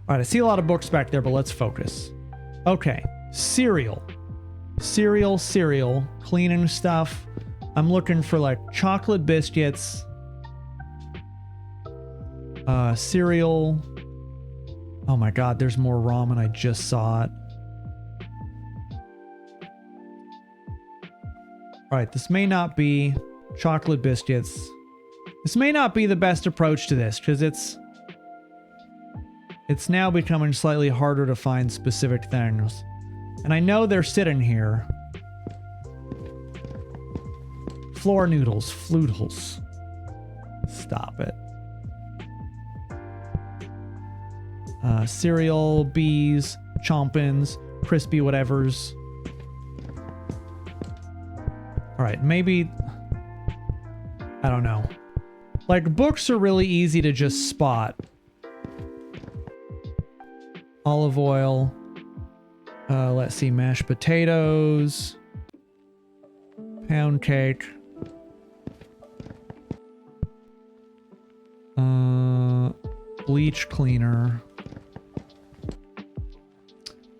right, I see a lot of books back there, but let's focus. Okay, cereal. Cereal, cleaning stuff. I'm looking for like chocolate biscuits. Cereal. Oh my god, there's more ramen. I just saw it. Alright, this may not be chocolate biscuits. This may not be the best approach to this, because it's now becoming slightly harder to find specific things. And I know they're sitting here. Floor noodles, floodles. Stop it. Cereal, bees, chompins, crispy whatevers. Alright, maybe... I don't know. Like, books are really easy to just spot. Olive oil. Let's see, mashed potatoes. Pound cake. Bleach cleaner.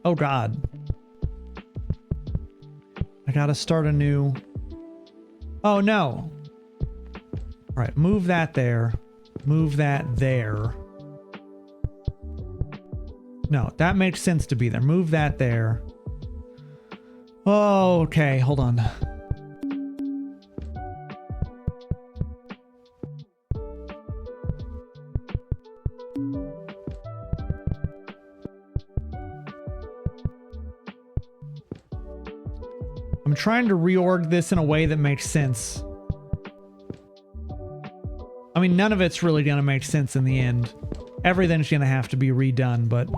Oh god. I gotta start a new... Oh no. Alright, move that there. Move that there. No, that makes sense to be there. Move that there. Oh, okay, hold on. I'm trying to reorg this in a way that makes sense. I mean, none of it's really going to make sense in the end. Everything's going to have to be redone, but...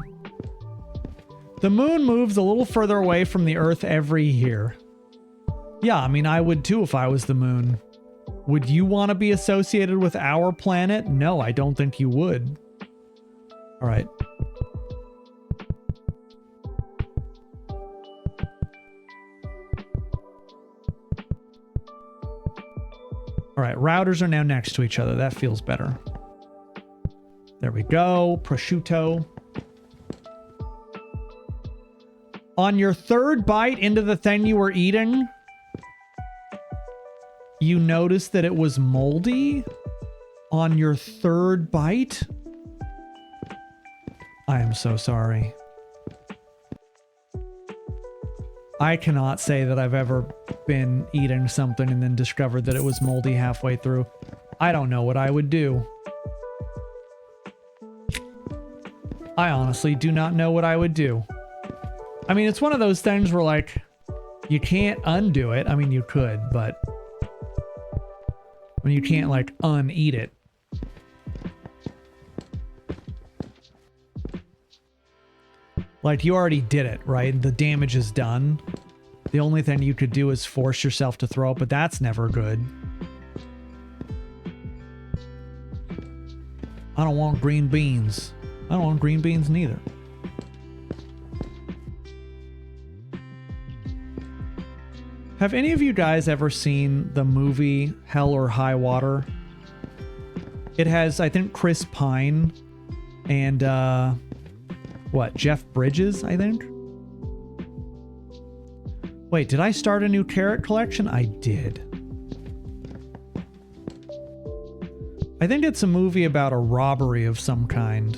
The moon moves a little further away from the Earth every year. Yeah, I mean, I would too if I was the moon. Would you want to be associated with our planet? No, I don't think you would. Alright. Alright, routers are now next to each other. That feels better. There we go. Prosciutto. On your third bite into the thing you were eating, you noticed that it was moldy? On your third bite? I am so sorry. I cannot say that I've ever been eating something and then discovered that it was moldy halfway through. I don't know what I would do. I honestly do not know what I would do. I mean, it's one of those things where, like, you can't undo it. I mean, you could, but when you can't, like, uneat it. Like, you already did it, right? The damage is done. The only thing you could do is force yourself to throw it, but that's never good. I don't want green beans. I don't want green beans neither. Have any of you guys ever seen the movie Hell or High Water? It has, I think, Chris Pine and, Jeff Bridges, I think? Wait, did I start a new carrot collection? I did. I think it's a movie about a robbery of some kind.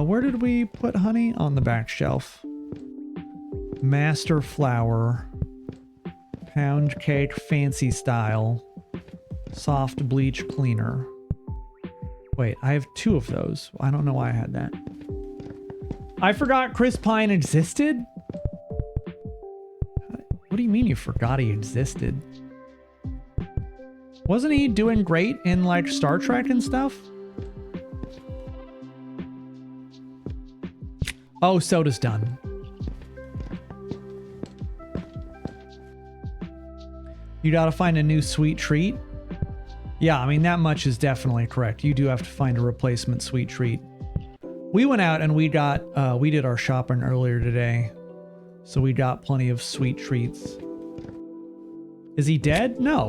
Where did we put honey? On the back shelf. Master flour. Pound cake fancy style. Soft bleach cleaner. Wait, I have 2 of those. I don't know why I had that. I forgot Chris Pine existed? What do you mean you forgot he existed? Wasn't he doing great in, like, Star Trek and stuff? Oh, soda's done. You gotta find a new sweet treat? Yeah, I mean, that much is definitely correct. You do have to find a replacement sweet treat. We went out and we did our shopping earlier today. So we got plenty of sweet treats. Is he dead? No.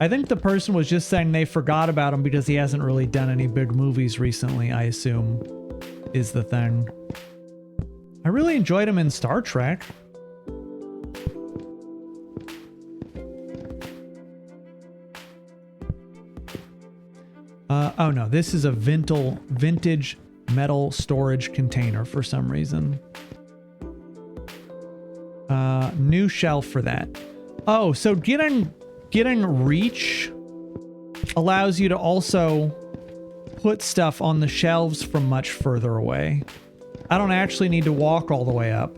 I think the person was just saying they forgot about him because he hasn't really done any big movies recently, I assume, is the thing. I really enjoyed him in Star Trek. Oh no, this is a vintage metal storage container for some reason. New shelf for that. Oh, so getting reach allows you to also put stuff on the shelves from much further away. I don't actually need to walk all the way up.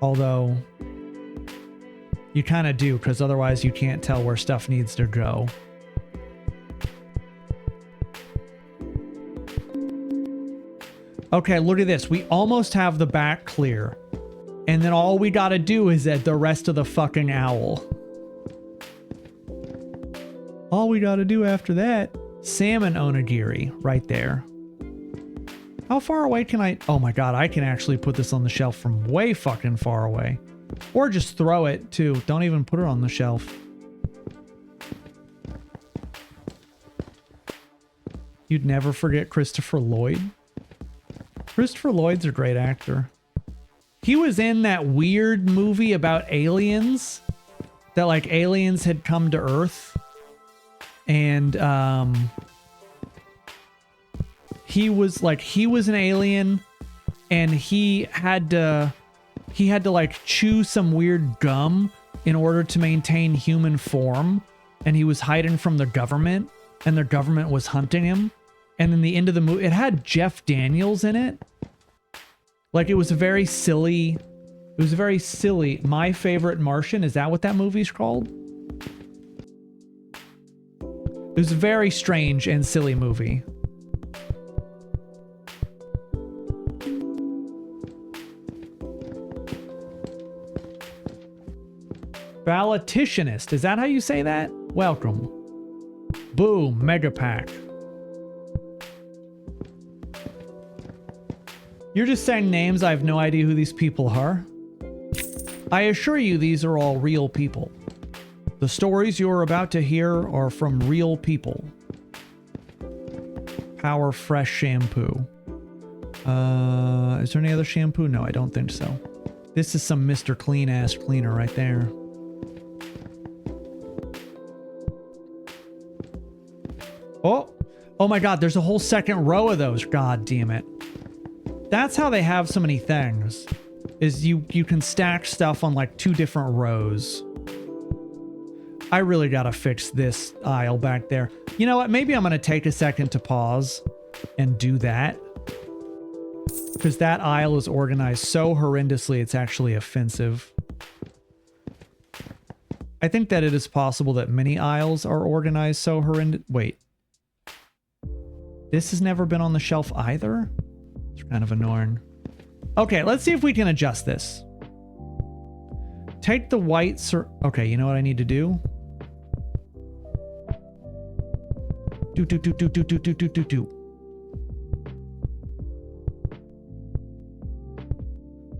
Although you kind of do, because otherwise you can't tell where stuff needs to go. Okay, look at this. We almost have the back clear. And then all we gotta do is add the rest of the fucking owl. All we gotta do after that, salmon onigiri right there. How far away can I? Oh my god, I can actually put this on the shelf from way fucking far away. Or just throw it too. Don't even put it on the shelf. You'd never forget Christopher Lloyd. Christopher Lloyd's a great actor. He was in that weird movie about aliens. That, like, aliens had come to Earth. And, he was an alien. And he had to, like, chew some weird gum in order to maintain human form. And he was hiding from the government. And the government was hunting him. And then the end of the movie, it had Jeff Daniels in it. Like, it was a very silly, My Favorite Martian. Is that what that movie's called? It was a very strange and silly movie. Ballotitianist. Is that how you say that? Welcome. Boom. Mega pack. You're just saying names. I have no idea who these people are. I assure you these are all real people. The stories you're about to hear are from real people. Power Fresh shampoo. Is there any other shampoo? No, I don't think so. This is some Mr. Clean ass cleaner right there. Oh my god, there's a whole second row of those. God damn it. That's how they have so many things. is you can stack stuff on like 2 different rows. I really gotta fix this aisle back there. You know what? Maybe I'm gonna take a second to pause and do that. Because that aisle is organized so horrendously, it's actually offensive. I think that it is possible that many aisles are organized so horrendous. Wait. This has never been on the shelf either? It's kind of annoying. Okay, let's see if we can adjust this. Take the white okay, you know what I need to do? Do.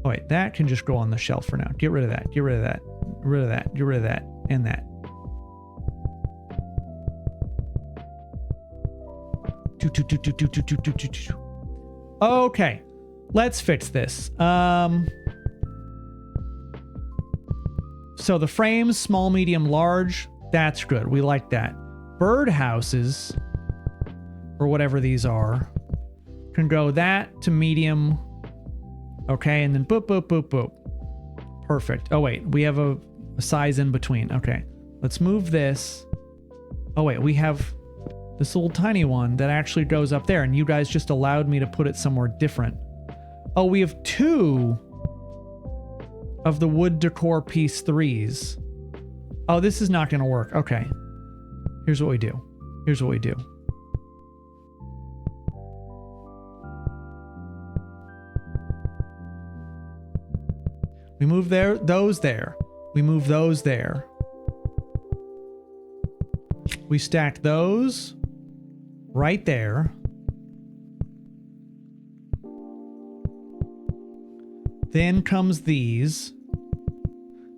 Oh wait, that can just go on the shelf for now. Get rid of that. Get rid of that. Get rid of that. Get rid of that. And that. Okay, let's fix this. So the frames, small, medium, large, that's good. We like that. Bird houses, or whatever these are, can go that to medium. Okay, and then boop, boop, boop, boop. Perfect. Oh wait, we have a size in between. Okay, let's move this. Oh wait, we have this little tiny one that actually goes up there, and you guys just allowed me to put it somewhere different. Oh, we have 2 of the wood decor piece 3s. Oh, this is not going to work. Okay. Here's what we do. Here's what we do. We move those there. We move those there. We stack those right there. Then comes these.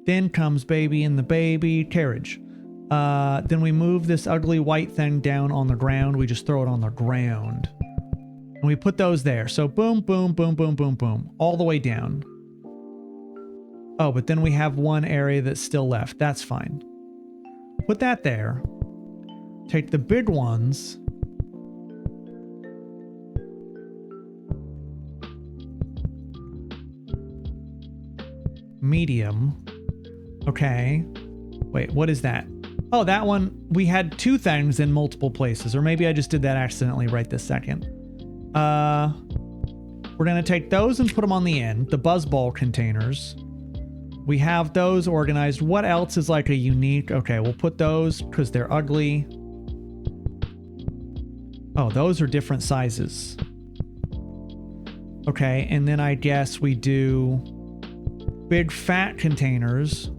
Then comes baby and the baby carriage. Then we move this ugly white thing down on the ground. We just throw it on the ground. And we put those there. So boom, boom, boom, boom, boom, boom. All the way down. Oh, but then we have one area that's still left. That's fine. Put that there. Take the big ones. Medium. Okay. Wait, what is that? Oh, that one, we had 2 things in multiple places, or maybe I just did that accidentally right this second. We're gonna take those and put them on the end, the buzzball containers. We have those organized. What else is like a unique? Okay, we'll put those because they're ugly. Oh, those are different sizes. Okay, and then I guess we do big fat containers.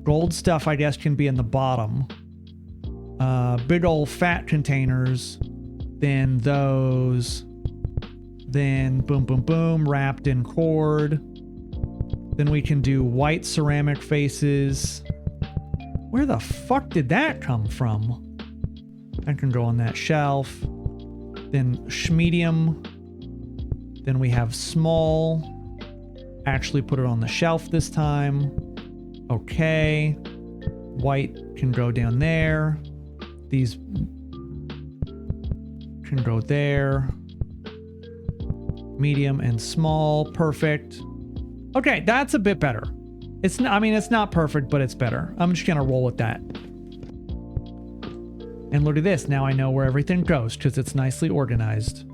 Gold stuff, I guess, can be in the bottom. Big old fat containers. Then those. Then boom, boom, boom, wrapped in cord. Then we can do white ceramic faces. Where the fuck did that come from? That can go on that shelf. Then medium. Then we have small. Actually put it on the shelf this time. Okay. White can go down there. These can go there. Medium and small. Perfect. Okay, that's a bit better. It's not, I mean, it's not perfect, but it's better. I'm just gonna roll with that. And look at this. Now I know where everything goes because it's nicely organized.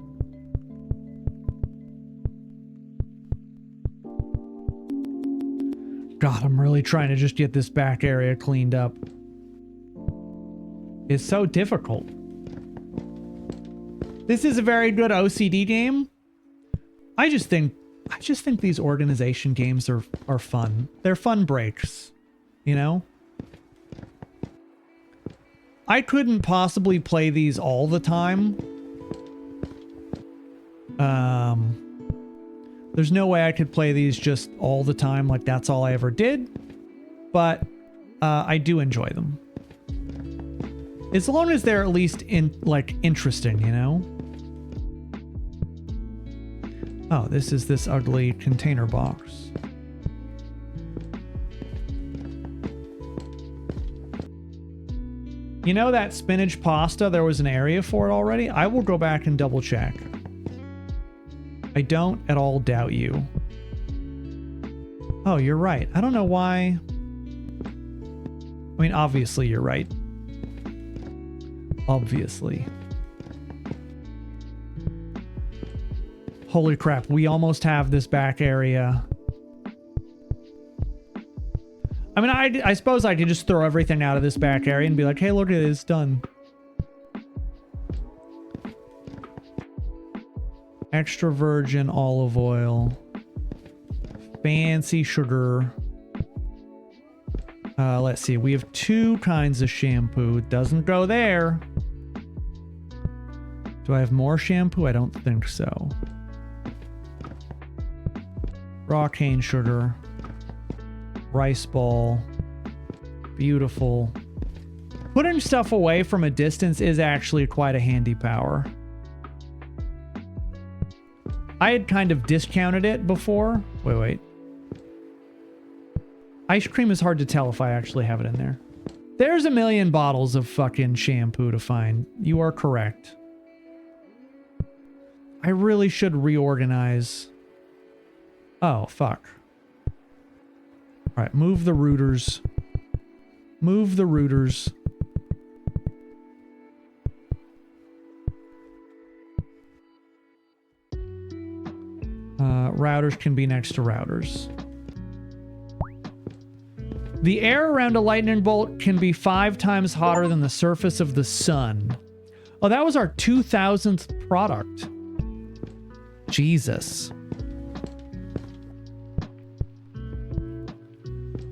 God, I'm really trying to just get this back area cleaned up. It's so difficult. This is a very good OCD game. I just think these organization games are fun. They're fun breaks, you know? I couldn't possibly play these all the time. There's no way I could play these just all the time, like that's all I ever did. But I do enjoy them. As long as they're at least interesting, you know? Oh, this is this ugly container box. You know that spinach pasta, there was an area for it already? I will go back and double check. I don't at all doubt you. Oh, you're right. I don't know why. I mean, obviously you're right. Obviously. Holy crap, we almost have this back area. I mean, I suppose I could just throw everything out of this back area and be like, hey, look at it, it's done. Extra virgin olive oil. Fancy sugar. Let's see, we have 2 kinds of shampoo. It doesn't go there. Do I have more shampoo? I don't think so. Raw cane sugar. Rice ball. Beautiful. Putting stuff away from a distance is actually quite a handy power. I had kind of discounted it before. Wait. Ice cream is hard to tell if I actually have it in there. There's a million bottles of fucking shampoo to find. You are correct. I really should reorganize. Oh, fuck. Alright, move the routers. Move the routers. Routers can be next to routers. The air around a lightning bolt can be 5 times hotter than the surface of the sun. Oh, that was our 2000th product. Jesus.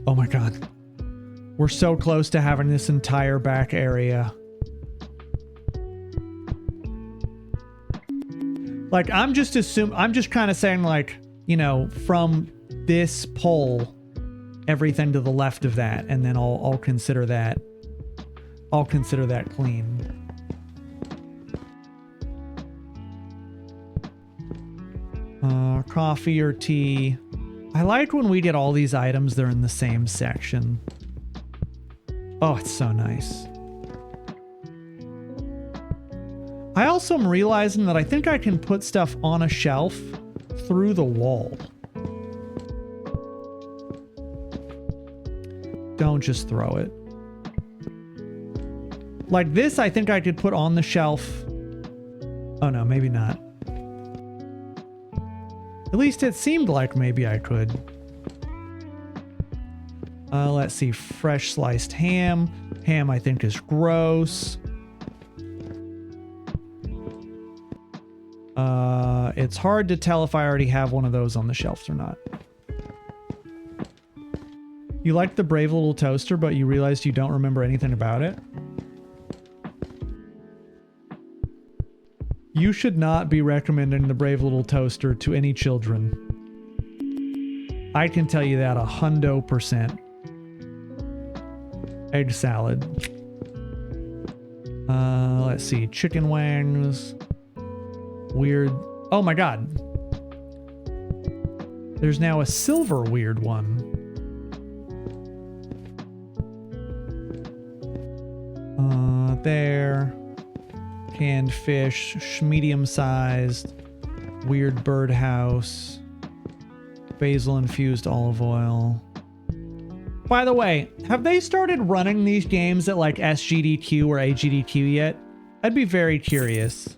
Oh my god. We're so close to having this entire back area. Like, I'm just kind of saying, like, you know, from this pole, everything to the left of that, and then I'll consider that. I'll consider that clean. Coffee or tea. I like when we get all these items, they're in the same section. Oh, it's so nice. I also am realizing that I think I can put stuff on a shelf through the wall. Don't just throw it. Like this, I think I could put on the shelf. Oh no, maybe not. At least it seemed like maybe I could. Let's see, fresh sliced ham. Ham I think is gross. It's hard to tell if I already have one of those on the shelves or not. You like the Brave Little Toaster, but you realized you don't remember anything about it? You should not be recommending the Brave Little Toaster to any children. I can tell you that 100%. Egg salad. Let's see. Chicken wings. Weird. Oh my god. There's now a silver weird one. There. Canned fish. Medium-sized. Weird birdhouse. Basil-infused olive oil. By the way, have they started running these games at like SGDQ or AGDQ yet? I'd be very curious.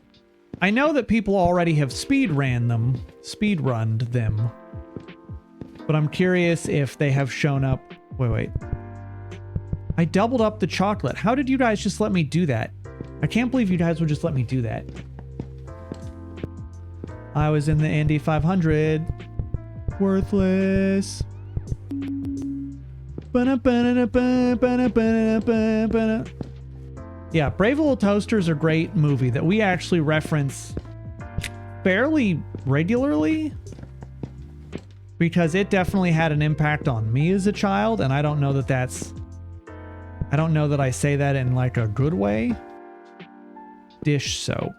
I know that people already have speedrunned them. But I'm curious if they have shown up. Wait. I doubled up the chocolate. How did you guys just let me do that? I can't believe you guys would just let me do that. I was in the Indy 500. Worthless. Yeah, Brave Little Toaster is a great movie that we actually reference fairly regularly because it definitely had an impact on me as a child, and I don't know that I say that in like a good way. Dish soap.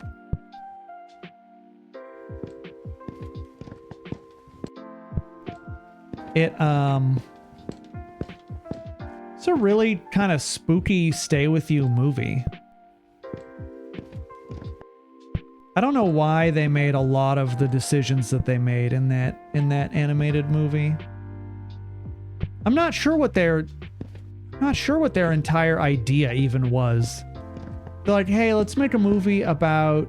It's a really kind of spooky stay with you movie. I don't know why they made a lot of the decisions that they made in that animated movie. I'm not sure what their entire idea even was. They're like, hey, let's make a movie about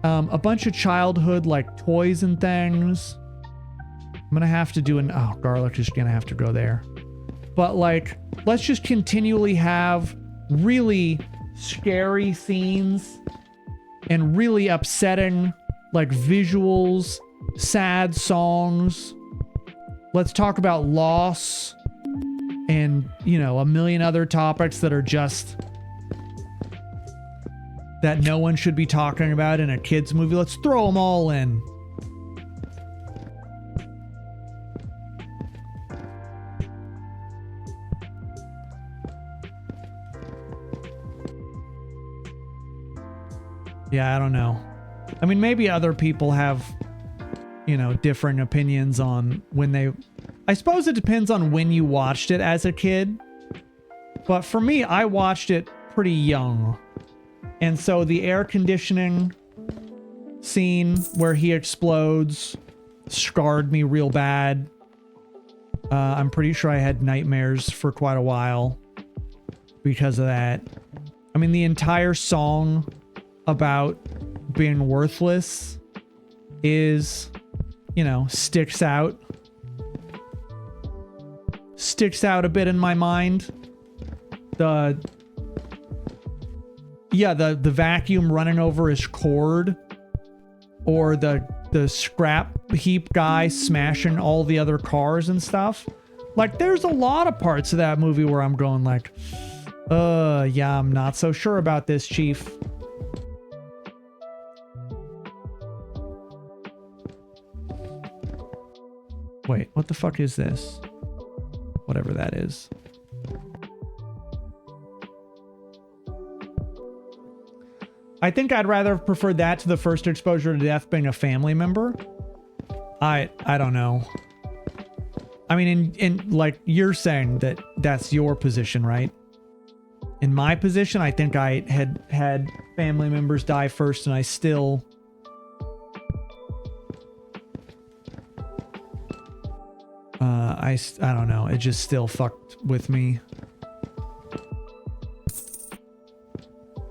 a bunch of childhood like toys and things. I'm gonna have to do Garlic is gonna have to go there. But like, let's just continually have really scary scenes and really upsetting like visuals, sad songs. Let's talk about loss and, you know, a million other topics that are just that no one should be talking about in a kids movie. Let's throw them all in. Yeah, I don't know. I mean, maybe other people have, you know, different opinions on when they... I suppose it depends on when you watched it as a kid. But for me, I watched it pretty young. And so the air conditioning scene where he explodes scarred me real bad. I'm pretty sure I had nightmares for quite a while because of that. I mean, the entire song about being worthless is, you know, sticks out a bit in my mind. The vacuum running over his cord, or the scrap heap guy smashing all the other cars and stuff. Like, there's a lot of parts of that movie where I'm going like, yeah, I'm not so sure about this, Chief. Wait, what the fuck is this? Whatever that is. I think I'd rather have preferred that to the first exposure to death being a family member. I don't know. I mean, in like you're saying that's your position, right? In my position, I think I had family members die first, and I still... I don't know. It just still fucked with me.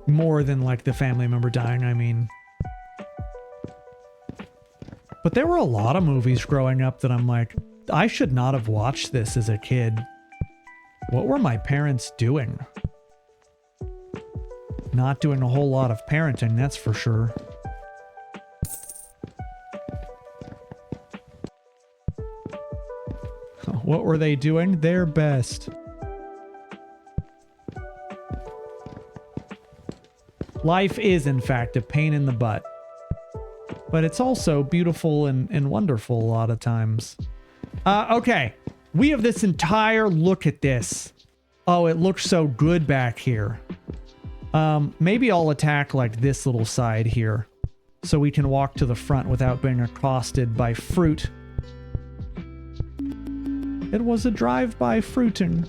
More than like the family member dying, I mean. But there were a lot of movies growing up that I'm like, I should not have watched this as a kid. What were my parents doing? Not doing a whole lot of parenting, that's for sure. What were they doing? Their best. Life is, in fact, a pain in the butt. But it's also beautiful and wonderful a lot of times. Okay. We have this entire look at this. Oh, it looks so good back here. Maybe I'll attack like this little side here, so we can walk to the front without being accosted by fruit. It was a drive-by fruiting.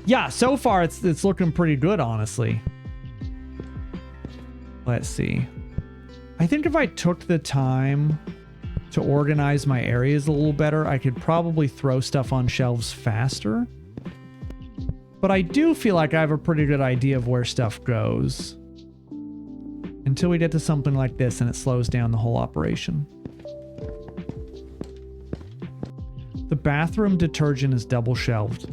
Yeah, so far it's looking pretty good, honestly. Let's see. I think if I took the time to organize my areas a little better, I could probably throw stuff on shelves faster. But I do feel like I have a pretty good idea of where stuff goes. Until we get to something like this and it slows down the whole operation. The bathroom detergent is double shelved.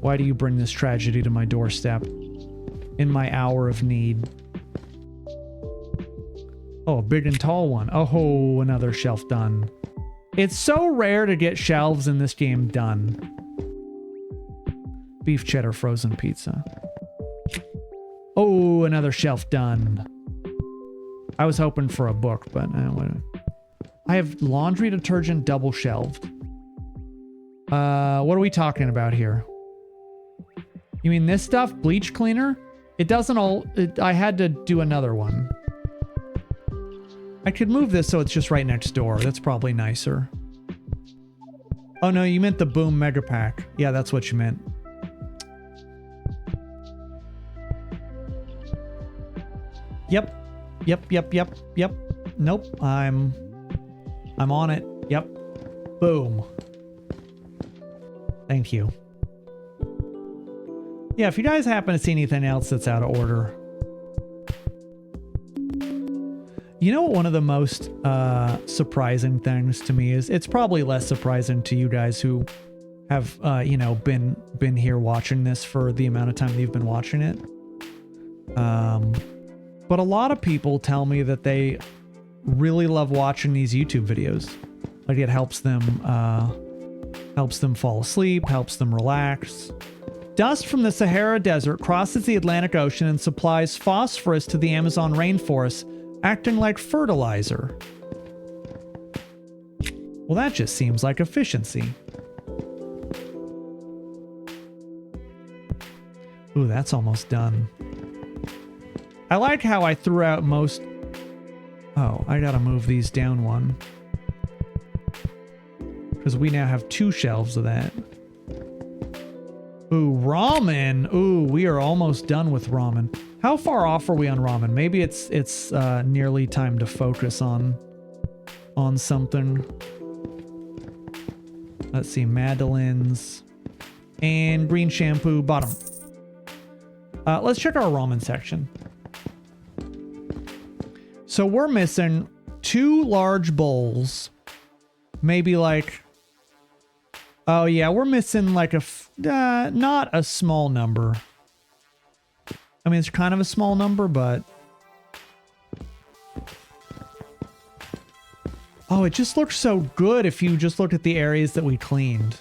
Why do you bring this tragedy to my doorstep in my hour of need? Oh, a big and tall one. Oh, another shelf done. It's so rare to get shelves in this game done. Beef cheddar frozen pizza. Oh, another shelf done. I was hoping for a book, but I have laundry detergent double shelved. What are we talking about here? You mean this stuff? Bleach cleaner? It doesn't all... I had to do another one. I could move this so it's just right next door. That's probably nicer. Oh no, you meant the Boom Mega Pack. Yeah, that's what you meant. Yep. Yep. Nope. I'm on it. Yep. Boom. Thank you. Yeah, if you guys happen to see anything else that's out of order. You know what one of the most surprising things to me is? It's probably less surprising to you guys who have been here watching this for the amount of time that you've been watching it. But a lot of people tell me that they really love watching these YouTube videos. Like it helps them fall asleep, helps them relax. Dust from the Sahara Desert crosses the Atlantic Ocean and supplies phosphorus to the Amazon rainforest, acting like fertilizer. Well, that just seems like efficiency. Ooh, that's almost done. I like how I threw out most... Oh, I gotta move these down one. Because we now have 2 shelves of that. Ooh, ramen. Ooh, we are almost done with ramen. How far off are we on ramen? Maybe it's nearly time to focus on something. Let's see, Madeline's and green shampoo bottom. Let's check our ramen section. So we're missing 2 large bowls. Maybe like... Oh yeah, we're missing like not a small number. I mean, it's kind of a small number, but... Oh, it just looks so good if you just look at the areas that we cleaned.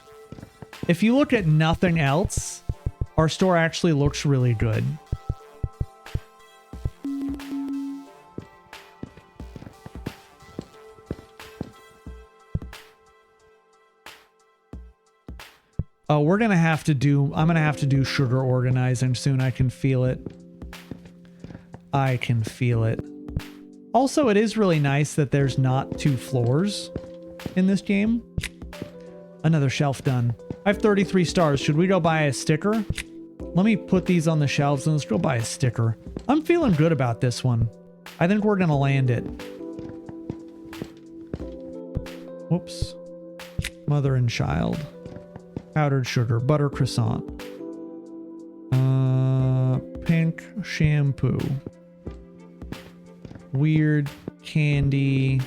If you look at nothing else, our store actually looks really good. Oh, I'm gonna have to do sugar organizing soon. I can feel it. I can feel it. Also, it is really nice that there's not 2 floors in this game. Another shelf done. I have 33 stars. Should we go buy a sticker? Let me put these on the shelves and let's go buy a sticker. I'm feeling good about this one. I think we're gonna land it. Whoops. Mother and child. Powdered sugar, butter croissant. Pink shampoo. Weird candy.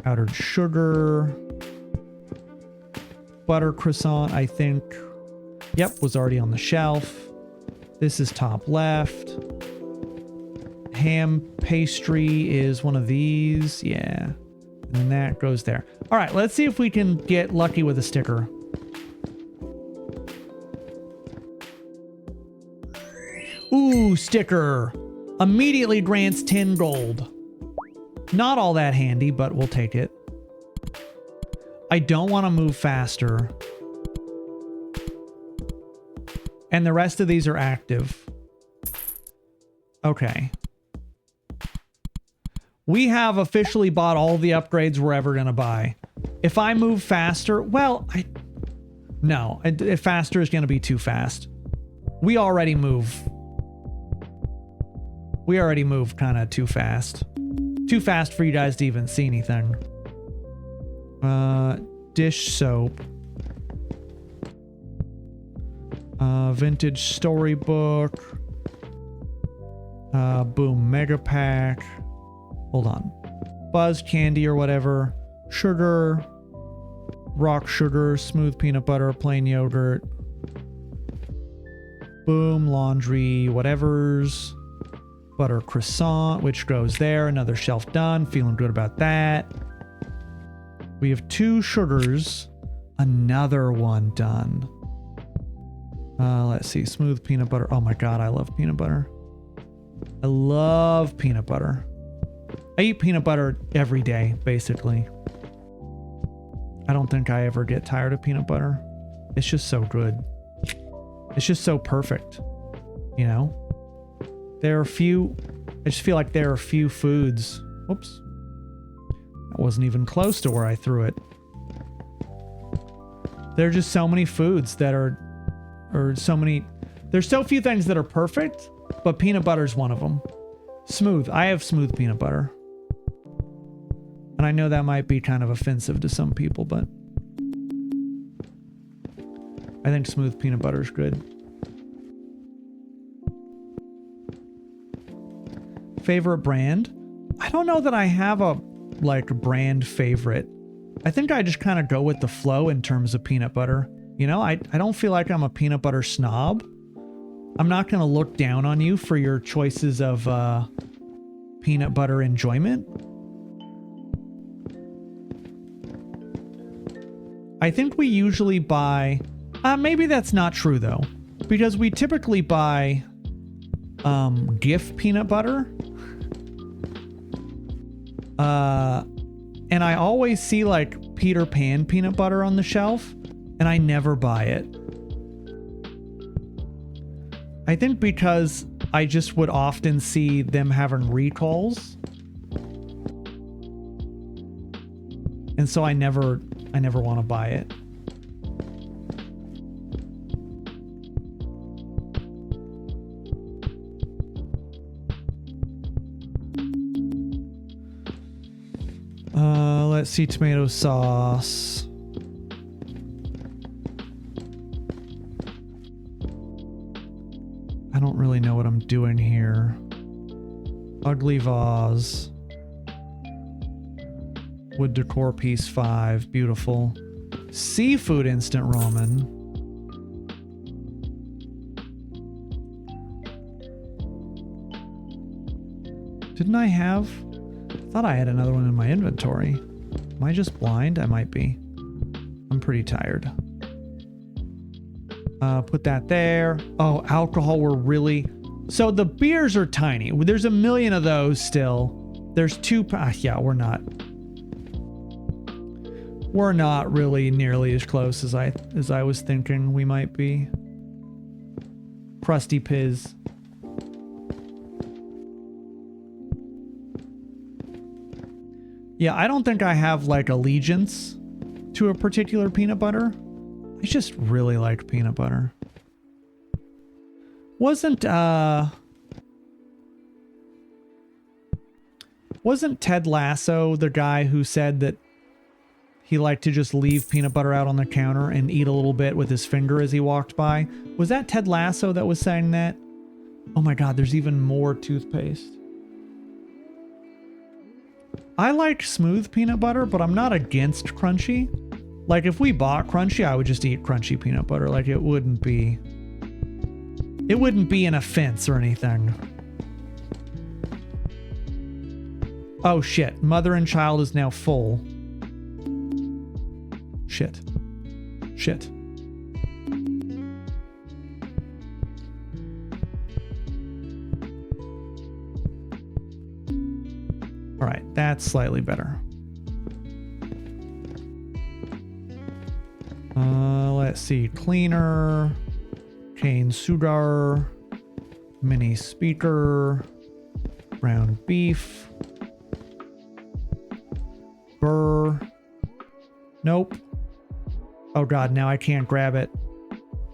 Powdered sugar. Butter croissant, I think. Yep, was already on the shelf. This is top left. Ham pastry is one of these. Yeah. And then that goes there. All right, let's see if we can get lucky with a sticker. Ooh, sticker. Immediately grants 10 gold. Not all that handy, but we'll take it. I don't want to move faster. And the rest of these are active. Okay. We have officially bought all the upgrades we're ever going to buy. If I move faster, well, no, faster is going to be too fast. We already move. We already moved kind of too fast. Too fast for you guys to even see anything. Dish soap. Vintage storybook. Boom, mega pack. Hold on. Buzz candy or whatever. Sugar. Rock sugar. Smooth peanut butter. Plain yogurt. Boom, laundry. Whatever's. Butter croissant, which goes there. Another shelf done. Feeling good about that. We have 2 sugars. Another one done. Let's see. Smooth peanut butter. Oh my god, I love peanut butter. I love peanut butter. I eat peanut butter every day, basically. I don't think I ever get tired of peanut butter. It's just so good. It's just so perfect. You know? There are I just feel like there are few foods. Whoops. That wasn't even close to where I threw it. There are just so many foods that there's so few things that are perfect, but peanut butter is one of them. Smooth. I have smooth peanut butter. And I know that might be kind of offensive to some people, but I think smooth peanut butter is good. Favorite brand? I don't know that I have a brand favorite. I think I just kind of go with the flow in terms of peanut butter. You know, I don't feel like I'm a peanut butter snob. I'm not going to look down on you for your choices of peanut butter enjoyment. I think we usually buy... maybe that's not true, though. Because we typically buy GIF peanut butter. And I always see like Peter Pan peanut butter on the shelf, and I never buy it. I think because I just would often see them having recalls. And so I never want to buy it. Let's see, tomato sauce. I don't really know what I'm doing here. Ugly vase. Wood decor piece 5. Beautiful. Seafood instant ramen. Didn't I have... I thought I had another one in my inventory. Am I just blind? I might be. I'm pretty tired. Put that there. Oh, alcohol were really... So the beers are tiny. There's a million of those still. There's 2... yeah, we're not. We're not really nearly as close as I was thinking we might be. Krusty Piz. Yeah, I don't think I have like allegiance to a particular peanut butter. I just really like peanut butter. Wasn't Ted Lasso the guy who said that he liked to just leave peanut butter out on the counter and eat a little bit with his finger as he walked by? Was that Ted Lasso that was saying that? Oh my God, there's even more toothpaste. I like smooth peanut butter, but I'm not against crunchy. Like if we bought crunchy, I would just eat crunchy peanut butter. Like it wouldn't be an offense or anything. Oh shit, mother and child is now full. Shit. Shit. All right, that's slightly better. Let's see. Cleaner, cane sugar, mini speaker, ground beef, burr. Nope. Oh God, now I can't grab it.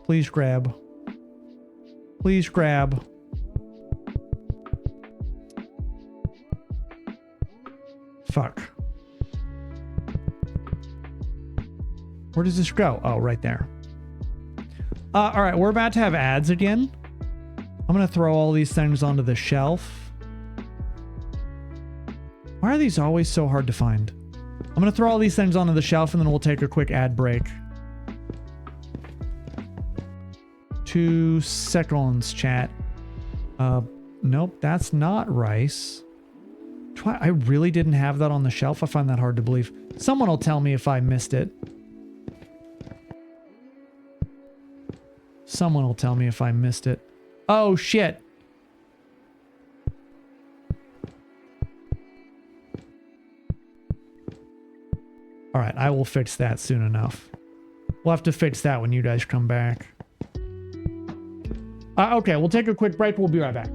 Please grab. Please grab. Fuck. Where does this go? Oh, right there. All right, we're about to have ads again. I'm going to throw all these things onto the shelf. Why are these always so hard to find? I'm going to throw all these things onto the shelf and then we'll take a quick ad break. 2 seconds, chat. Nope, that's not rice. I really didn't have that on the shelf. I find that hard to believe. Someone will tell me if I missed it. Someone will tell me if I missed it. Oh, shit. All right, I will fix that soon enough. We'll have to fix that when you guys come back. Okay, we'll take a quick break. We'll be right back.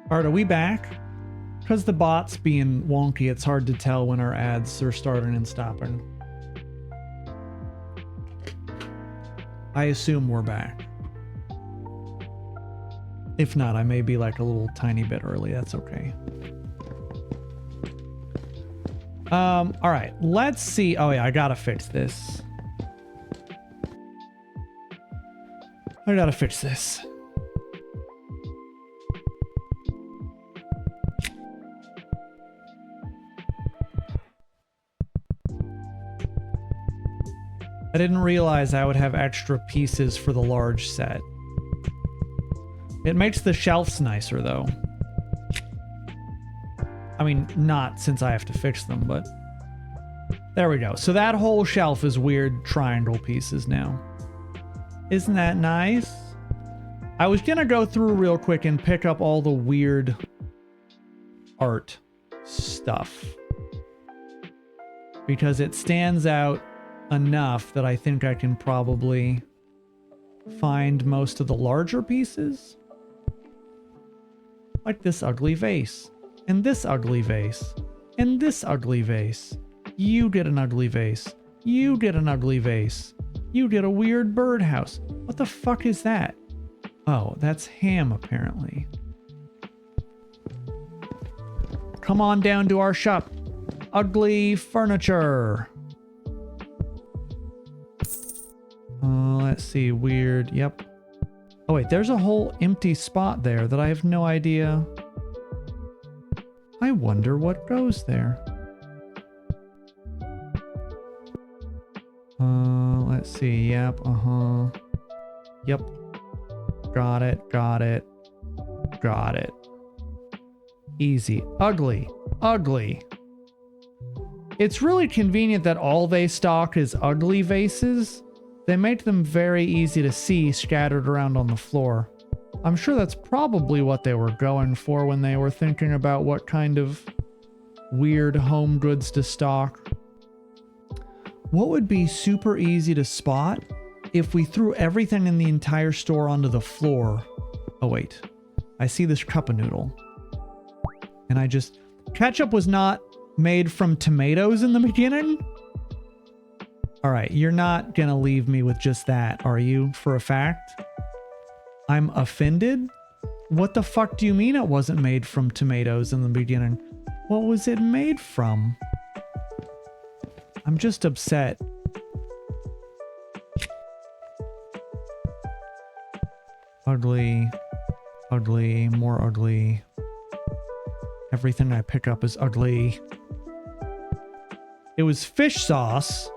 All right, are we back? Because the bot's being wonky, it's hard to tell when our ads are starting and stopping. I assume we're back. If not, I may be like a little tiny bit early. That's okay. All right, let's see. Oh yeah, I gotta fix this. I gotta fix this. I didn't realize I would have extra pieces for the large set. It makes the shelves nicer though. I mean, not since I have to fix them, but there we go. So that whole shelf is weird triangle pieces now. Isn't that nice? I was gonna go through real quick and pick up all the weird art stuff because it stands out enough that I think I can probably find most of the larger pieces. Like this ugly vase, and this ugly vase, and this ugly vase. You get an ugly vase. You get an ugly vase. You get a weird birdhouse. What the fuck is that? Oh, that's ham apparently. Come on down to our shop. Ugly furniture. Let's see, weird, yep. Oh wait, there's a whole empty spot there that I have no idea. I wonder what goes there. Let's see, yep, Yep. Got it, got it, got it. Easy. Ugly, ugly. It's really convenient that all they stock is ugly vases. They make them very easy to see scattered around on the floor. I'm sure that's probably what they were going for when they were thinking about what kind of weird home goods to stock. What would be super easy to spot if we threw everything in the entire store onto the floor? Oh wait, I see this cup of noodle. And I just... Ketchup was not made from tomatoes in the beginning? Alright, you're not gonna leave me with just that, are you, for a fact? I'm offended? What the fuck do you mean it wasn't made from tomatoes in the beginning? What was it made from? I'm just upset. Ugly. Ugly. More ugly. Everything I pick up is ugly. It was fish sauce.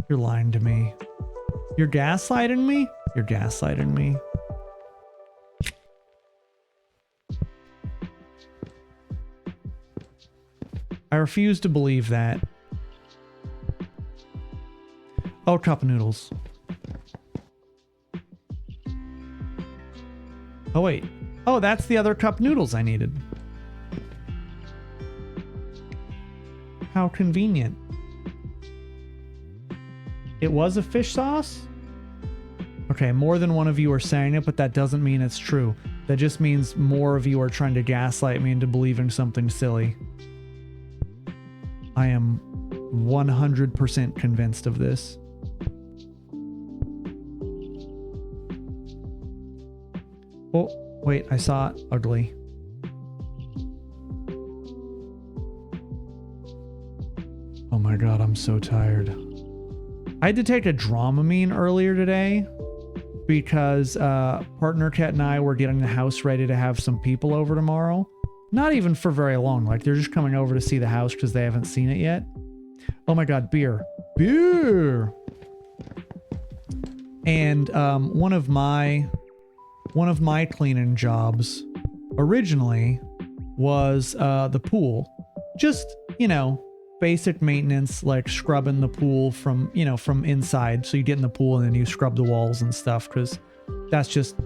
You're lying to me. You're gaslighting me? You're gaslighting me. I refuse to believe that. Oh, cup noodles. Oh, wait. Oh, that's the other cup noodles I needed. How convenient. It was a fish sauce? Okay, more than one of you are saying it, but that doesn't mean it's true. That just means more of you are trying to gaslight me into believing something silly. I am 100% convinced of this. Oh, wait, I saw it. Ugly. Oh my god, I'm so tired. I had to take a Dramamine earlier today because partner Kat and I were getting the house ready to have some people over tomorrow. Not even for very long. Like, they're just coming over to see the house because they haven't seen it yet. Oh my god, beer. Beer! And one of my cleaning jobs originally was the pool. Just, you know, basic maintenance, like scrubbing the pool from, you know, from inside. So you get in the pool and then you scrub the walls and stuff, because that's just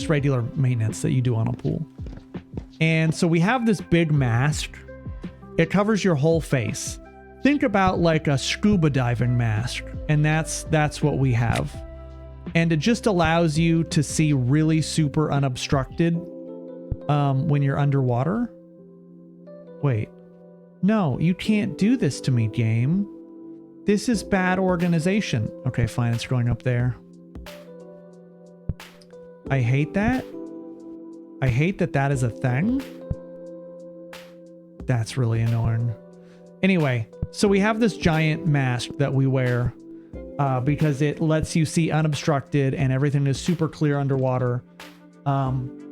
regular maintenance that you do on a pool. And so we have this big mask. It covers your whole face. Think about like a scuba diving mask, and that's what we have. And it just allows you to see really super unobstructed when you're underwater. Wait. No, you can't do this to me, game. This is bad organization. Okay, fine, it's going up there. I hate that. I hate that that is a thing. That's really annoying. Anyway, so we have this giant mask that we wear because it lets you see unobstructed and everything is super clear underwater,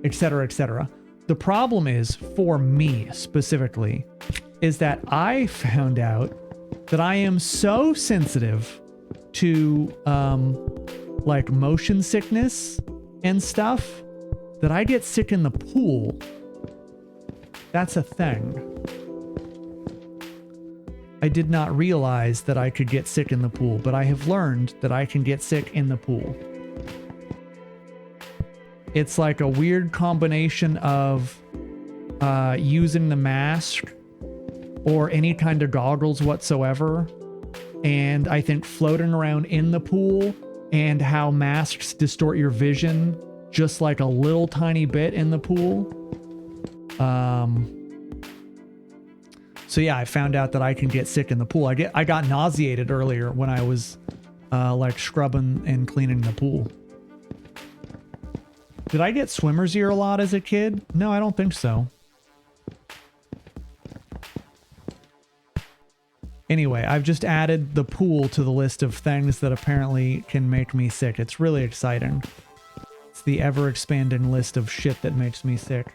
etc., etc. The problem is, for me specifically, is that I found out that I am so sensitive to like motion sickness and stuff that I get sick in the pool. That's a thing. I did not realize that I could get sick in the pool, but I have learned that I can get sick in the pool. It's like a weird combination of using the mask or any kind of goggles whatsoever, and I think floating around in the pool and how masks distort your vision just like a little tiny bit in the pool. So yeah, I found out that I can get sick in the pool. I got nauseated earlier when I was like scrubbing and cleaning the pool. Did I get swimmer's ear a lot as a kid? No, I don't think so. Anyway, I've just added the pool to the list of things that apparently can make me sick. It's really exciting. It's the ever-expanding list of shit that makes me sick.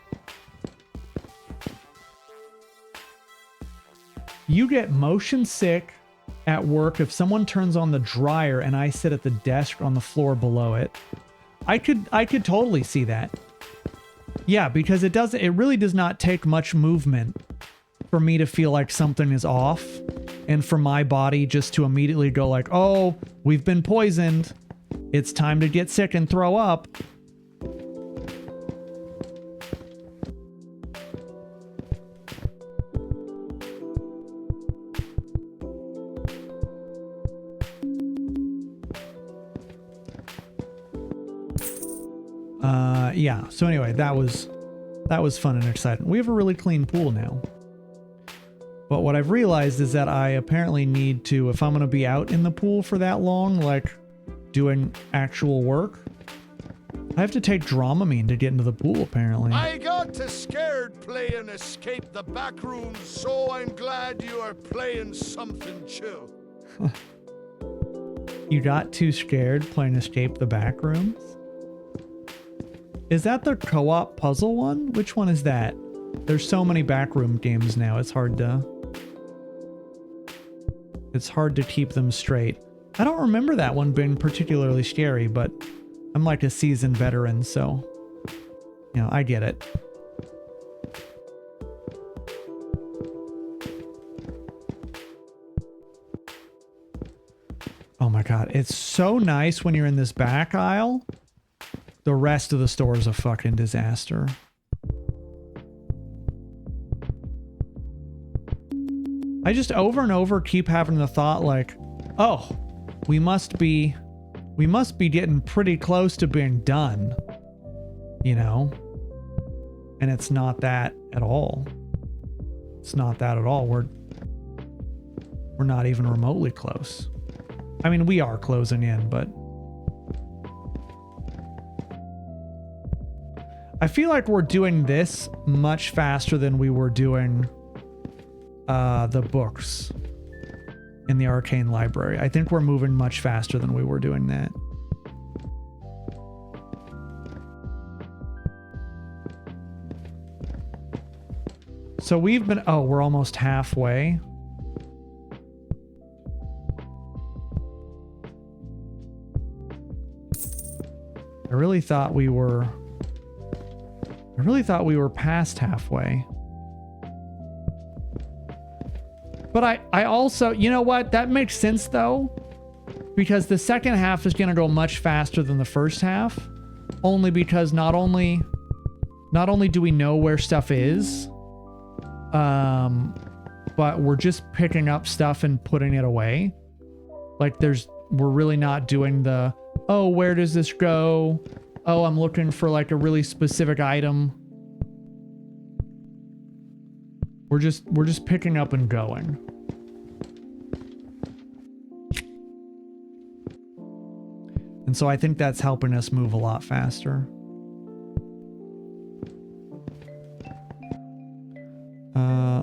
You get motion sick at work if someone turns on the dryer and I sit at the desk on the floor below it. I could totally see that. Yeah, because it really does not take much movement for me to feel like something is off, and for my body just to immediately go like, oh, we've been poisoned. It's time to get sick and throw up. Yeah, so anyway, that was fun and exciting. We have a really clean pool now. But what I've realized is that I apparently need to, if I'm going to be out in the pool for that long, like doing actual work, I have to take Dramamine to get into the pool, apparently. I got too scared playing Escape the Backrooms, so I'm glad you are playing something chill. You got too scared playing Escape the Backrooms? Is that the co-op puzzle one? Which one is that? There's so many backroom games now, it's hard to keep them straight. I don't remember that one being particularly scary, but I'm like a seasoned veteran, so, you know, I get it. Oh my god, it's so nice when you're in this back aisle. The rest of the store is a fucking disaster. I just over and over keep having the thought like, oh, we must be getting pretty close to being done, you know? And it's not that at all. It's not that at all. We're not even remotely close. I mean, we are closing in, but I feel like we're doing this much faster than we were doing the books in the Arcane Library. I think we're moving much faster than we were doing that. So we've been, oh, we're almost halfway. I really thought we were past halfway. But I also, you know what? That makes sense though, because the second half is going to go much faster than the first half, only because not only do we know where stuff is, but we're just picking up stuff and putting it away. Like we're really not doing the, oh, where does this go? Oh, I'm looking for like a really specific item. We're just picking up and going. And so I think that's helping us move a lot faster.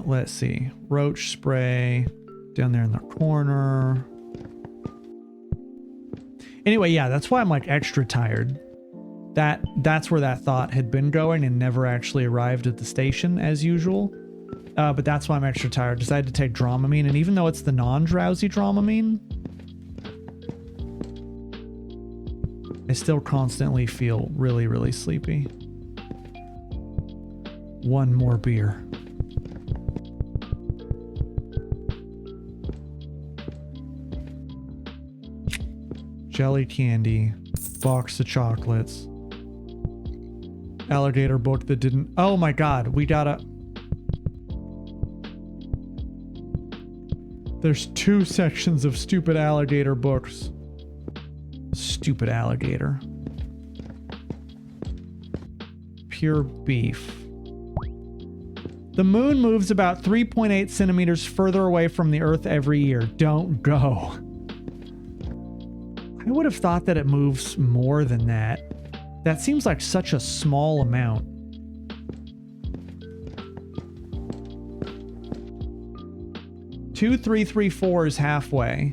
Let's see. Roach spray down there in the corner. Anyway, yeah, that's why I'm like extra tired. That's where that thought had been going and never actually arrived at the station as usual. But that's why I'm extra tired, because I had to take Dramamine, and even though it's the non-drowsy Dramamine, I still constantly feel really, really sleepy. One more beer. Jelly candy, box of chocolates, alligator book that didn't, oh my god, we gotta, there's 2 sections of stupid alligator books. Stupid alligator. Pure beef. The moon moves about 3.8 centimeters further away from the Earth every year. Don't go. I would have thought that it moves more than that. That seems like such a small amount. Two, 3, 3, 4 is halfway.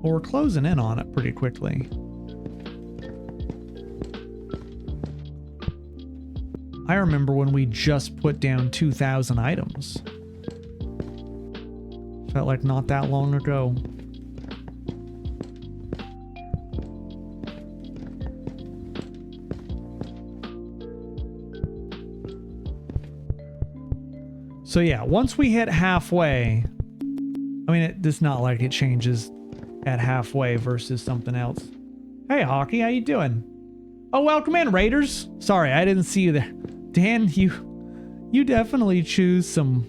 Well, we're closing in on it pretty quickly. I remember when we just put down 2,000 items. Felt like not that long ago. So yeah, once we hit halfway, I mean, it's not like it changes at halfway versus something else. Hey, Hockey, how you doing? Oh, welcome in, Raiders. Sorry, I didn't see you there. Dan, you definitely choose some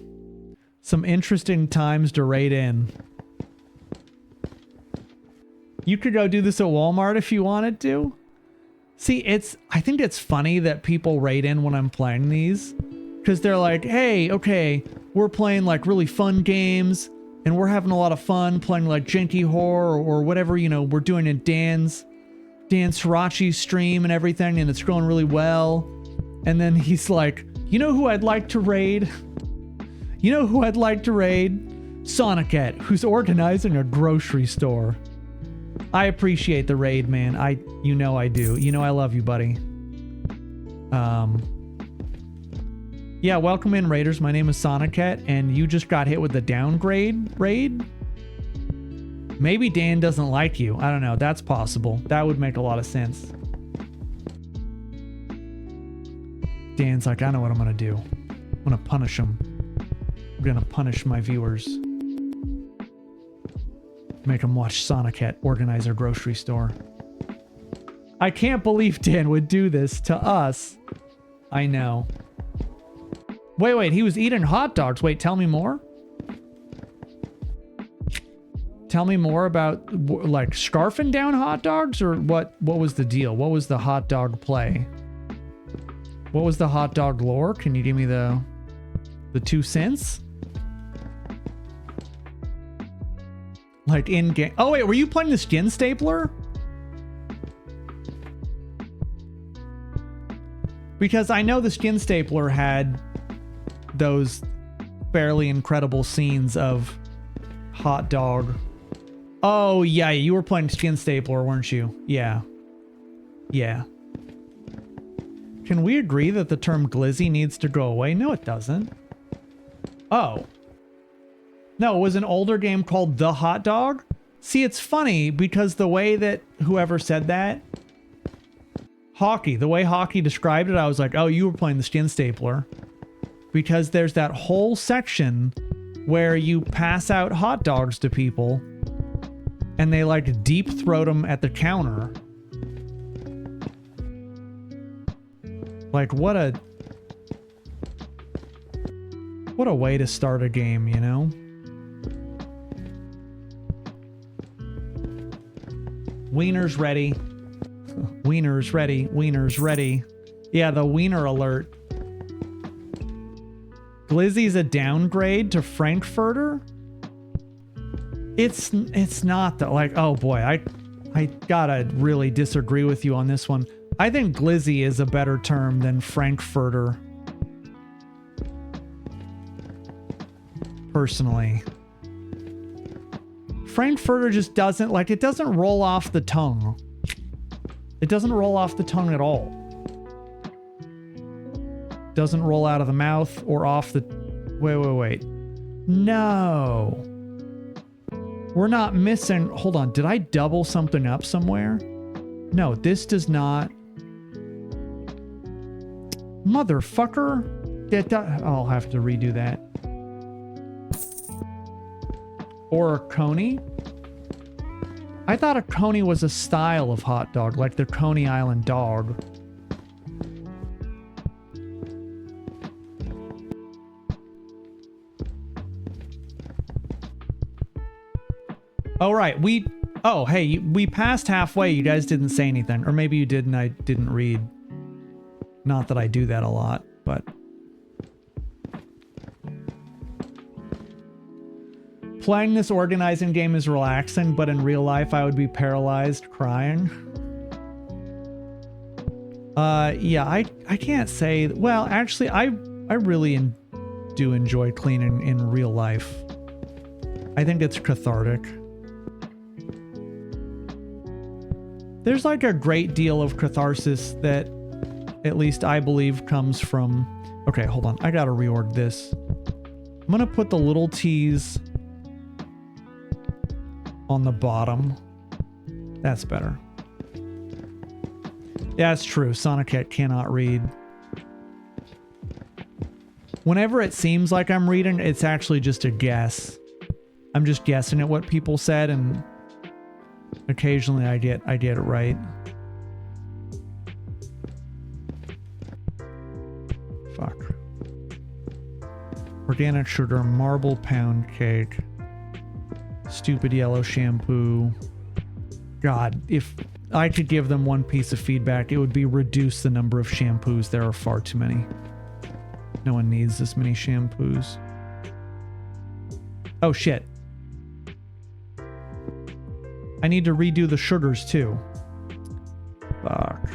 interesting times to raid in. You could go do this at Walmart if you wanted to. See, I think it's funny that people raid in when I'm playing these. Because they're like, hey, okay, we're playing like really fun games and we're having a lot of fun playing like janky horror or whatever, you know, we're doing in Dan's Dan Srirachi's stream and everything, and it's going really well. And then he's like, you know who I'd like to raid? You know who I'd like to raid? Sonicat, who's organizing a grocery store. I appreciate the raid, man. You know I do. You know I love you, buddy. Yeah, welcome in, raiders. My name is Sonicat, and you just got hit with the downgrade raid? Maybe Dan doesn't like you. I don't know. That's possible. That would make a lot of sense. Dan's like, I know what I'm gonna do. I'm gonna punish him. I'm gonna punish my viewers. Make them watch Sonicat organize their grocery store. I can't believe Dan would do this to us. I know. Wait, he was eating hot dogs. Wait, tell me more. Tell me more about, like, scarfing down hot dogs, or what was the deal? What was the hot dog play? What was the hot dog lore? Can you give me the 2 cents? Like in game. Oh wait, were you playing the skin stapler? Because I know the skin stapler had those fairly incredible scenes of hot dog. Oh yeah, you were playing skin stapler, weren't you? Yeah. Yeah. Can we agree that the term glizzy needs to go away? No, it doesn't. Oh. No, it was an older game called The Hot Dog. See, it's funny because the way that whoever said that, the way Hockey described it, I was like, oh, you were playing the skin stapler. Because there's that whole section where you pass out hot dogs to people and they like deep throat them at the counter. Like, what a way to start a game, you know? Wiener's ready. Wiener's ready. Wiener's ready. Yeah, the wiener alert. Glizzy's a downgrade to Frankfurter? It's not though. Like, oh boy, I gotta really disagree with you on this one. I think glizzy is a better term than Frankfurter. Personally. Frankfurter just doesn't, like, it doesn't roll off the tongue. It doesn't roll off the tongue at all. Doesn't roll out of the mouth or off the... Wait. No. We're not missing... Hold on, did I double something up somewhere? No, this does not... Motherfucker. I'll have to redo that. Or a Coney? I thought a Coney was a style of hot dog, like the Coney Island dog. Oh, right. Oh, hey, we passed halfway. You guys didn't say anything. Or maybe you did and I didn't read. Not that I do that a lot, but... Playing this organizing game is relaxing, but in real life I would be paralyzed crying. Yeah, I can't say... Well, actually, I really do enjoy cleaning in real life. I think it's cathartic. There's like a great deal of catharsis that at least I believe comes from... Okay, hold on. I gotta reorg this. I'm gonna put the little T's on the bottom. That's better. Yeah, it's true. Sonicat cannot read. Whenever it seems like I'm reading, it's actually just a guess. I'm just guessing at what people said, and occasionally I get it right. Fuck. Organic sugar, marble pound cake. Stupid yellow shampoo. God, if I could give them one piece of feedback, it would be reduce the number of shampoos. There are far too many. No one needs this many shampoos. Oh shit. I need to redo the sugars too. Fuck.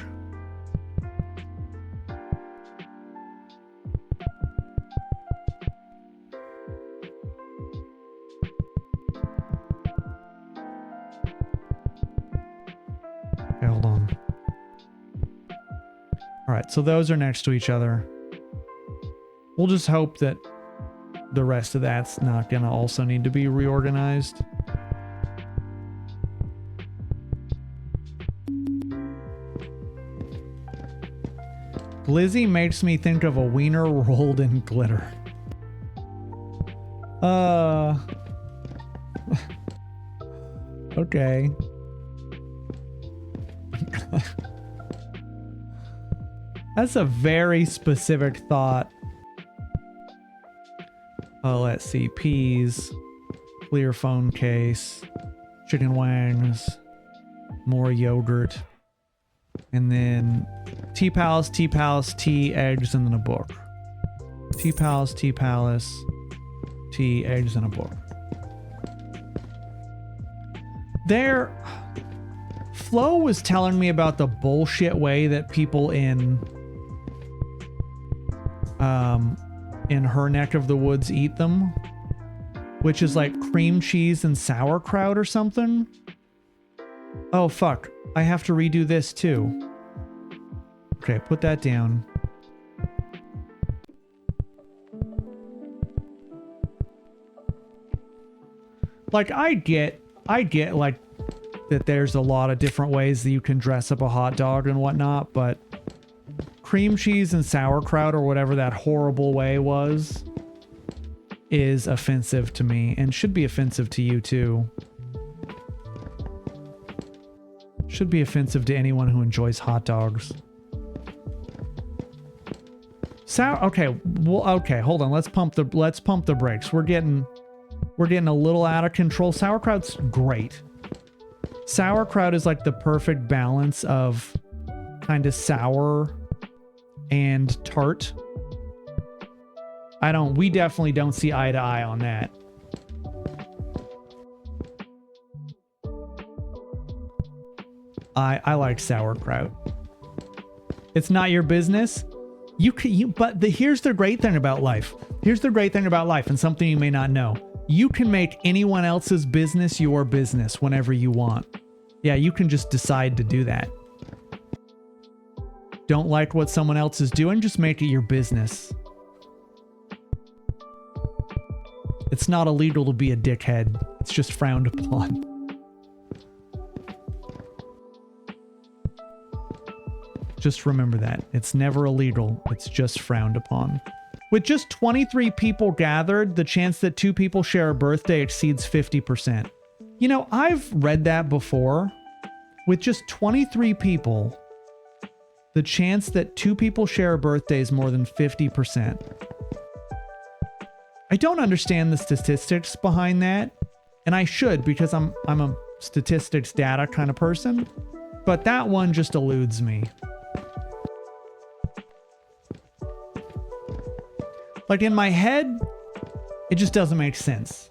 Okay, hold on. All right, so those are next to each other. We'll just hope that the rest of that's not gonna also need to be reorganized. Glizzy makes me think of a wiener rolled in glitter. Okay. That's a very specific thought. Oh, let's see. Peas, clear phone case, chicken wangs, more yogurt, and then tea palace, tea, eggs, and then a book. Tea palace, tea, eggs, and a book. There, Flo was telling me about the bullshit way that people in her neck of the woods eat them, which is like cream cheese and sauerkraut or something. Oh fuck, I have to redo this too. Okay, put that down. Like I get like that there's a lot of different ways that you can dress up a hot dog and whatnot, but cream cheese and sauerkraut or whatever that horrible way was is offensive to me and should be offensive to you too. Should be offensive to anyone who enjoys hot dogs. Okay, well, okay, hold on. Let's pump the brakes. We're getting a little out of control. Sauerkraut's great. Sauerkraut is like the perfect balance of kind of sour and tart. We definitely don't see eye to eye on that. I like sauerkraut. It's not your business. Here's the great thing about life. Here's the great thing about life, and something you may not know. You can make anyone else's business your business whenever you want. Yeah, you can just decide to do that. Don't like what someone else is doing, just make it your business. It's not illegal to be a dickhead. It's just frowned upon. Just remember that. It's never illegal. It's just frowned upon. With just 23 people gathered, the chance that 2 people share a birthday exceeds 50%. You know, I've read that before. With just 23 people, the chance that 2 people share a birthday is more than 50%. I don't understand the statistics behind that, and I should because I'm a statistics data kind of person, but that one just eludes me. Like in my head, it just doesn't make sense.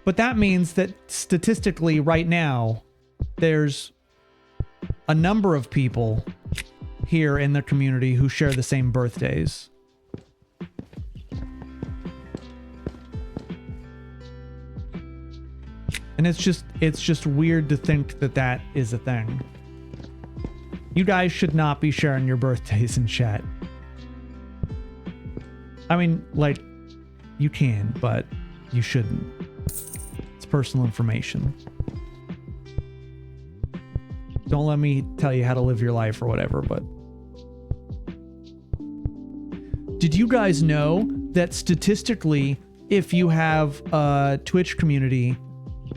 But that means that statistically right now, there's a number of people here in the community who share the same birthdays. And it's just weird to think that that is a thing. You guys should not be sharing your birthdays in chat. I mean, like, you can, but you shouldn't. It's personal information. Don't let me tell you how to live your life or whatever, but... Did you guys know that statistically, if you have a Twitch community,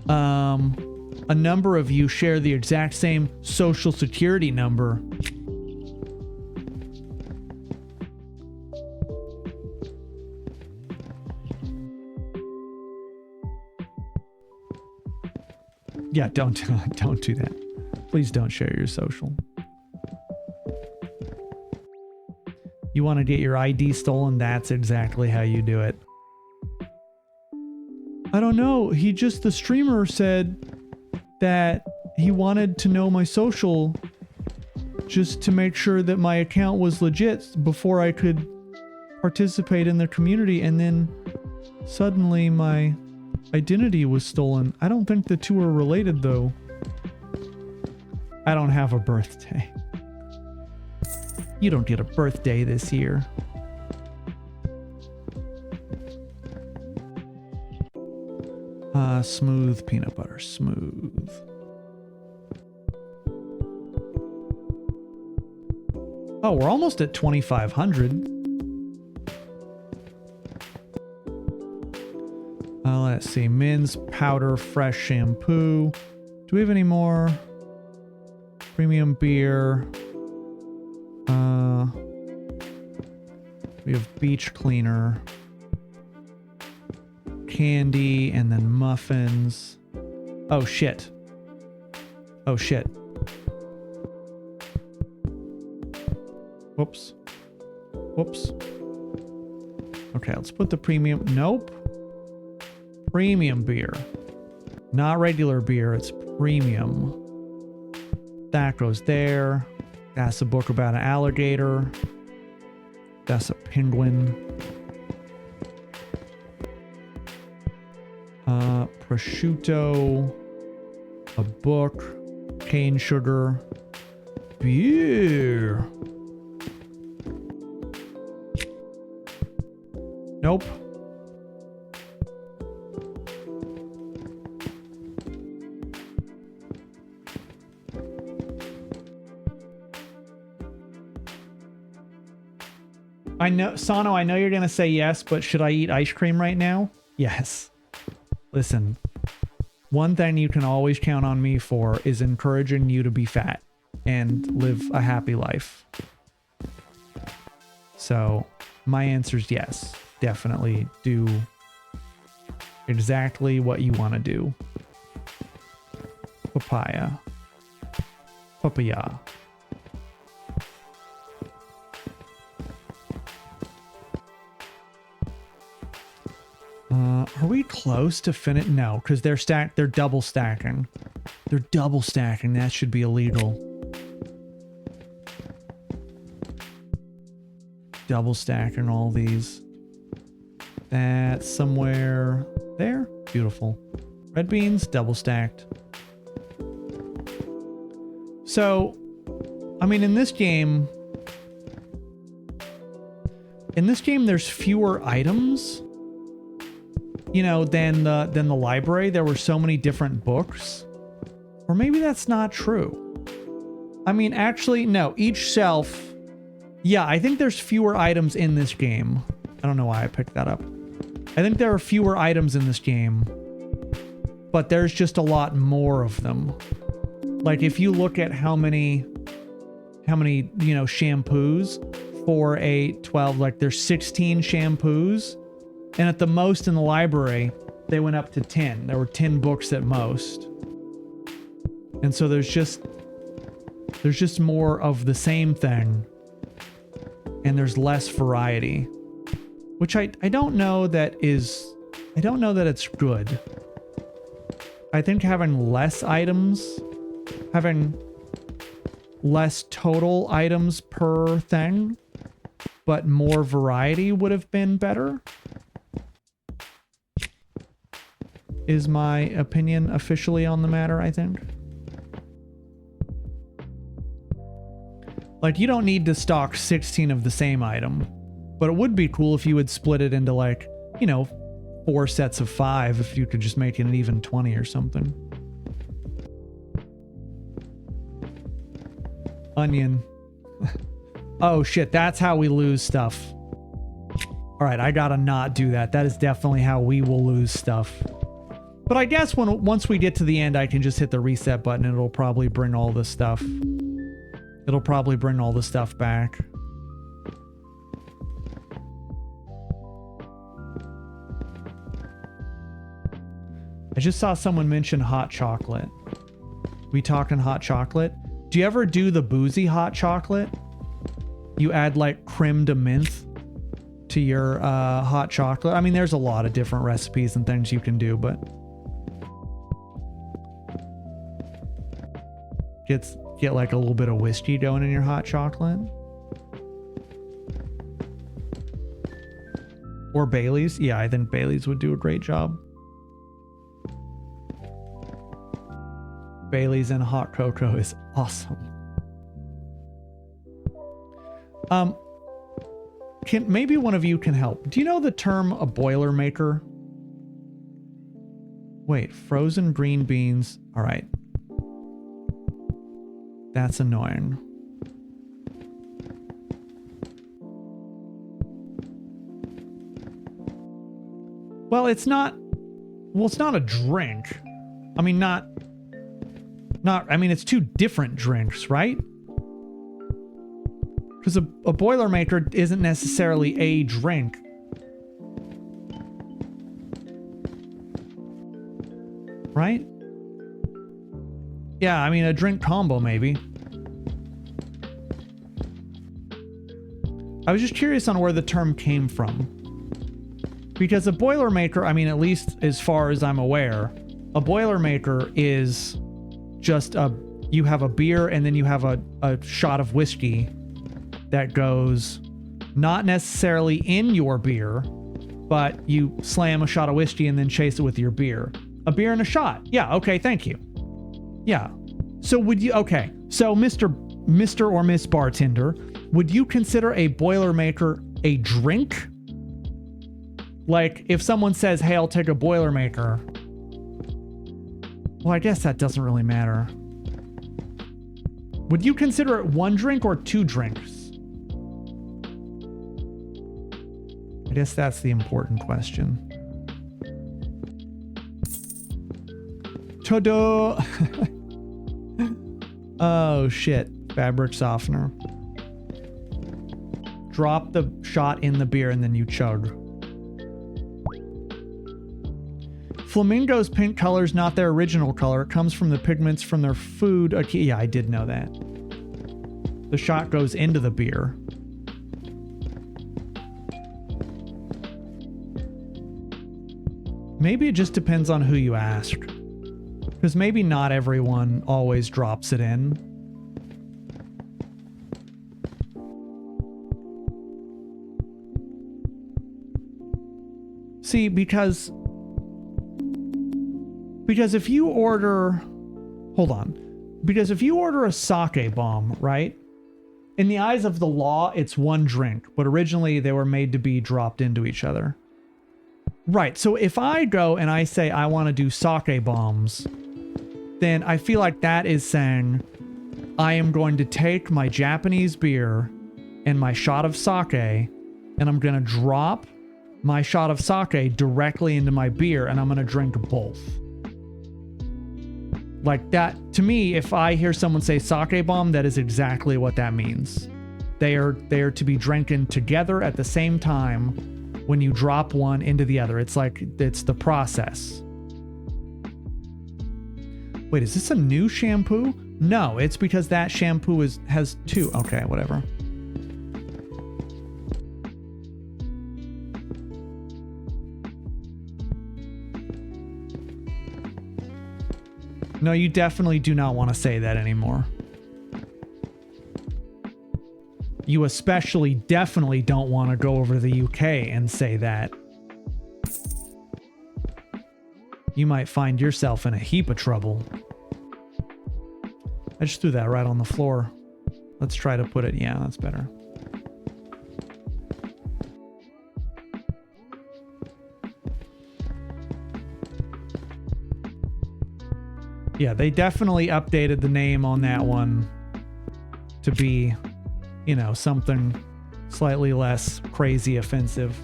a number of you share the exact same social security number? Yeah, don't do that. Please don't share your social. You want to get your ID stolen? That's exactly how you do it. I don't know. The streamer said that he wanted to know my social just to make sure that my account was legit before I could participate in the community, and then suddenly my identity was stolen. I don't think the two are related though. I don't have a birthday. You don't get a birthday this year. Smooth peanut butter, smooth. Oh, we're almost at 2,500. Let's see, men's powder, fresh shampoo. Do we have any more? Premium beer. We have beach cleaner. Candy, and then muffins. Oh shit. Oh shit. Whoops. Whoops. Okay, let's put the premium. Nope. Premium beer. Not regular beer, it's premium. That goes there. That's a book about an alligator. That's a penguin. Prosciutto. A book. Cane sugar. Beer. Nope. I know, Sano, I know you're going to say yes, but should I eat ice cream right now? Yes. Listen, one thing you can always count on me for is encouraging you to be fat and live a happy life. So my answer is yes. Definitely do exactly what you want to do. Papaya. Papaya. Are we close to finish? No, because they're stacked. They're double stacking. They're double stacking. That should be illegal. Double stacking all these. That's somewhere there. Beautiful. Red beans, double stacked. So, I mean, in this game, there's fewer items, you know, than the library. There were so many different books. Or maybe that's not true. I mean, actually, no, each shelf. Yeah, I think there's fewer items in this game. I don't know why I picked that up. I think there are fewer items in this game, but there's just a lot more of them. Like if you look at how many, you know, shampoos for a 12, like there's 16 shampoos, and at the most in the library, they went up to 10. There were 10 books at most. And so there's just more of the same thing, and there's less variety, which I don't know that it's good. I think having less items, having less total items per thing, but more variety would have been better, is my opinion officially on the matter, I think. Like, you don't need to stock 16 of the same item, but it would be cool if you would split it into, like, you know, 4 sets of 5, if you could just make it an even 20 or something. Onion. Oh shit, that's how we lose stuff. Alright, I gotta not do that. That is definitely how we will lose stuff. But I guess once we get to the end, I can just hit the reset button and it'll probably bring all the stuff. It'll probably bring all the stuff back. I just saw someone mention hot chocolate. We talking hot chocolate? Do you ever do the boozy hot chocolate? You add like creme de menthe to your hot chocolate. I mean, there's a lot of different recipes and things you can do, but Get like a little bit of whiskey going in your hot chocolate. Or Bailey's. Yeah, I think Bailey's would do a great job. Bailey's and hot cocoa is awesome. Maybe one of you can help. Do you know the term a Boilermaker? Wait, frozen green beans. All right. That's annoying. Well, it's not a drink. I mean, I mean, it's two different drinks, right? Because a Boilermaker isn't necessarily a drink. Right? Yeah, I mean, a drink combo, maybe. I was just curious on where the term came from. Because a Boilermaker, I mean, at least as far as I'm aware, a Boilermaker is just you have a beer and then you have a shot of whiskey that goes not necessarily in your beer, but you slam a shot of whiskey and then chase it with your beer. A beer and a shot. Yeah, okay, thank you. Yeah. So okay, so Mr. or Miss Bartender, would you consider a Boilermaker a drink? Like, if someone says, hey, I'll take a Boilermaker. Well, I guess that doesn't really matter. Would you consider it one drink or two drinks? I guess that's the important question. Ta-da! Oh, shit. Fabric softener. Drop the shot in the beer and then you chug. Flamingo's pink color is not their original color. It comes from the pigments from their food. Okay, yeah, I did know that. The shot goes into the beer. Maybe it just depends on who you ask. Because maybe not everyone always drops it in. See, because if you order... Hold on. Because if you order a sake bomb, right? In the eyes of the law, it's one drink. But originally, they were made to be dropped into each other. Right, so if I go and I say I want to do sake bombs, then I feel like that is saying I am going to take my Japanese beer and my shot of sake, and I'm going to drop my shot of sake directly into my beer, and I'm going to drink both. Like that, to me, if I hear someone say sake bomb, that is exactly what that means. They are to be drinking together at the same time when you drop one into the other. It's like, it's the process. Wait, is this a new shampoo? No, it's because that shampoo has two. Okay, whatever. No, you definitely do not want to say that anymore. You especially definitely don't want to go over to the UK and say that. You might find yourself in a heap of trouble. I just threw that right on the floor. Let's try to put it... Yeah, that's better. Yeah, they definitely updated the name on that one to be, you know, something slightly less crazy offensive.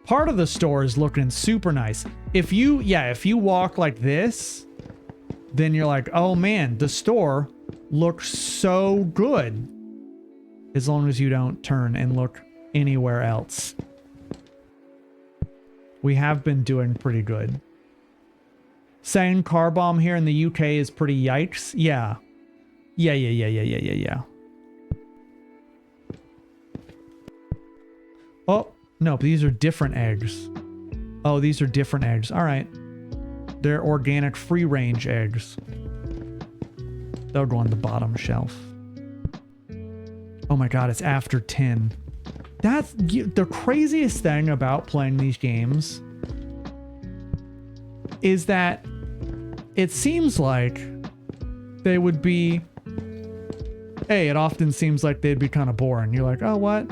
Part of the store is looking super nice. If you walk like this, then you're like, oh man, the store looks so good. As long as you don't turn and look anywhere else. We have been doing pretty good. Saying car bomb here in the UK is pretty yikes. Yeah. Yeah. Oh, No, but these are different eggs. Oh, these are different eggs. All right. They're organic free-range eggs. They'll go on the bottom shelf. Oh my god, it's after 10. That's the craziest thing about playing these games is that it seems like they would be... Hey, it often seems like they'd be kind of boring. You're like, oh, what?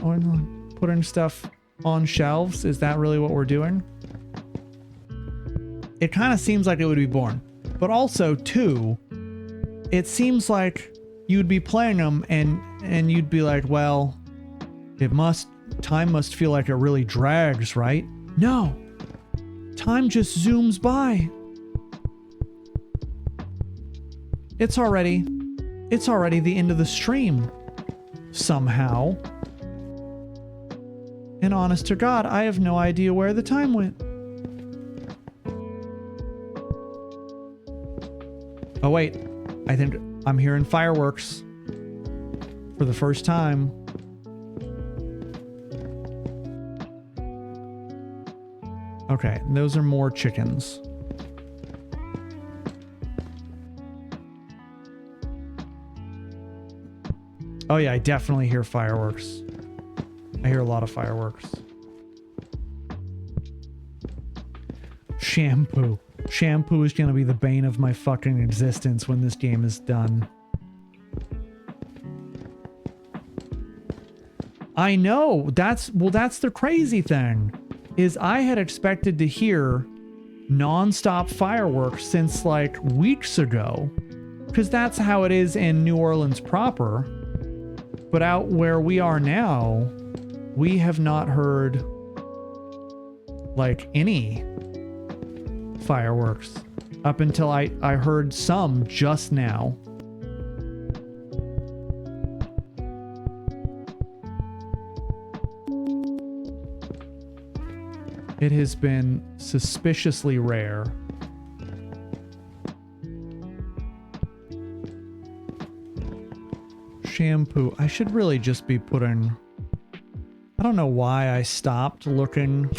Putting stuff on shelves? Is that really what we're doing? It kind of seems like it would be boring. But also, too, it seems like you'd be playing them and you'd be like, well, time must feel like it really drags, right? No. Time just zooms by. It's already the end of the stream. Somehow. And honest to God, I have no idea where the time went. Oh wait, I think I'm hearing fireworks for the first time. Okay, those are more chickens. Oh yeah, I definitely hear fireworks. I hear a lot of fireworks. Shampoo. Shampoo is going to be the bane of my fucking existence when this game is done. I know. That's the crazy thing. Is I had expected to hear non-stop fireworks since like weeks ago. Because that's how it is in New Orleans proper. But out where we are now, we have not heard like any fireworks up until I heard some just now. It has been suspiciously rare. Shampoo. I should really just be putting... I don't know why I stopped looking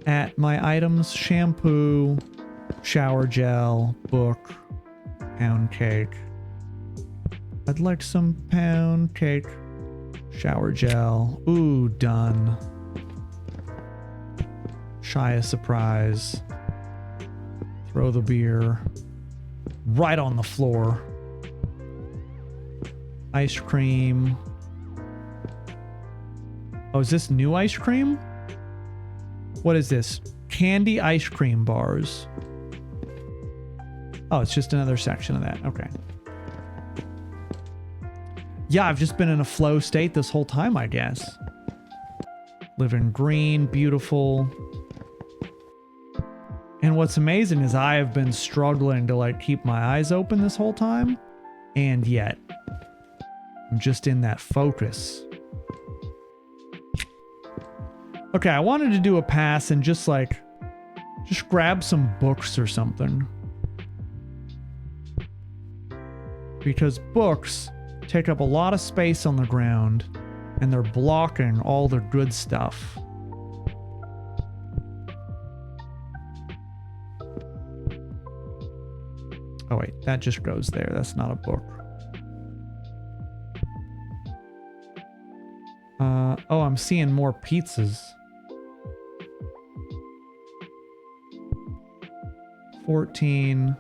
at my items. Shampoo, shower gel, book, pound cake. I'd like some pound cake, shower gel. Ooh, done. Shia surprise. Throw the beer right on the floor. Ice cream. Oh, is this new ice cream? What is this? Candy ice cream bars. Oh, it's just another section of that. Okay. Yeah, I've just been in a flow state this whole time, I guess. Living green, beautiful. And what's amazing is I have been struggling to like keep my eyes open this whole time. And yet, I'm just in that focus. Okay, I wanted to do a pass and just grab some books or something. Because books take up a lot of space on the ground and they're blocking all the good stuff. Oh wait, that just goes there. That's not a book. Oh, I'm seeing more pizzas. 14.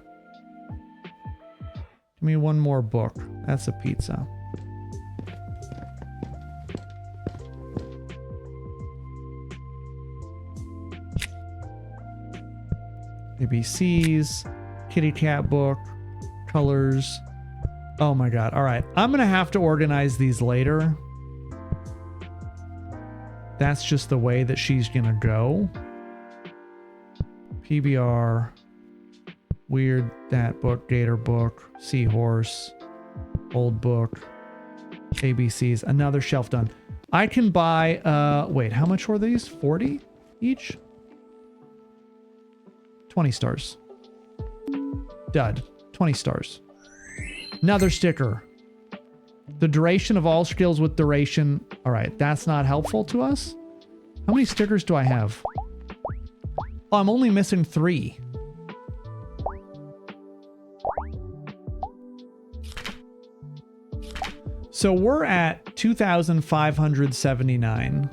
Give me one more book. That's a pizza. ABCs, kitty cat book, colors. Oh my god. All right. I'm going to have to organize these later. That's just the way that she's going to go. PBR. Weird, that book, Gator book, Seahorse, old book, ABCs, another shelf done. I can buy, wait, how much were these? 40 each? 20 stars. Dud. 20 stars. Another sticker. The duration of all skills with duration. All right, that's not helpful to us. How many stickers do I have? Oh, I'm only missing 3. So we're at 2,579.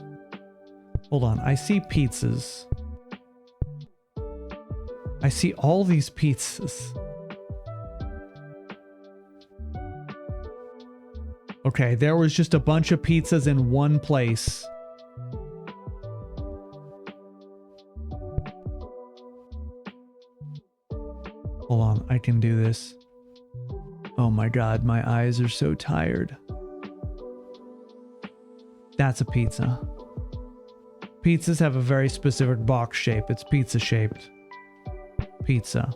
Hold on, I see pizzas. I see all these pizzas. Okay, there was just a bunch of pizzas in one place. Hold on, I can do this. Oh my god, my eyes are so tired. That's a pizza. Pizzas have a very specific box shape. It's pizza shaped. Pizza.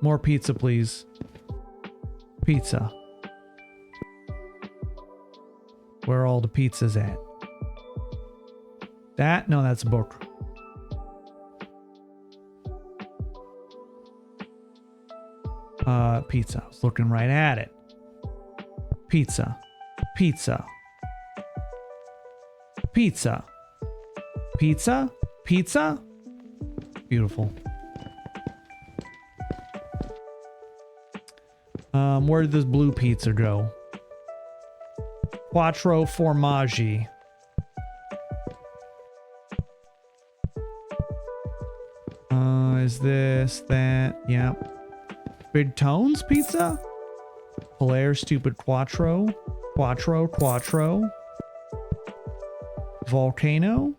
More pizza, please. Pizza. Where are all the pizzas at? That? No, that's a book. Pizza. I was looking right at it. Pizza. Pizza. Pizza. Pizza? Pizza? Beautiful. Where did this blue pizza go? Quattro Formaggi. Is this that? Yep. Big Tones pizza? Hilaire Stupid Quattro. Quattro. Volcano?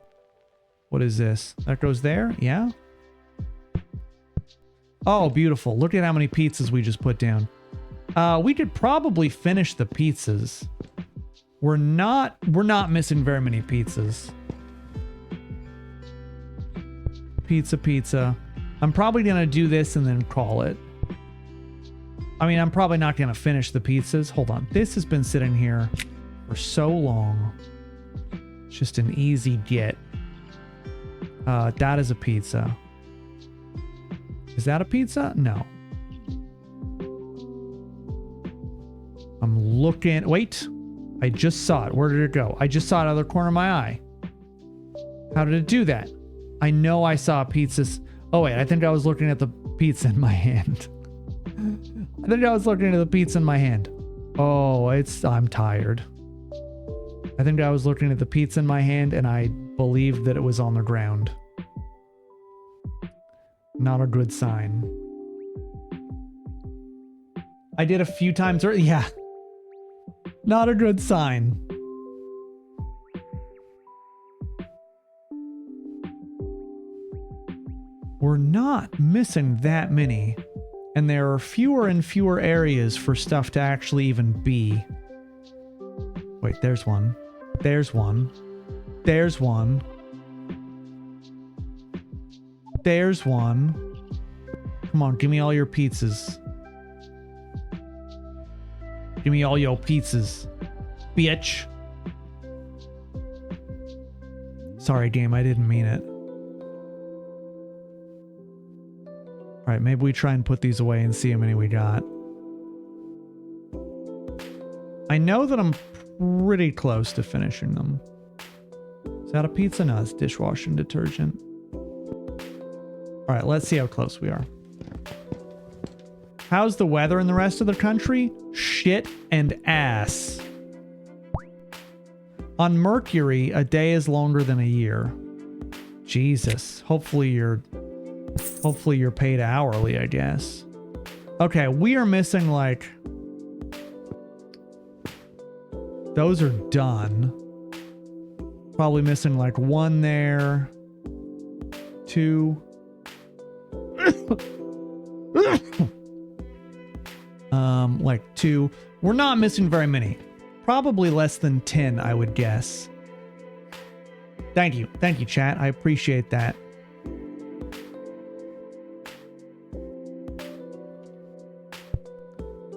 What is this? That goes there? Yeah. Oh, beautiful. Look at how many pizzas we just put down. We could probably finish the pizzas. We're not missing very many pizzas. Pizza. I'm probably gonna do this and then call it. I mean, I'm probably not gonna finish the pizzas. Hold on. This has been sitting here for so long. It's just an easy get. That is a pizza. Is that a pizza? No. I'm looking. Wait. I just saw it. Where did it go? I just saw it out of the corner of my eye. How did it do that? I know I saw pizzas. Oh, wait. I think I was looking at the pizza in my hand. I think I was looking at the pizza in my hand. Oh, I'm tired. I think I was looking at the pizza in my hand and I believed that it was on the ground. Not a good sign. I did a few times earlier. Yeah. Not a good sign. We're not missing that many. And there are fewer and fewer areas for stuff to actually even be. Wait, there's one. There's one. There's one. There's one. Come on, give me all your pizzas. Give me all your pizzas. Bitch. Sorry, game, I didn't mean it. Alright, maybe we try and put these away and see how many we got. I know that I'm pretty close to finishing them. Is that a pizza? No, it's dishwashing detergent. Alright, let's see how close we are. How's the weather in the rest of the country? Shit and ass. On Mercury, a day is longer than a year. Jesus. Hopefully you're paid hourly, I guess. Okay, we are missing like... Those are done. Probably missing like 1 there. 2. Like 2. We're not missing very many. Probably less than 10, I would guess. Thank you, chat. I appreciate that.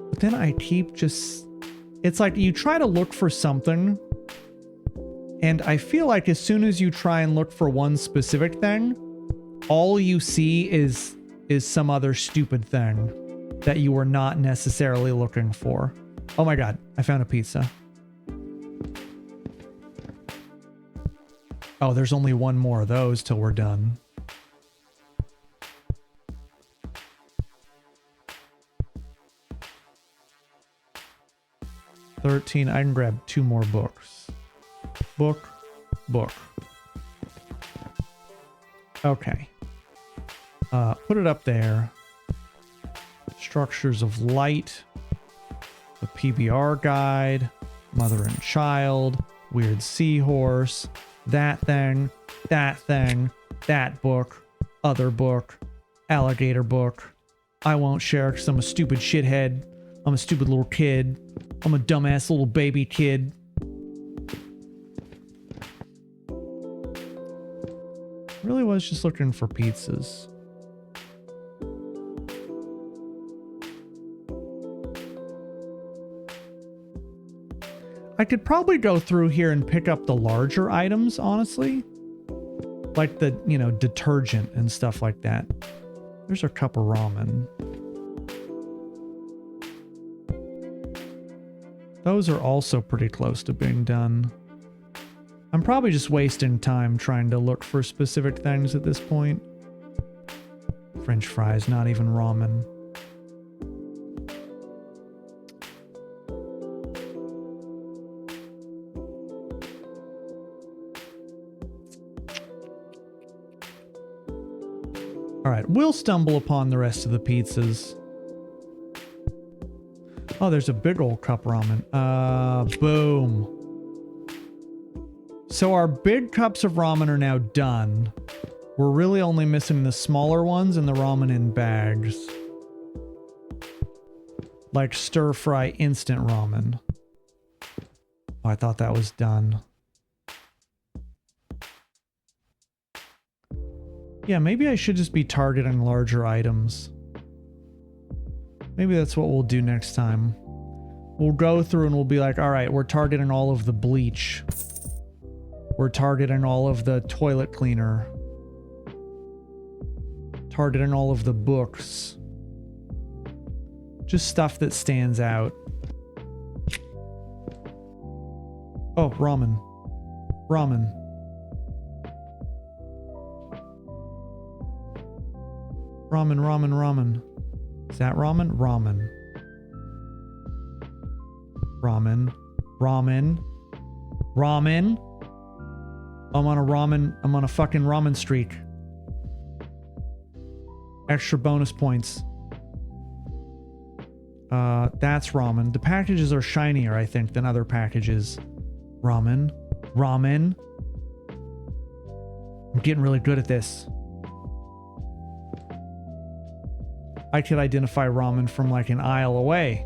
But then I keep just... It's like you try to look for something, and I feel like as soon as you try and look for one specific thing, all you see is some other stupid thing that you were not necessarily looking for. Oh my god, I found a pizza. Oh, there's only one more of those till we're done. $13. I can grab 2 more books. Book. Okay. Put it up there. Structures of Light. The PBR guide. Mother and Child. Weird Seahorse. That thing. That book. Other book. Alligator book. I won't share because I'm a stupid shithead. I'm a stupid little kid. I'm a dumbass little baby kid. Really was just looking for pizzas. I could probably go through here and pick up the larger items, honestly. Like the, you know, detergent and stuff like that. There's our cup of ramen. Those are also pretty close to being done. I'm probably just wasting time trying to look for specific things at this point. French fries, not even ramen. All right, we'll stumble upon the rest of the pizzas. Oh, there's a big old cup ramen. Boom. So our big cups of ramen are now done. We're really only missing the smaller ones and the ramen in bags. Like stir fry instant ramen. Oh, I thought that was done. Yeah, maybe I should just be targeting larger items. Maybe that's what we'll do next time. We'll go through and we'll be like, all right, we're targeting all of the bleach. We're targeting all of the toilet cleaner. Targeting all of the books. Just stuff that stands out. Oh, ramen. Ramen. Ramen. Is that ramen? Ramen. I'm on a fucking ramen streak. Extra bonus points. That's ramen. The packages are shinier, I think, than other packages. Ramen. I'm getting really good at this. I could identify ramen from like an aisle away.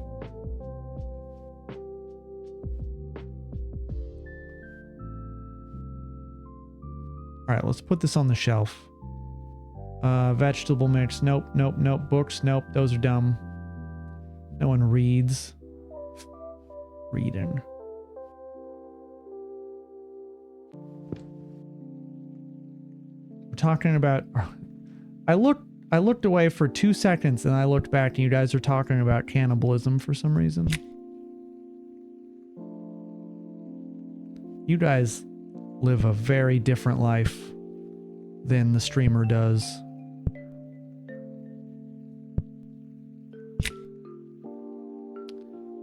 All right, let's put this on the shelf. Vegetable mix. Nope. Books. Nope. Those are dumb. No one reads. Reading. We're talking about... I looked away for 2 seconds and I looked back and you guys are talking about cannibalism for some reason. You guys live a very different life than the streamer does.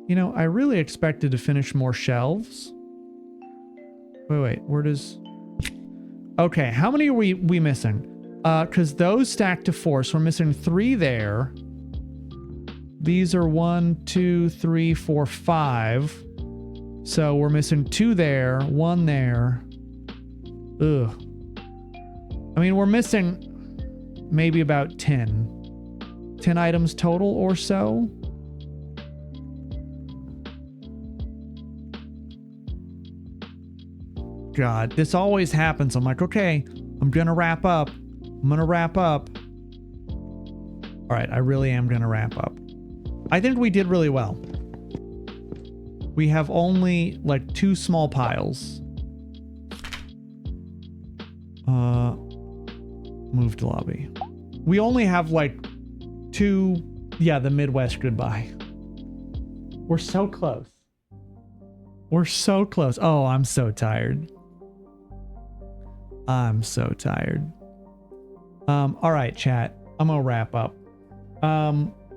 You know, I really expected to finish more shelves. Wait, where does... Okay, how many are we missing? Because those stack to 4, so we're missing 3 there. These are 1, 2, 3, 4, 5. So we're missing 2 there, 1 there. Ugh. I mean, we're missing maybe about 10. 10 items total or so. God, this always happens. I'm like, okay, I'm gonna wrap up. All right, I really am gonna wrap up. I think we did really well. We have only like 2 small piles. Move to lobby. We only have like 2. Yeah, the Midwest goodbye. We're so close. We're so close. Oh, I'm so tired. I'm so tired. All right, chat. I'm gonna wrap up.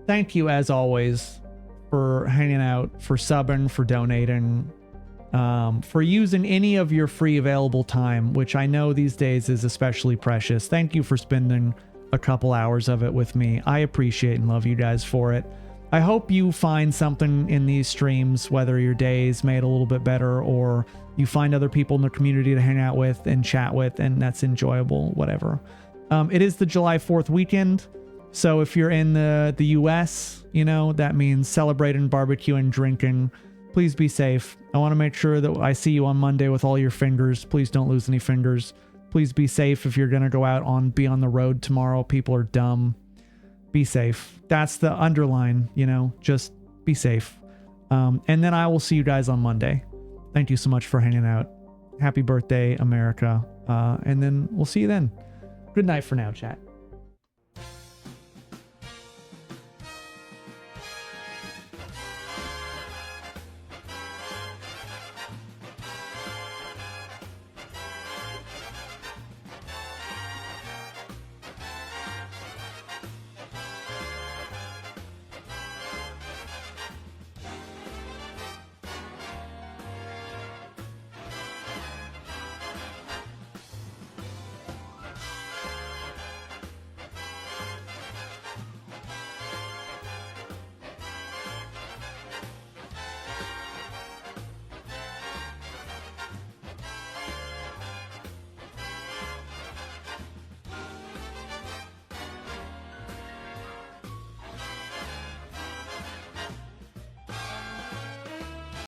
Thank you as always for hanging out, for subbing, for donating, for using any of your free available time, which I know these days is especially precious. Thank you for spending a couple hours of it with me. I appreciate and love you guys for it. I hope you find something in these streams, whether your day is made a little bit better or you find other people in the community to hang out with and chat with, and that's enjoyable, whatever. It is the July 4th weekend. So if you're in the US, you know, that means celebrating, barbecuing, drinking. Please be safe. I want to make sure that I see you on Monday with all your fingers. Please don't lose any fingers. Please be safe if you're going to go out be on the road tomorrow. People are dumb. Be safe. That's the underline, you know, just be safe. And then I will see you guys on Monday. Thank you so much for hanging out. Happy birthday, America. And then we'll see you then. Good night for now, chat.